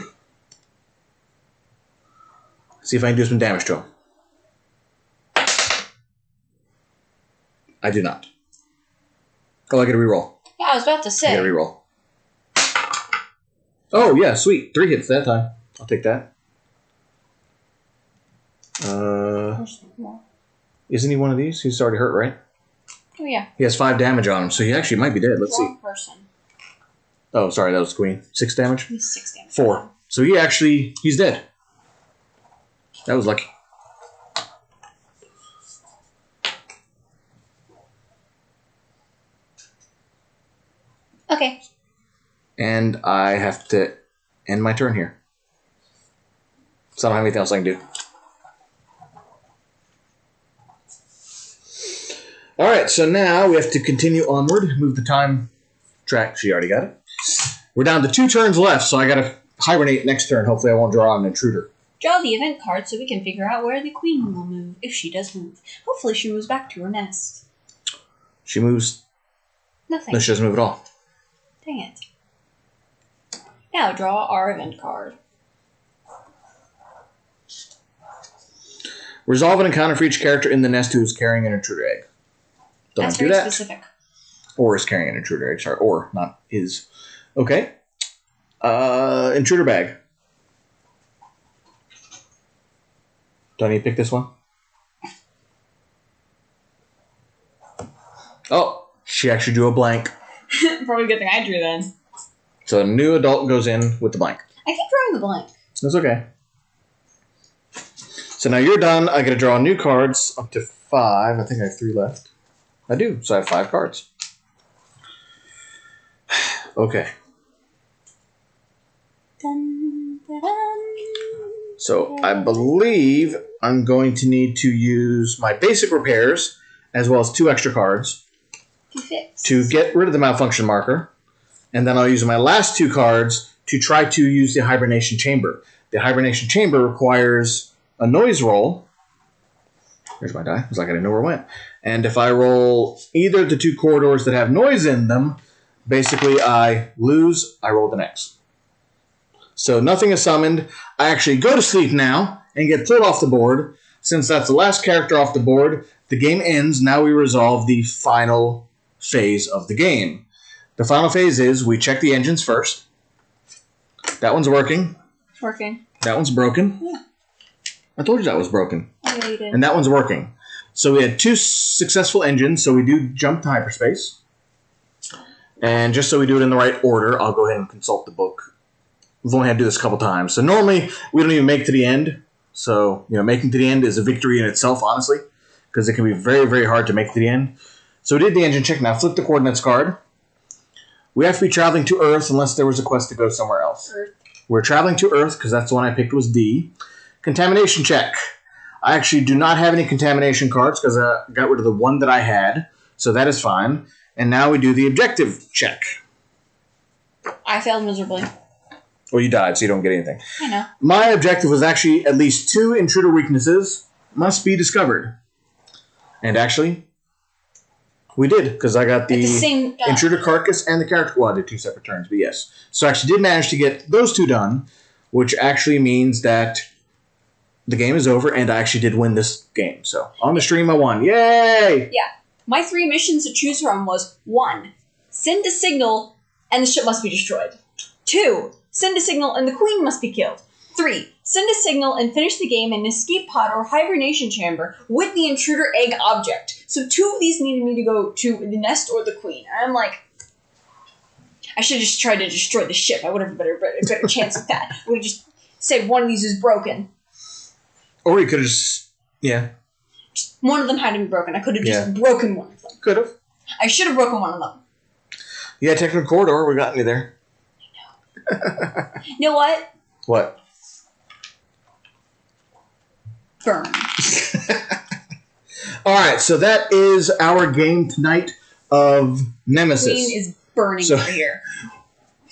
See if I can do some damage to him. I do not. Oh, I get a reroll. Yeah, I was about to say. I get a reroll. Oh, yeah, sweet. 3 hits that time. I'll take that. Isn't he one of these? He's already hurt, right? Oh, yeah. He has 5 damage on him, so he actually might be dead. Let's Wrong see. person. Oh, sorry, that was Queen. 6 damage? He's 6 damage. 4. So he's dead. That was lucky. Okay. And I have to end my turn here. So I don't have anything else I can do. Alright, so now we have to continue onward. Move the time track. She already got it. We're down to 2 turns left, so I gotta hibernate next turn. Hopefully I won't draw an intruder. Draw the event card so we can figure out where the queen will move, if she does move. Hopefully she moves back to her nest. She moves. Nothing. No, she doesn't move at all. Dang it. Now draw our event card. Resolve an encounter for each character in the nest who is carrying an intruder egg. Don't That's do very that. specific. Or is carrying an intruder egg. Sorry, or, not is. Okay. Intruder bag. Do I need to pick this one? Oh, she actually drew a blank. Probably a good thing I drew then. So a new adult goes in with the blank. I keep drawing the blank. That's okay. So now you're done. I get to draw new cards up to 5. I think I have 3 left. I do. So I have 5 cards. Okay. Dun, dun, dun. So I believe I'm going to need to use my basic repairs as well as 2 extra cards To fix. to get rid of the malfunction marker. And then I'll use my last 2 cards to try to use the hibernation chamber. The hibernation chamber requires a noise roll. Here's my die, because I didn't know where it went. And if I roll either of the 2 corridors that have noise in them, basically I lose, I roll the next. So nothing is summoned. I actually go to sleep now and get pulled off the board. Since that's the last character off the board, the game ends. Now we resolve the final phase of the game. The final phase is we check the engines first. That one's working. It's working. That one's broken. Yeah. I told you that was broken. Yeah, you did. And that one's working. So we had 2 successful engines, so we do jump to hyperspace. And just so we do it in the right order, I'll go ahead and consult the book. We've only had to do this a couple times. So normally, we don't even make to the end. So, making to the end is a victory in itself, honestly. Because it can be very, very hard to make to the end. So we did the engine check. Now flip the coordinates card. We have to be traveling to Earth unless there was a quest to go somewhere else. Earth. We're traveling to Earth because that's the one I picked was D. Contamination check. I actually do not have any contamination cards because I got rid of the one that I had. So that is fine. And now we do the objective check. I failed miserably. Well, you died, so you don't get anything. I know. My objective was actually at least 2 intruder weaknesses must be discovered. And actually, we did, because I got the same intruder carcass and the character. Well, I did 2 separate turns, but yes. So I actually did manage to get those 2 done, which actually means that the game is over, and I actually did win this game. So on the stream, I won. Yay! Yeah. My 3 missions to choose from was 1. Send a signal, and the ship must be destroyed. 2. Send a signal, and the queen must be killed. 3. Send a signal and finish the game in an escape pod or hibernation chamber with the intruder egg object. So 2 of these needed me to go to the nest or the queen. And I'm like, I should have just tried to destroy the ship. I would have a better chance with that. I would have just said one of these is broken. Or you could have just, yeah. One of them had to be broken. I could have just broken one of them. Could have. I should have broken one of them. Yeah, technical corridor, we got you there. You know what? What? Burn. Alright, so that is our game tonight of Nemesis. Queen is burning over here.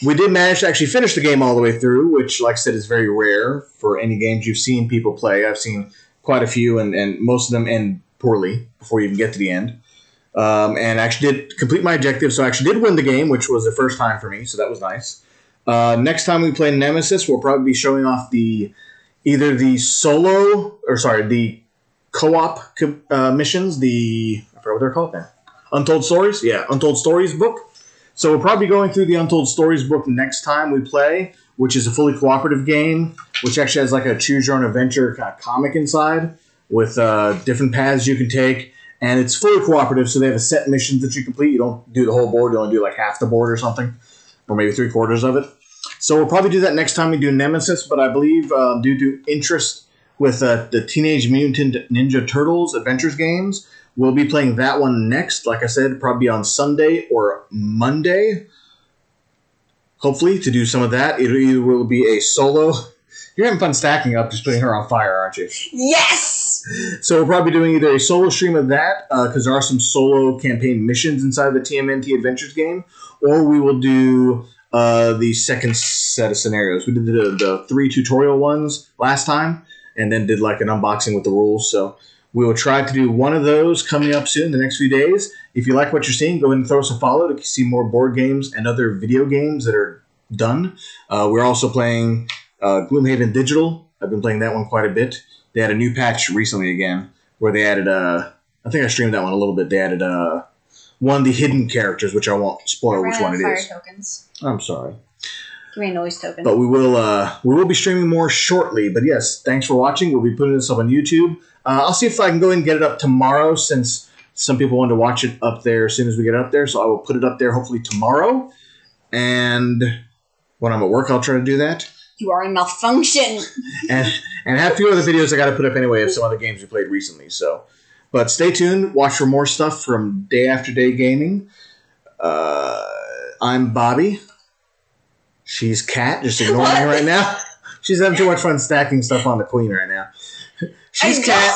We did manage to actually finish the game all the way through, which, like I said, is very rare for any games you've seen people play. I've seen quite a few, and most of them end poorly before you even get to the end. And I actually did complete my objective, so I actually did win the game, which was the first time for me, so that was nice. Next time we play Nemesis, we'll probably be showing off the either the the co-op missions, I forgot what they're called now. Untold Stories? Yeah, Untold Stories book. So we'll probably be going through the Untold Stories book next time we play, which is a fully cooperative game, which actually has like a choose-your-own-adventure kind of comic inside with different paths you can take. And it's fully cooperative, so they have a set missions that you complete. You don't do the whole board. You only do like half the board or something, or maybe 3/4 of it. So we'll probably do that next time we do Nemesis, but I believe due to interest with the Teenage Mutant Ninja Turtles Adventures games, we'll be playing that one next. Like I said, probably on Sunday or Monday, hopefully, to do some of that. It either will be a solo. You're having fun stacking up, just putting her on fire, aren't you? Yes! So we'll probably be doing either a solo stream of that, because there are some solo campaign missions inside the TMNT Adventures game, or we will do the second set of scenarios. We did the 3 tutorial ones last time, and then did like an unboxing with the rules. So we will try to do one of those coming up soon, the next few days. If you like what you're seeing, go ahead and throw us a follow to see more board games and other video games that are done. We're also playing Gloomhaven Digital. I've been playing that one quite a bit. They had a new patch recently again where they added, I think I streamed that one a little bit. They added one of the hidden characters, which I won't spoil which one it is. Fire tokens. I'm sorry. Give me a noise token. But we will be streaming more shortly. But yes, thanks for watching. We'll be putting this up on YouTube. I'll see if I can go and get it up tomorrow, since some people want to watch it up there as soon as we get up there. So I will put it up there hopefully tomorrow. And when I'm at work, I'll try to do that. You are a malfunction. And have a few other videos I got to put up anyway of some other games we played recently. So, but stay tuned. Watch for more stuff from Day After Day Gaming. I'm Bobby. She's Kat. Just ignoring me right now. She's having too much fun stacking stuff on the queen right now. She's Kat.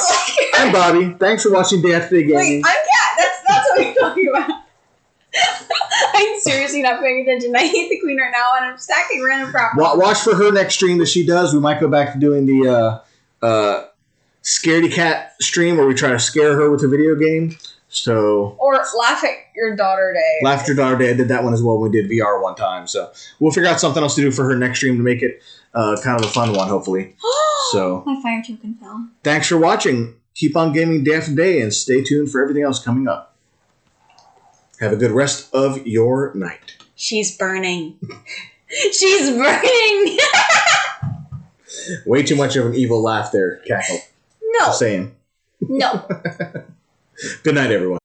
I'm Bobby. Thanks for watching Day After Day Gaming. Wait, I'm Kat. That's what you're talking about. I'm seriously not paying attention. I hate the queen right now, and I'm stacking random crap. Watch for her next stream that she does. We might go back to doing the Scaredy Cat stream where we try to scare her with a video game. So, or Laugh at Your Daughter Day. Laugh at Your Daughter Day. I did that one as well. We did VR one time. So we'll figure out something else to do for her next stream to make it kind of a fun one, hopefully. So my fire token fell. Thanks for watching. Keep on gaming day after day, and stay tuned for everything else coming up. Have a good rest of your night. She's burning. She's burning. Way too much of an evil laugh there, Cackle. No. Just saying. No. Good night, everyone.